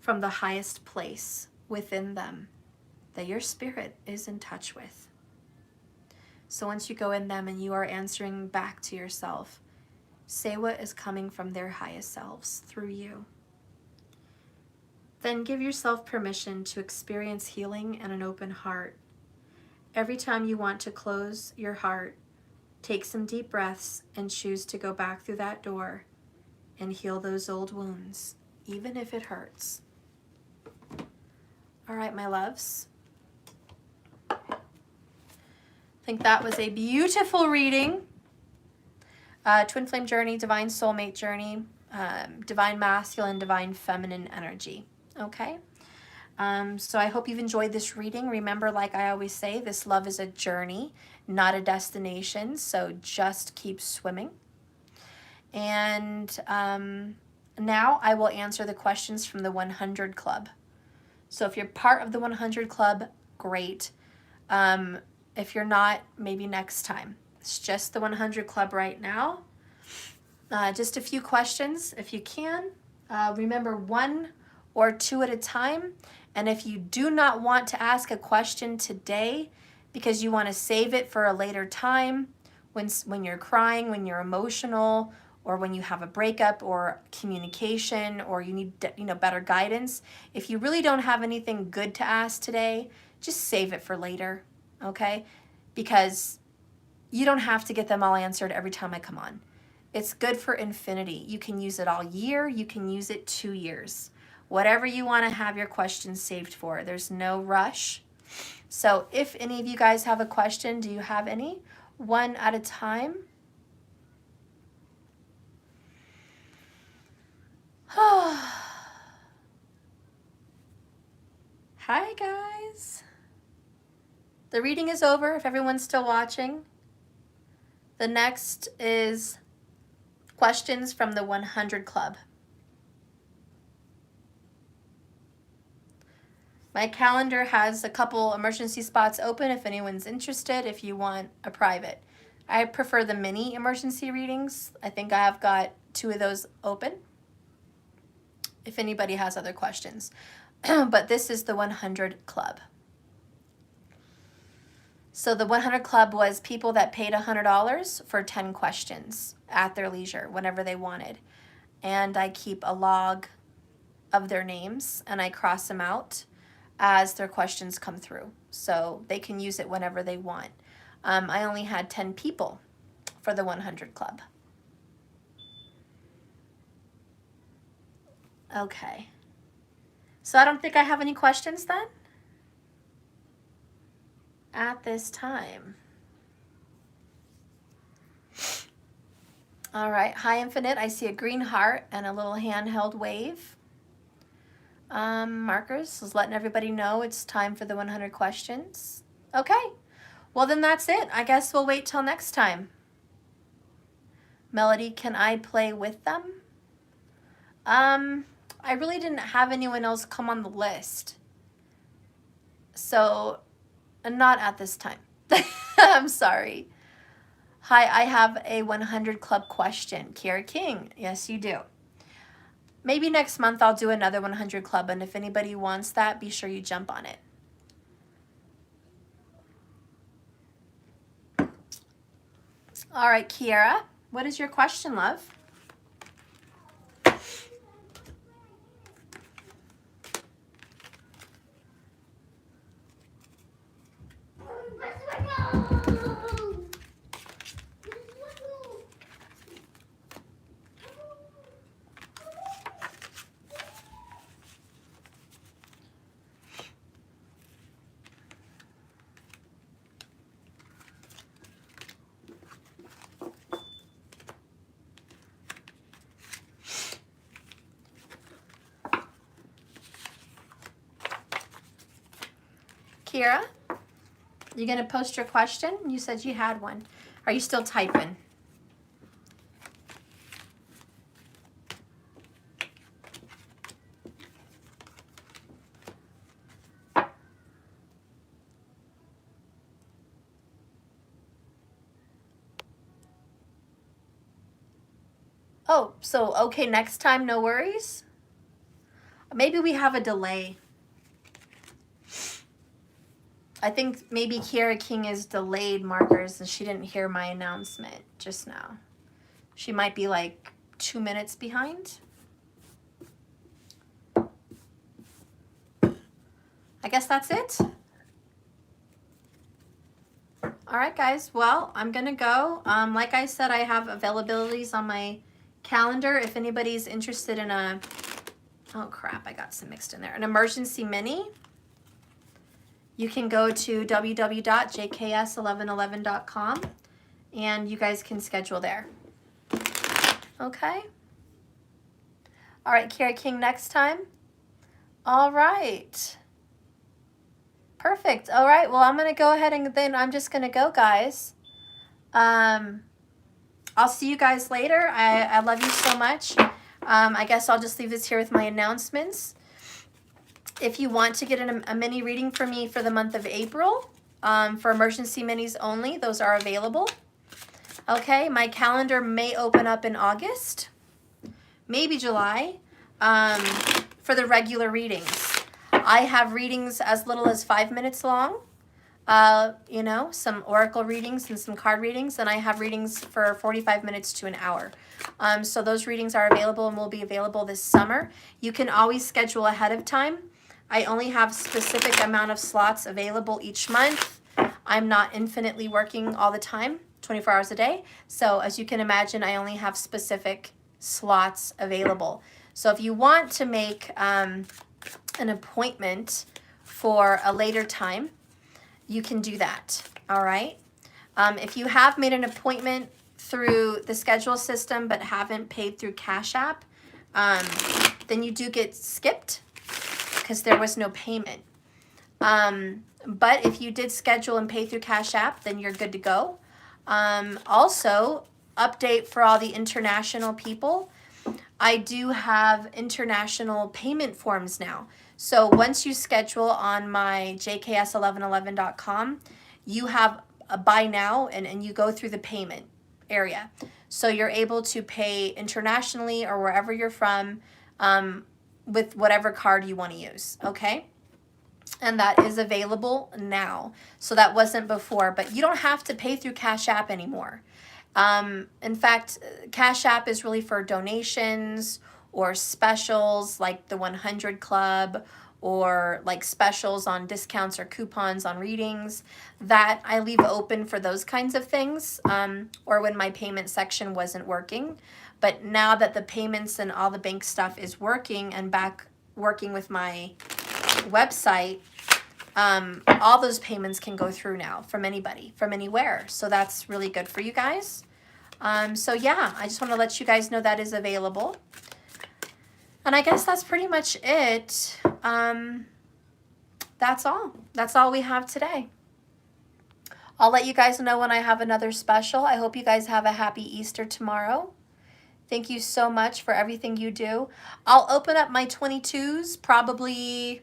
from the highest place within them that your spirit is in touch with. So once you go in them and you are answering back to yourself, say what is coming from their highest selves through you. Then give yourself permission to experience healing and an open heart. Every time you want to close your heart, take some deep breaths and choose to go back through that door and heal those old wounds, even if it hurts. All right, my loves. I think that was a beautiful reading. Twin Flame Journey, Divine Soulmate Journey, Divine Masculine, Divine Feminine Energy. Okay? So I hope you've enjoyed this reading. Remember, like I always say, this love is a journey, not a destination. So just keep swimming. And now I will answer the questions from the 100 Club. So if you're part of the 100 Club, great. If you're not, maybe next time. It's just the 100 Club right now. Just a few questions if you can. Remember, 1 or 2 at a time. And if you do not want to ask a question today because you want to save it for a later time, when you're crying, when you're emotional, or when you have a breakup or communication, or you need, better guidance. If you really don't have anything good to ask today, just save it for later, okay? Because you don't have to get them all answered every time I come on. It's good for infinity. You can use it all year. You can use it 2 years. Whatever you want to have your questions saved for. There's no rush. So if any of you guys have a question, do you have any? One at a time. Hi, guys. The reading is over if everyone's still watching. The next is questions from the 100 Club. My calendar has a couple emergency spots open if anyone's interested, if you want a private. I prefer the mini emergency readings. I think I have got 2 of those open if anybody has other questions. But this is the 100 Club. So the 100 Club was people that paid $100 for 10 questions at their leisure, whenever they wanted. And I keep a log of their names, and I cross them out as their questions come through. So they can use it whenever they want. I only had 10 people for the 100 Club. Okay. So I don't think I have any questions then at this time. All right. Hi, Infinite. I see a green heart and a little handheld wave. Markers is letting everybody know it's time for the 100 questions. Okay. Well, then that's it. I guess we'll wait till next time. Melody, can I play with them? I really didn't have anyone else come on the list. So, not at this time. I'm sorry. Hi, I have a 100 Club question. Kiara King. Yes, you do. Maybe next month I'll do another 100 Club, and if anybody wants that, be sure you jump on it. All right, Kiara, what is your question, love? Kira, you gonna post your question? You said you had one. Are you still typing? Oh, so okay, next time, no worries. Maybe we have a delay. I think maybe Kiara King is delayed, Markers, and she didn't hear my announcement just now. She might be like 2 minutes behind. I guess that's it. All right, guys. Well, I'm going to go. Like I said, I have availabilities on my calendar. If anybody's interested in a, oh crap, I got some mixed in there, an emergency mini, you can go to www.jks1111.com and you guys can schedule there. Okay. All right, Kiara King next time. All right. Perfect. All right. Well, I'm going to go ahead and then I'm just going to go, guys. I'll see you guys later. I love you so much. I guess I'll just leave this here with my announcements. If you want to get a mini reading for me for the month of April, for emergency minis only, those are available. Okay, my calendar may open up in August, maybe July, for the regular readings. I have readings as little as 5 minutes long. you know, some oracle readings and some card readings, and I have readings for 45 minutes to an hour. So those readings are available and will be available this summer. You can always schedule ahead of time. I only have specific amount of slots available each month. I'm not infinitely working all the time, 24 hours a day. So as you can imagine, I only have specific slots available. So if you want to make an appointment for a later time, you can do that, all right? If you have made an appointment through the schedule system but haven't paid through Cash App, then you do get skipped because there was no payment. But if you did schedule and pay through Cash App, then you're good to go. Also, update for all the international people. I do have international payment forms now. So once you schedule on my jks1111.com, you have a buy now and you go through the payment area. So you're able to pay internationally or wherever you're from with whatever card you want to use, okay? And that is available now. So that wasn't before, but you don't have to pay through Cash App anymore. In fact, Cash App is really for donations or specials like the 100 Club or like specials on discounts or coupons on readings. That I leave open for those kinds of things, or when my payment section wasn't working. But now that the payments and all the bank stuff is working and back working with my website, all those payments can go through now from anybody, from anywhere. So that's really good for you guys. So yeah, I just want to let you guys know that is available. And I guess that's pretty much it. That's all. That's all we have today. I'll let you guys know when I have another special. I hope you guys have a happy Easter tomorrow. Thank you so much for everything you do. I'll open up my 22s probably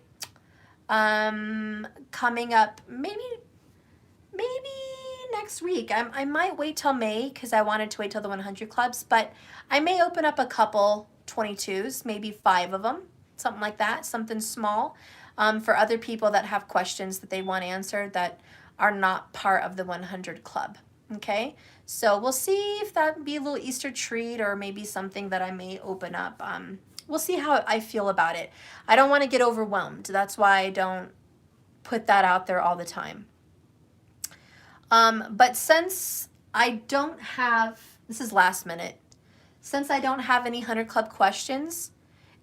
coming up maybe next week. I might wait till May because I wanted to wait till the 100 clubs, but I may open up a couple 22s, maybe 5 of them, something like that, something small, for other people that have questions that they want answered that are not part of the 100 club. Okay, so we'll see if that would be a little Easter treat or maybe something that I may open up. We'll see how I feel about it. I don't want to get overwhelmed. That's why I don't put that out there all the time. But since I don't have, this is last minute, since I don't have any 100 Club questions,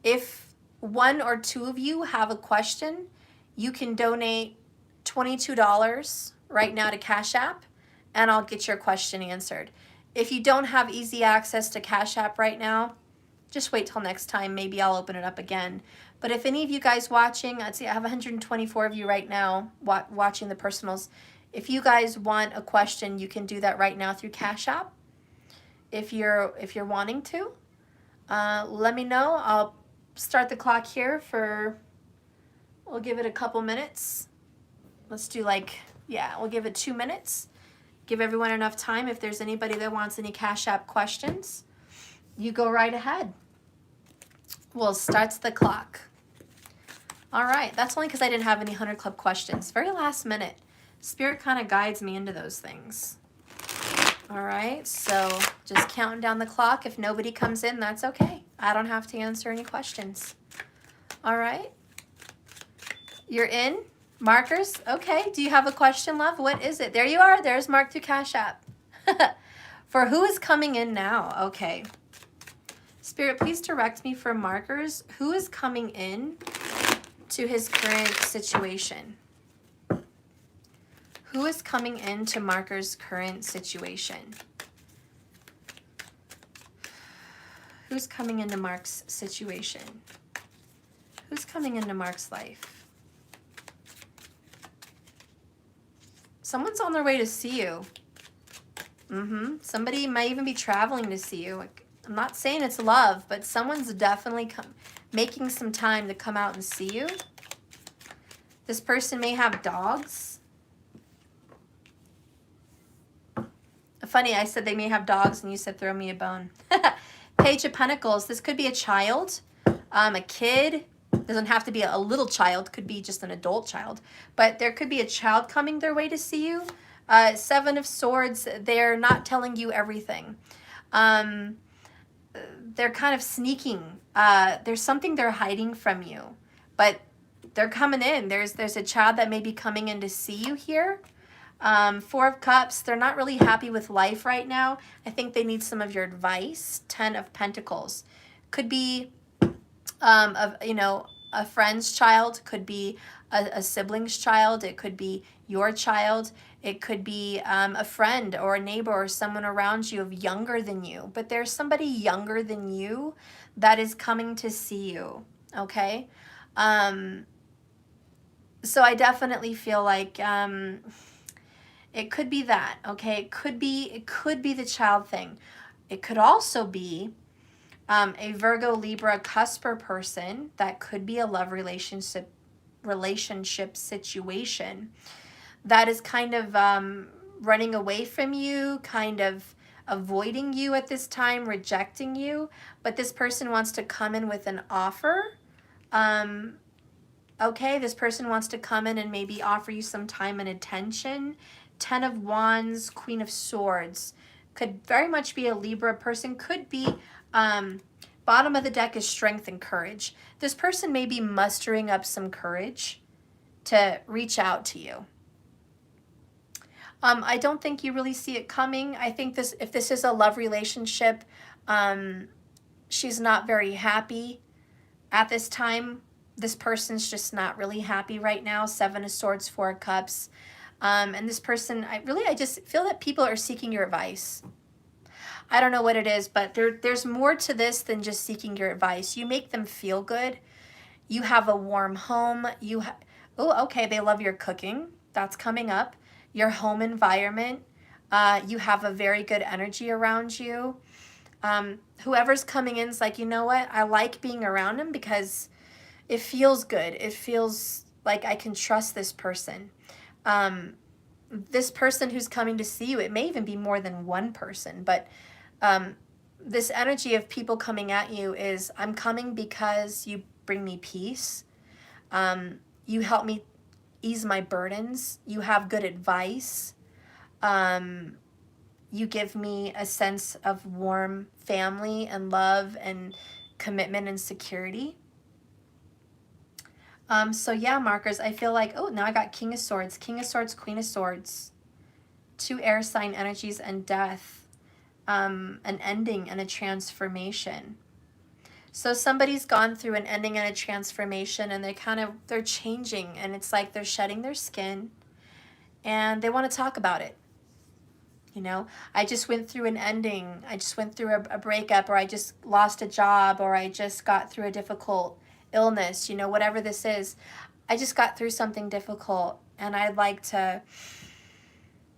if 1 or 2 of you have a question, you can donate $22 right now to Cash App, and I'll get your question answered. If you don't have easy access to Cash App right now, just wait till next time. Maybe I'll open it up again. But if any of you guys watching, I'd say I have 124 of you right now watching the personals. If you guys want a question, you can do that right now through Cash App. If you're wanting to, let me know. I'll start the clock here for, we'll give it a couple minutes. Let's do we'll give it 2 minutes. Give everyone enough time. If there's anybody that wants any Cash App questions, you go right ahead. Well, starts the clock. All right, that's only because I didn't have any 100 Club questions. Very last minute. Spirit kind of guides me into those things. All right, so just counting down the clock. If nobody comes in, that's okay. I don't have to answer any questions. All right. You're in? Markers? Okay. Do you have a question, love? What is it? There you are. There's Mark through Cash App. For who is coming in now? Okay. Spirit, please direct me for markers. Who is coming in to his current situation? Who is coming into Marker's current situation? Who's coming into Mark's situation? Who's coming into Mark's life? Someone's on their way to see you. Somebody might even be traveling to see you. I'm not saying it's love, but someone's definitely making some time to come out and see you. This person may have dogs. Funny, I said they may have dogs and you said throw me a bone. Page of Pentacles. This could be a child, a kid. Doesn't have to be a little child, could be just an adult child. But there could be a child coming their way to see you. Seven of Swords, they're not telling you everything. They're kind of sneaking. There's something they're hiding from you. But they're coming in. There's a child that may be coming in to see you here. Four of Cups, they're not really happy with life right now. I think they need some of your advice. 10 of Pentacles. Could be, a friend's child. Could be a sibling's child. It could be your child. It could be a friend or a neighbor or someone around you of younger than you. But there's somebody younger than you that is coming to see you, okay? So I definitely feel like it could be that, okay? It could be the child thing. It could also be a Virgo, Libra, Cusper person that could be a love relationship situation that is kind of running away from you, kind of avoiding you at this time, rejecting you. But this person wants to come in with an offer. Okay, this person wants to come in and maybe offer you some time and attention. 10 of Wands, Queen of Swords. Could very much be a Libra person. Could be, bottom of the deck is Strength and Courage. This person may be mustering up some courage to reach out to you. I don't think you really see it coming. I think if this is a love relationship, she's not very happy at this time. This person's just not really happy right now. 7 of Swords, 4 of Cups. And this person, I just feel that people are seeking your advice. I don't know what it is, but there's more to this than just seeking your advice. You make them feel good. You have a warm home. Oh, okay, they love your cooking. That's coming up. Your home environment. You have a very good energy around you. Whoever's coming in is like, you know what? I like being around him because it feels good. It feels like I can trust this person. This person who's coming to see you, it may even be more than one person, but this energy of people coming at you is, I'm coming because you bring me peace. You help me ease my burdens. You have good advice. You give me a sense of warm family and love and commitment and security. So yeah, markers, I feel like, oh, now I got King of Swords, Queen of Swords, 2 air sign energies and death, an ending and a transformation. So somebody's gone through an ending and a transformation, and they're changing, and it's like they're shedding their skin and they want to talk about it. You know, I just went through an ending. I just went through a breakup, or I just lost a job, or I just got through a difficult illness, you know, whatever this is. I just got through something difficult, and I'd like to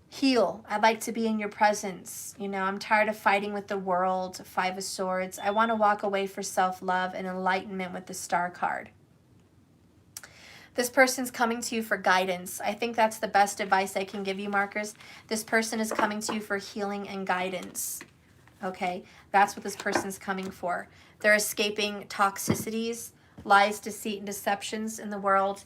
heal. I'd like to be in your presence. You know, I'm tired of fighting with the world. 5 of Swords. I want to walk away for self-love and enlightenment with the Star card. This person's coming to you for guidance. I think that's the best advice I can give you, markers. This person is coming to you for healing and guidance. Okay? That's what this person's coming for. They're escaping toxicities, lies, deceit, and deceptions in the world.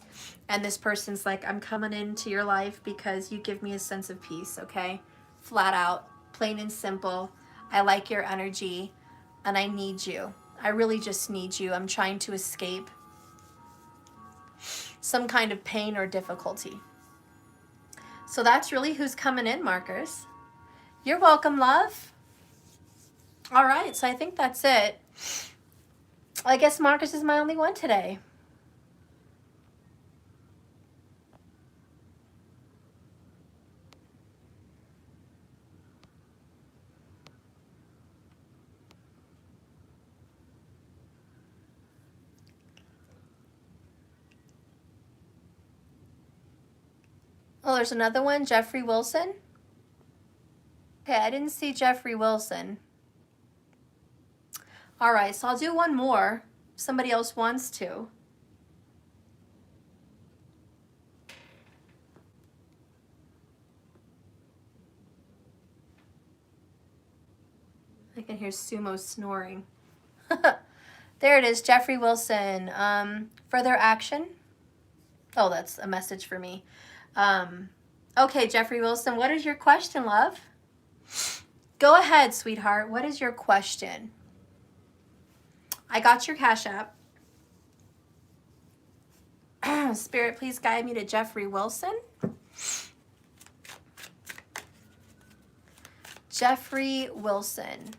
And this person's like, I'm coming into your life because you give me a sense of peace, okay? Flat out, plain and simple. I like your energy, and I need you. I really just need you. I'm trying to escape some kind of pain or difficulty. So that's really who's coming in, markers. You're welcome, love. All right, so I think that's it. I guess markers is my only one today. Oh, there's another one, Jeffrey Wilson. Okay, I didn't see Jeffrey Wilson. All right, so I'll do one more if somebody else wants to. I can hear Sumo snoring. There it is, Jeffrey Wilson. Further action. Oh, that's a message for me. Okay, Jeffrey Wilson, what is your question, love? Go ahead, sweetheart. What is your question? I got your Cash App. Spirit, please guide me to Jeffrey Wilson. Jeffrey Wilson.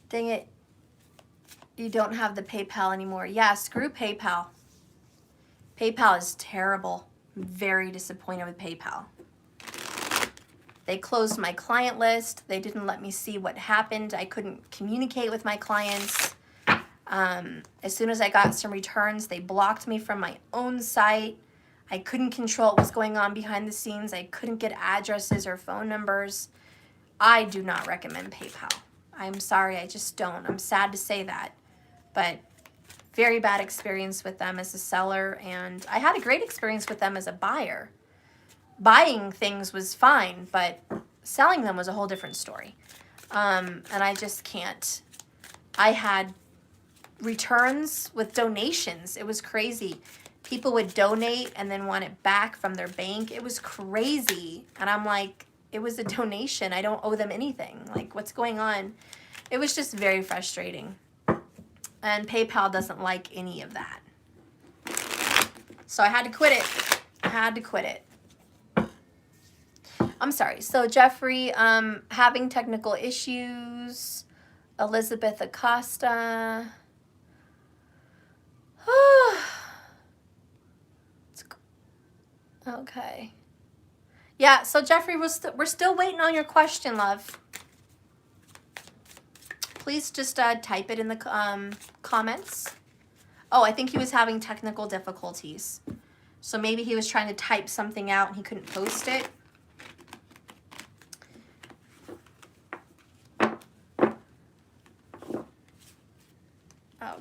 Dang it. You don't have the PayPal anymore. Yeah, screw PayPal. PayPal is terrible. I'm very disappointed with PayPal. They closed my client list. They didn't let me see what happened. I couldn't communicate with my clients. As soon as I got some returns, they blocked me from my own site. I couldn't control what was going on behind the scenes. I couldn't get addresses or phone numbers. I do not recommend PayPal. I'm sorry, I just don't. I'm sad to say that. But very bad experience with them as a seller, and I had a great experience with them as a buyer. Buying things was fine, but selling them was a whole different story. And I just can't. I had returns with donations. It was crazy. People would donate and then want it back from their bank. It was crazy. And I'm like, it was a donation. I don't owe them anything. Like, what's going on? It was just very frustrating. And PayPal doesn't like any of that. So I had to quit it. I had to quit it. I'm sorry. So Jeffrey, having technical issues. Elizabeth Acosta. Okay. Yeah, so Jeffrey, we're still waiting on your question, love. Please just type it in the comments. Oh, I think he was having technical difficulties. So maybe he was trying to type something out and he couldn't post it.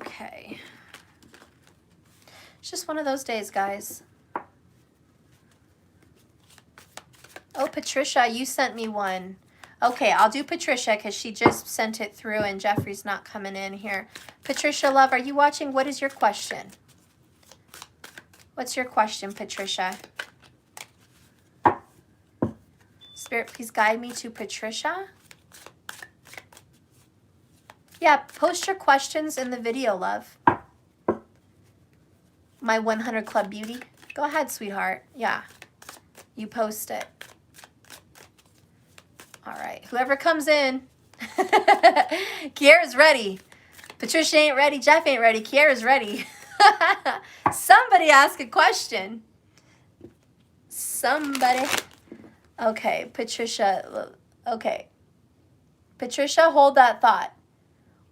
Okay. It's just one of those days, guys. Oh, Patricia, you sent me one. Okay, I'll do Patricia because she just sent it through and Jeffrey's not coming in here. Patricia, love, are you watching? What is your question? What's your question, Patricia? Spirit, please guide me to Patricia. Yeah, post your questions in the video, love. My 100 Club Beauty. Go ahead, sweetheart. Yeah, you post it. All right, whoever comes in. Kiara's ready. Patricia ain't ready. Jeff ain't ready. Kiara's ready. Somebody ask a question. Somebody. Okay, Patricia. Okay. Patricia, hold that thought.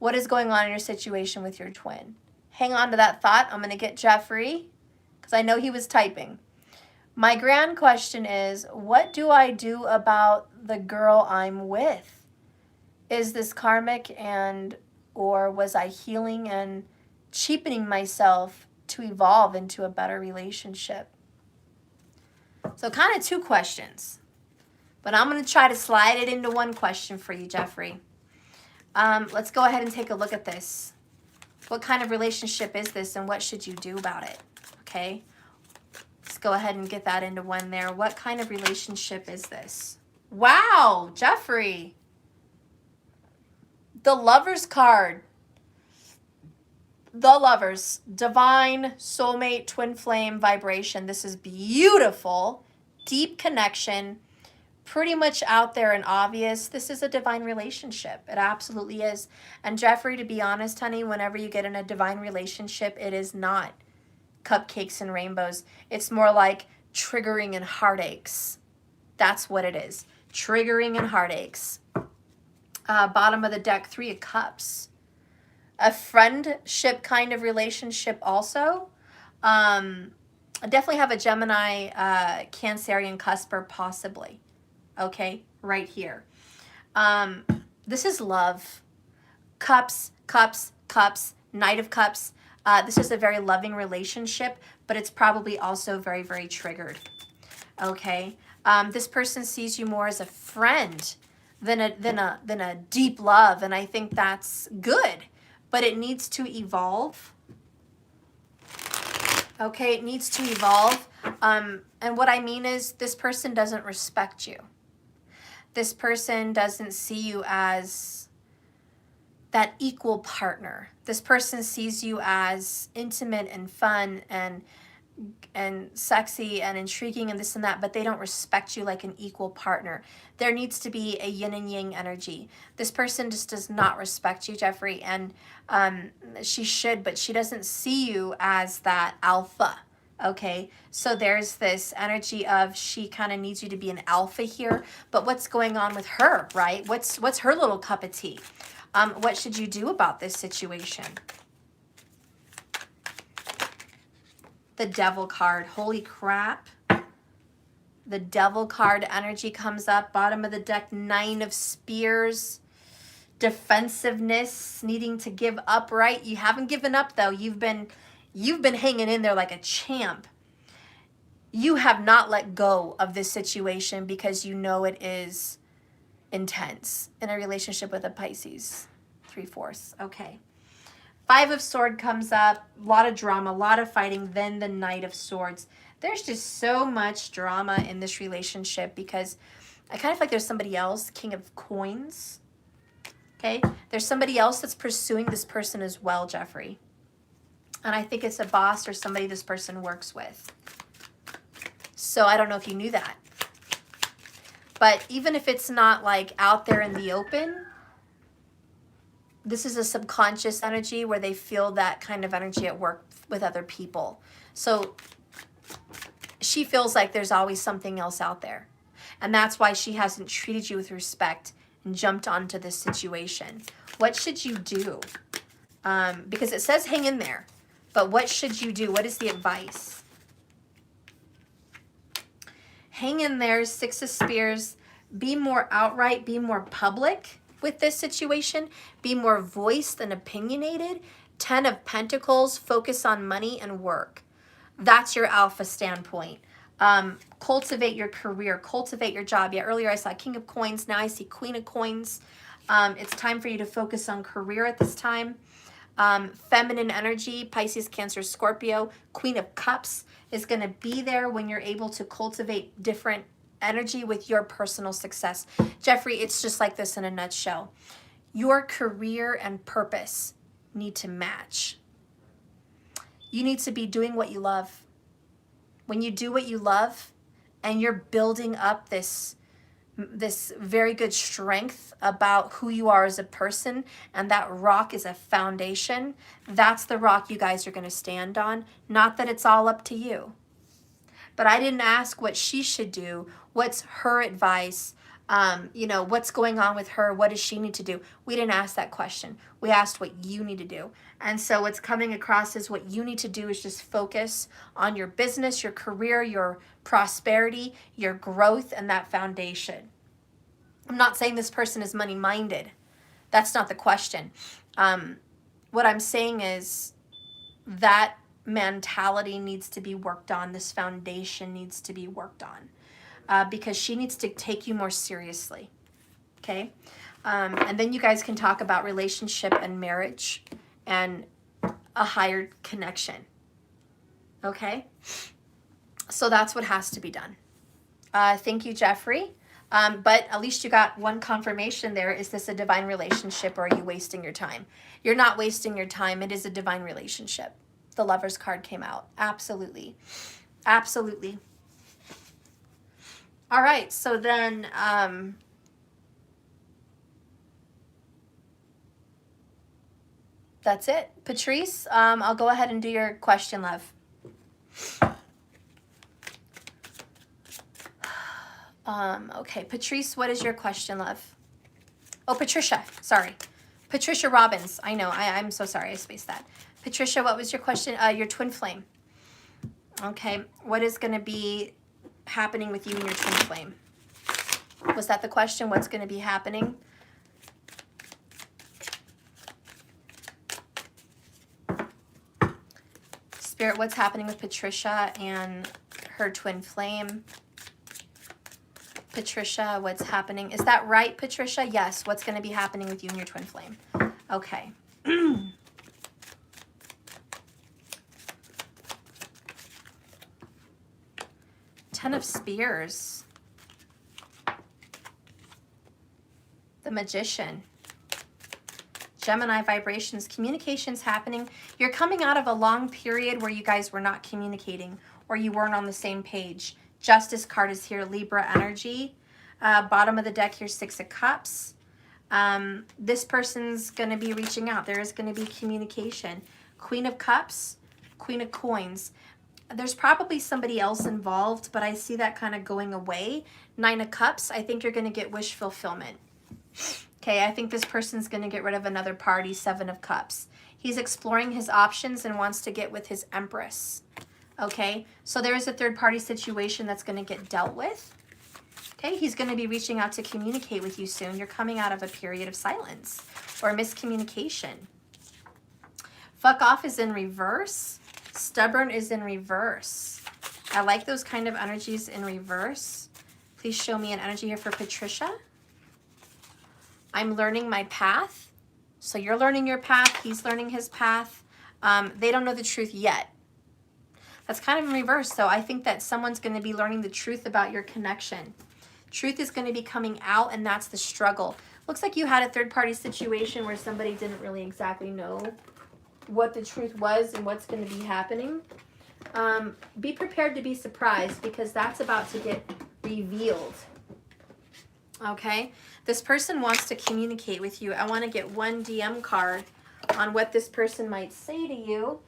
What is going on in your situation with your twin? Hang on to that thought. I'm going to get Jeffrey because I know he was typing. My grand question is, what do I do about the girl I'm with? Is this karmic or was I healing and cheapening myself to evolve into a better relationship? So kind of two questions, but I'm going to try to slide it into one question for you, Jeffrey. Let's go ahead and take a look at this. What kind of relationship is this and what should you do about it? Okay. Let's go ahead and get that into one there. What kind of relationship is this? Wow, Jeffrey. The Lovers card. The Lovers. Divine, soulmate, twin flame, vibration. This is beautiful. Deep connection. Pretty much out there and obvious. This is a divine relationship. It absolutely is. And Jeffrey, to be honest, honey, whenever you get in a divine relationship, it is not cupcakes and rainbows. It's more like triggering and heartaches. That's what it is. Triggering and heartaches. Bottom of the deck, 3 of Cups. A friendship kind of relationship also. I definitely have a Gemini, Cancerian cusper possibly. Okay, right here. This is love. Cups, cups, cups, Knight of Cups. This is a very loving relationship, but it's probably also very, very triggered. Okay. This person sees you more as a friend than a deep love, and I think that's good, but it needs to evolve. Okay, it needs to evolve. And what I mean is this person doesn't respect you. This person doesn't see you as that equal partner. This person sees you as intimate and fun and sexy and intriguing and this and that, but they don't respect you like an equal partner. There needs to be a yin and yang energy. This person just does not respect you, Jeffrey, and she should, but she doesn't see you as that alpha. Okay, so there's this energy of she kind of needs you to be an alpha here, but what's going on with her, right? What's her little cup of tea? What should you do about this situation? The Devil card. Holy crap. The Devil card energy comes up. Bottom of the deck, 9 of Spears. Defensiveness, needing to give up, right? You haven't given up, though. You've been hanging in there like a champ. You have not let go of this situation because you know it is intense in a relationship with a Pisces. 3/4. Okay. 5 of Swords comes up. A lot of drama, a lot of fighting. Then the Knight of Swords. There's just so much drama in this relationship because I kind of feel like there's somebody else. King of Coins. Okay. There's somebody else that's pursuing this person as well, Jeffrey. And I think it's a boss or somebody this person works with. So I don't know if you knew that. But even if it's not like out there in the open, this is a subconscious energy where they feel that kind of energy at work with other people. So she feels like there's always something else out there. And that's why she hasn't treated you with respect and jumped onto this situation. What should you do? Because it says hang in there. But what should you do? What is the advice? Hang in there, 6 of Spears. Be more outright, be more public with this situation. Be more voiced and opinionated. 10 of Pentacles, focus on money and work. That's your alpha standpoint. Cultivate your career, cultivate your job. Yeah, earlier I saw King of Coins, now I see Queen of Coins. It's time for you to focus on career at this time. Feminine energy, Pisces, Cancer, Scorpio. Queen of Cups is going to be there when you're able to cultivate different energy with your personal success. Jeffrey, it's just like this in a nutshell. Your career and purpose need to match. You need to be doing what you love. When you do what you love and you're building up this very good strength about who you are as a person, and that rock is a foundation, that's the rock you guys are going to stand on. Not that it's all up to you. But I didn't ask what she should do. What's her advice? What's going on with her? What does she need to do? We didn't ask that question. We asked what you need to do. And so what's coming across is what you need to do is just focus on your business, your career, your prosperity, your growth, and that foundation. I'm not saying this person is money-minded. That's not the question. What I'm saying is that mentality needs to be worked on. This foundation needs to be worked on because she needs to take you more seriously. Okay? And then you guys can talk about relationship and marriage and a higher connection. Okay? So that's what has to be done. Thank you, Jeffrey. But at least you got one confirmation there. Is this a divine relationship or are you wasting your time? You're not wasting your time. It is a divine relationship. The Lover's card came out. Absolutely. Absolutely. All right. So then, that's it. Patrice, I'll go ahead and do your question, love. Okay. Patrice, what is your question, love? Oh, Patricia. Sorry. Patricia Robbins. I know. I'm so sorry. I spaced that. Patricia, what was your question? Your twin flame. Okay. What is going to be happening with you and your twin flame? Was that the question? What's going to be happening? Spirit, what's happening with Patricia and her twin flame? Patricia, what's happening? Is that right, Patricia? Yes. What's going to be happening with you and your twin flame? Okay. 10 of Spears. The Magician. Gemini vibrations. Communication's happening. You're coming out of a long period where you guys were not communicating or you weren't on the same page. Justice card is here. Libra energy. Bottom of the deck here, 6 of Cups. This person's going to be reaching out. There is going to be communication. Queen of Cups. Queen of Coins. There's probably somebody else involved, but I see that kind of going away. 9 of Cups. I think you're going to get wish fulfillment. Okay, I think this person's going to get rid of another party. 7 of Cups. He's exploring his options and wants to get with his Empress. Okay, so there is a third party situation that's going to get dealt with. Okay, he's going to be reaching out to communicate with you soon. You're coming out of a period of silence or miscommunication. Fuck off is in reverse. Stubborn is in reverse. I like those kind of energies in reverse. Please show me an energy here for Patricia. I'm learning my path. So you're learning your path. He's learning his path. They don't know the truth yet. That's kind of in reverse. So I think that someone's going to be learning the truth about your connection. Truth is going to be coming out, and that's the struggle. Looks like you had a third-party situation where somebody didn't really exactly know what the truth was and what's going to be happening. Be prepared to be surprised because that's about to get revealed. Okay? This person wants to communicate with you. I want to get one DM card on what this person might say to you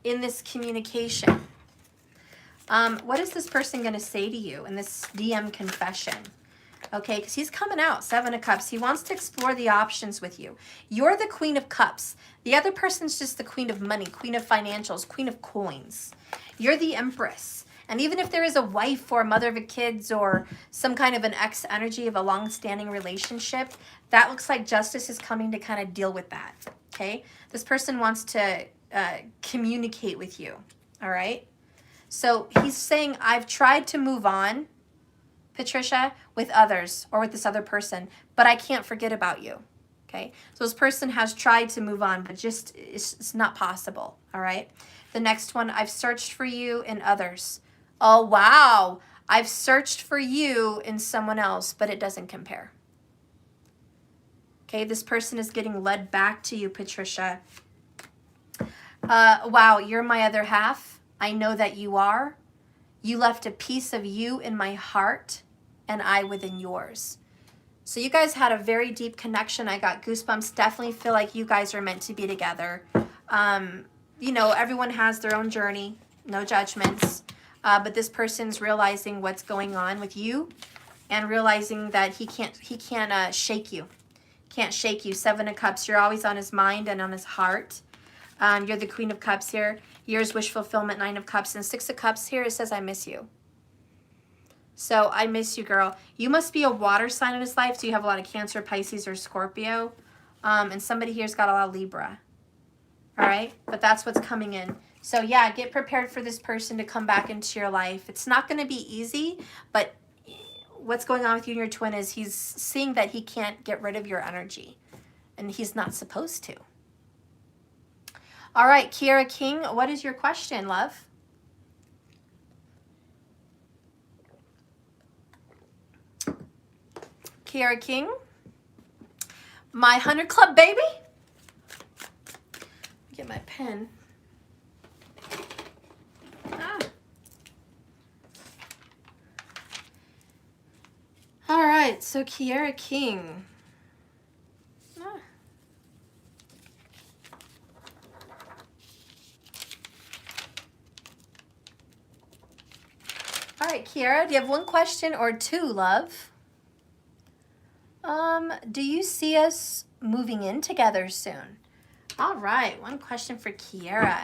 in this communication. What is this person going to say to you in this DM confession? Okay, because he's coming out. 7 of Cups. He wants to explore the options with you. You're the Queen of Cups. The other person's just the Queen of Money, Queen of Financials, Queen of Coins. You're the Empress. And even if there is a wife or a mother of kids or some kind of an ex energy of a long-standing relationship, that looks like justice is coming to kind of deal with that. Okay, this person wants to communicate with you. All right. So he's saying, I've tried to move on, Patricia, with others or with this other person, but I can't forget about you. Okay. So this person has tried to move on, but just it's not possible. All right. The next one, I've searched for you in others. Oh, wow. I've searched for you in someone else, but it doesn't compare. Okay. This person is getting led back to you, Patricia. Wow. You're my other half. I know that you are. You left a piece of you in my heart and I within yours. So you guys had a very deep connection. I got goosebumps. Definitely feel like you guys are meant to be together. You know, everyone has their own journey. No judgments. But this person's realizing what's going on with you and realizing that he can't shake you. Can't shake you. 7 of Cups. You're always on his mind and on his heart. You're the Queen of Cups here. Yours wish fulfillment, 9 of Cups. And 6 of Cups here, it says, I miss you. So I miss you, girl. You must be a water sign in his life. So you have a lot of Cancer, Pisces, or Scorpio. And somebody here's got a lot of Libra. All right? But that's what's coming in. So yeah, get prepared for this person to come back into your life. It's not going to be easy, but what's going on with you and your twin is he's seeing that he can't get rid of your energy. And he's not supposed to. All right, Kiara King, what is your question, love? Kiara King, my 100 Club baby. Get my pen. All right, so Kiara King. All right, Kiara, do you have one question or two, love? Do you see us moving in together soon? All right, one question for Kiara.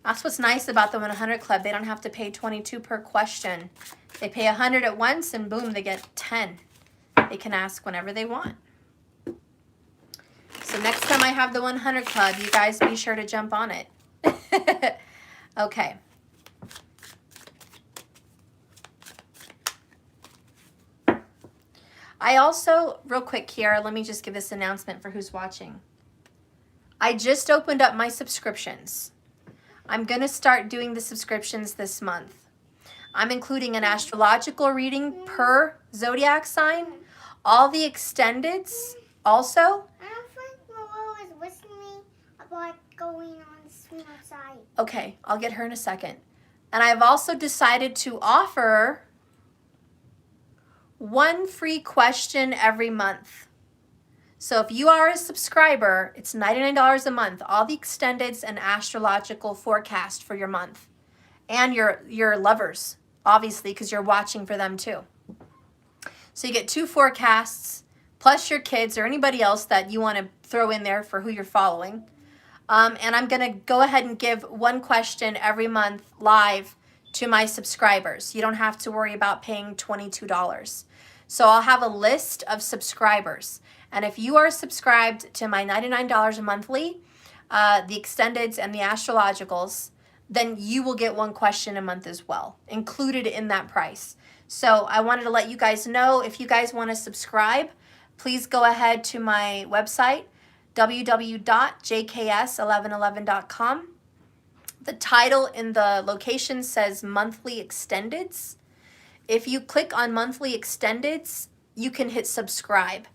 That's what's nice about the 100 Club. They don't have to pay $22 per question. They pay 100 at once and boom, they get 10. They can ask whenever they want. So next time I have the 100 Club, you guys be sure to jump on it. Okay. I also, real quick, Kiara, let me just give this announcement for who's watching. I just opened up my subscriptions. I'm going to start doing the subscriptions this month. I'm including an astrological reading per zodiac sign, all the extendeds also. I don't think Mama was with me about going on the swing outside. Okay, I'll get her in a second. And I've also decided to offer one free question every month. So if you are a subscriber, it's $99 a month, all the extendeds and astrological forecast for your month. And your lovers, obviously, because you're watching for them too. So you get 2 forecasts, plus your kids or anybody else that you want to throw in there for who you're following. And I'm going to go ahead and give one question every month live to my subscribers. You don't have to worry about paying $22. So I'll have a list of subscribers. And if you are subscribed to my $99 monthly, the extendeds and the astrologicals, then you will get one question a month as well, included in that price. So I wanted to let you guys know, if you guys want to subscribe, please go ahead to my website, www.jks1111.com. The title in the location says Monthly Extendeds. If you click on Monthly Extendeds, you can hit subscribe,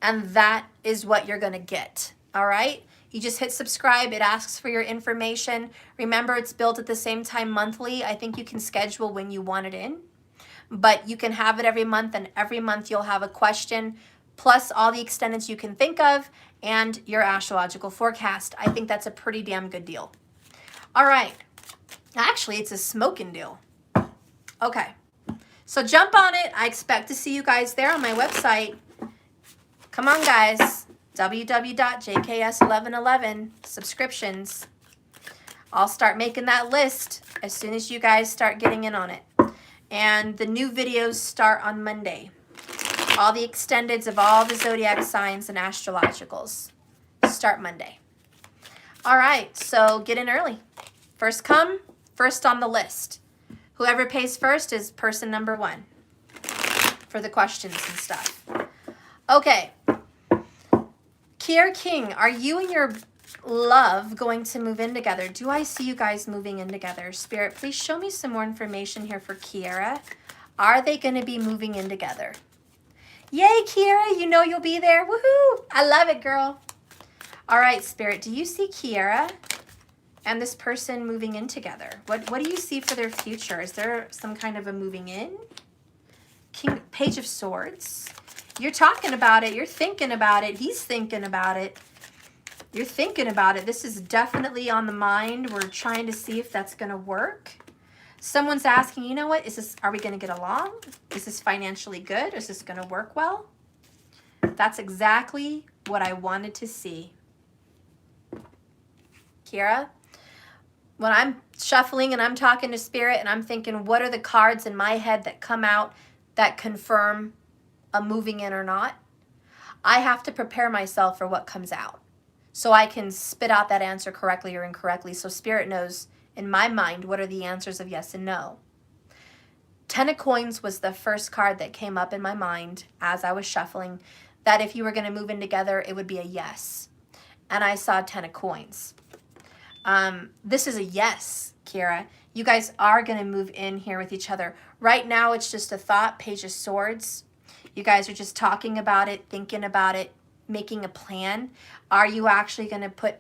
and that is what you're going to get. All right? You just hit subscribe. It asks for your information. Remember, it's billed at the same time monthly. I think you can schedule when you want it in, but you can have it every month, and every month you'll have a question, plus all the extendeds you can think of, and your astrological forecast. I think that's a pretty damn good deal. All right. Actually, it's a smoking deal. Okay. So jump on it. I expect to see you guys there on my website. Come on, guys. www.jks1111 subscriptions. I'll start making that list as soon as you guys start getting in on it. And the new videos start on Monday. All the extendeds of all the zodiac signs and astrologicals start Monday. All right, so get in early. First come, first on the list. Whoever pays first is person number 1 for the questions and stuff. Okay. Kier King, are you and your love going to move in together? Do I see you guys moving in together? Spirit, please show me some more information here for Kiera. Are they going to be moving in together? Yay, Kiera, you know you'll be there. Woohoo! I love it, girl. All right, Spirit, do you see Kiera and this person moving in together? What do you see for their future? Is there some kind of a moving in? Page of Swords. You're talking about it. You're thinking about it. He's thinking about it. You're thinking about it. This is definitely on the mind. We're trying to see if that's going to work. Someone's asking, you know what? Are we going to get along? Is this financially good? Is this going to work well? That's exactly what I wanted to see. Kiera, when I'm shuffling and I'm talking to Spirit and I'm thinking, what are the cards in my head that come out that confirm a moving in or not? I have to prepare myself for what comes out so I can spit out that answer correctly or incorrectly, so Spirit knows in my mind what are the answers of yes and no. 10 of Coins was the first card that came up in my mind as I was shuffling, that if you were going to move in together, it would be a yes. And I saw 10 of Coins. This is a yes, Kiera. You guys are going to move in here with each other. Right now, it's just a thought, Page of Swords. You guys are just talking about it, thinking about it, making a plan. Are you actually going to put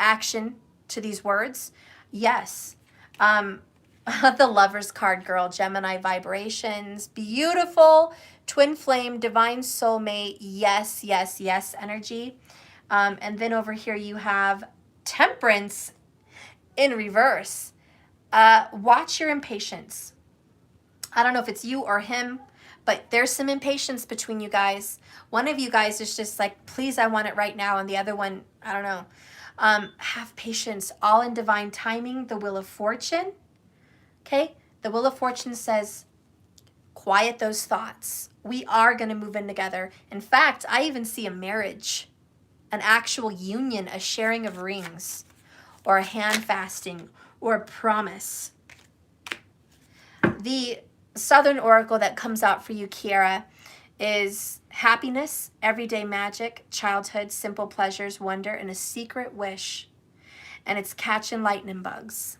action to these words? Yes. The Lover's card, girl. Gemini vibrations. Beautiful. Twin flame, divine soulmate. Yes, yes, yes energy. And then over here you have Temperance in reverse. Watch your impatience. I don't know if it's you or him, but there's some impatience between you guys. One of you guys is just like, please, I want it right now. And the other one, I don't know. Have patience, all in divine timing. The Wheel of Fortune. Okay. The Wheel of Fortune says, quiet those thoughts. We are going to move in together. In fact, I even see a marriage, an actual union, a sharing of rings, or a hand fasting, or a promise. The Southern Oracle that comes out for you, Kiera, is happiness, everyday magic, childhood, simple pleasures, wonder, and a secret wish. And it's catching lightning bugs.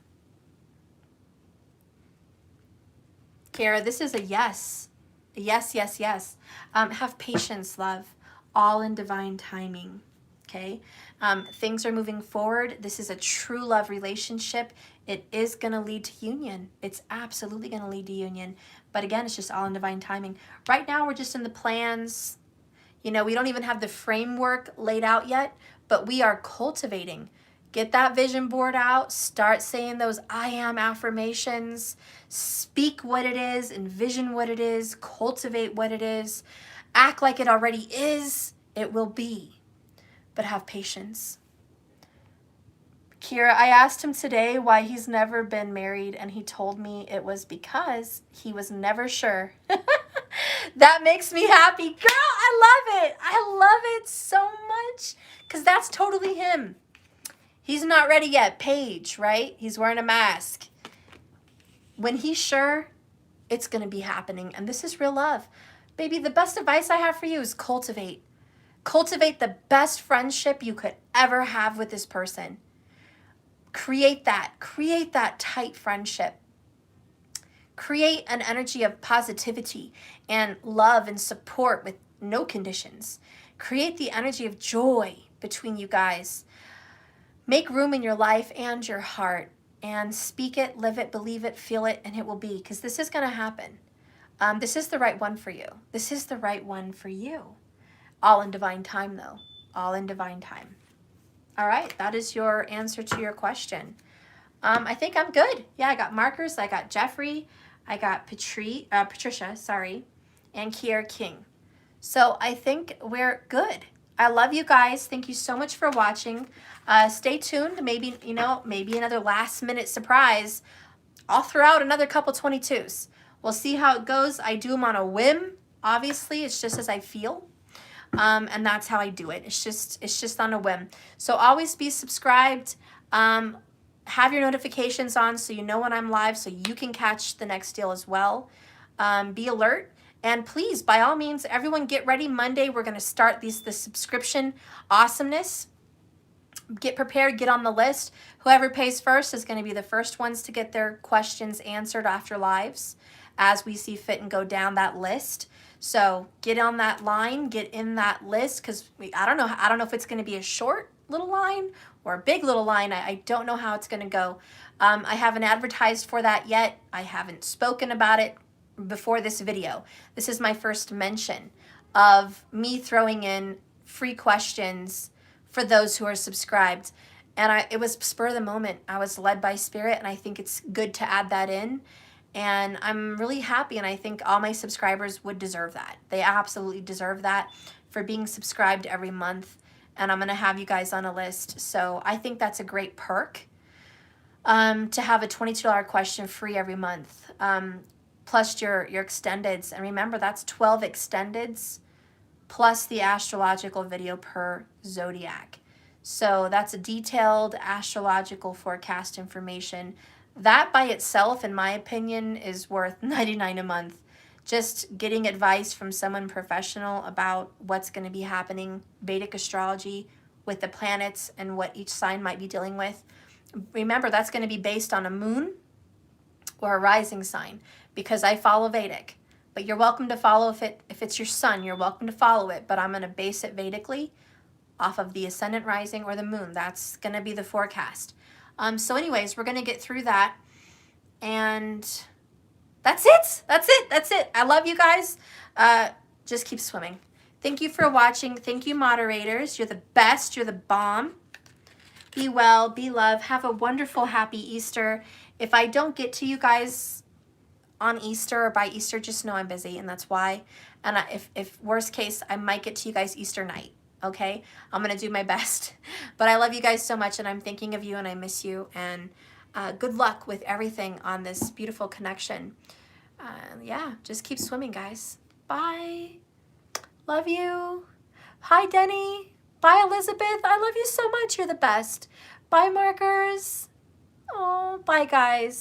Kara, this is a yes. A yes, yes, yes. Have patience, love. All in divine timing. Okay? Things are moving forward. This is a true love relationship. It is going to lead to union. It's absolutely going to lead to union. But again, it's just all in divine timing. Right now, we're just in the plans. You know, we don't even have the framework laid out yet, but we are cultivating. Get that vision board out. Start saying those I am affirmations. Speak what it is. Envision what it is. Cultivate what it is. Act like it already is. It will be. But have patience. Kira, I asked him today why he's never been married, and he told me it was because he was never sure. That makes me happy. Girl, I love it. I love it so much because that's totally him. He's not ready yet. Paige, right? He's wearing a mask. When he's sure, it's going to be happening, and this is real love. Baby, the best advice I have for you is cultivate. Cultivate the best friendship you could ever have with this person. Create that tight friendship. Create an energy of positivity and love and support with no conditions. Create the energy of joy between you guys. Make room in your life and your heart and speak it, live it, believe it, feel it, and it will be, because this is going to happen. This is the right one for you. This is the right one for you. All in divine time, though. All in divine time. All right, that is your answer to your question. I think I'm good. Yeah, I got markers. I got Jeffrey. I got Patricia, and Kiera King. So I think we're good. I love you guys. Thank you so much for watching. Stay tuned. Maybe another last minute surprise. I'll throw out another couple 22s. We'll see how it goes. I do them on a whim. Obviously, it's just as I feel. And that's how I do it. It's just on a whim. So always be subscribed. Have your notifications on so you know when I'm live so you can catch the next deal as well. Be alert. And please, by all means, everyone get ready. Monday, we're going to start the subscription awesomeness. Get prepared. Get on the list. Whoever pays first is going to be the first ones to get their questions answered after lives as we see fit and go down that list. So get on that line, get in that list, because I don't know if it's going to be a short little line or a big little line. I don't know how it's going to go. I haven't advertised for that yet. I haven't spoken about it before this video. This is my first mention of me throwing in free questions for those who are subscribed. And it was spur of the moment. I was led by spirit, and I think it's good to add that in. And I'm really happy, and I think all my subscribers would deserve that. They absolutely deserve that for being subscribed every month, and I'm going to have you guys on a list. So I think that's a great perk, to have a $22 question free every month, plus your extendeds. And remember, that's 12 extendeds plus the astrological video per zodiac. So that's a detailed astrological forecast information. That by itself, in my opinion, is worth $99 a month. Just getting advice from someone professional about what's going to be happening, Vedic astrology with the planets and what each sign might be dealing with. Remember, that's going to be based on a moon or a rising sign, because I follow Vedic. But you're welcome to follow if it's your sun, you're welcome to follow it. But I'm going to base it Vedically off of the ascendant, rising, or the moon. That's going to be the forecast. So anyways, we're going to get through that. And that's it. I love you guys. Just keep swimming. Thank you for watching. Thank you, moderators. You're the best. You're the bomb. Be well. Be love. Have a wonderful, happy Easter. If I don't get to you guys on Easter or by Easter, just know I'm busy, and that's why. And if worst case, I might get to you guys Easter night. Okay, I'm going to do my best. But I love you guys so much, and I'm thinking of you, and I miss you. And good luck with everything on this beautiful connection. Yeah, just keep swimming, guys. Bye. Love you. Hi, Denny. Bye, Elizabeth. I love you so much. You're the best. Bye, markers. Oh, bye, guys.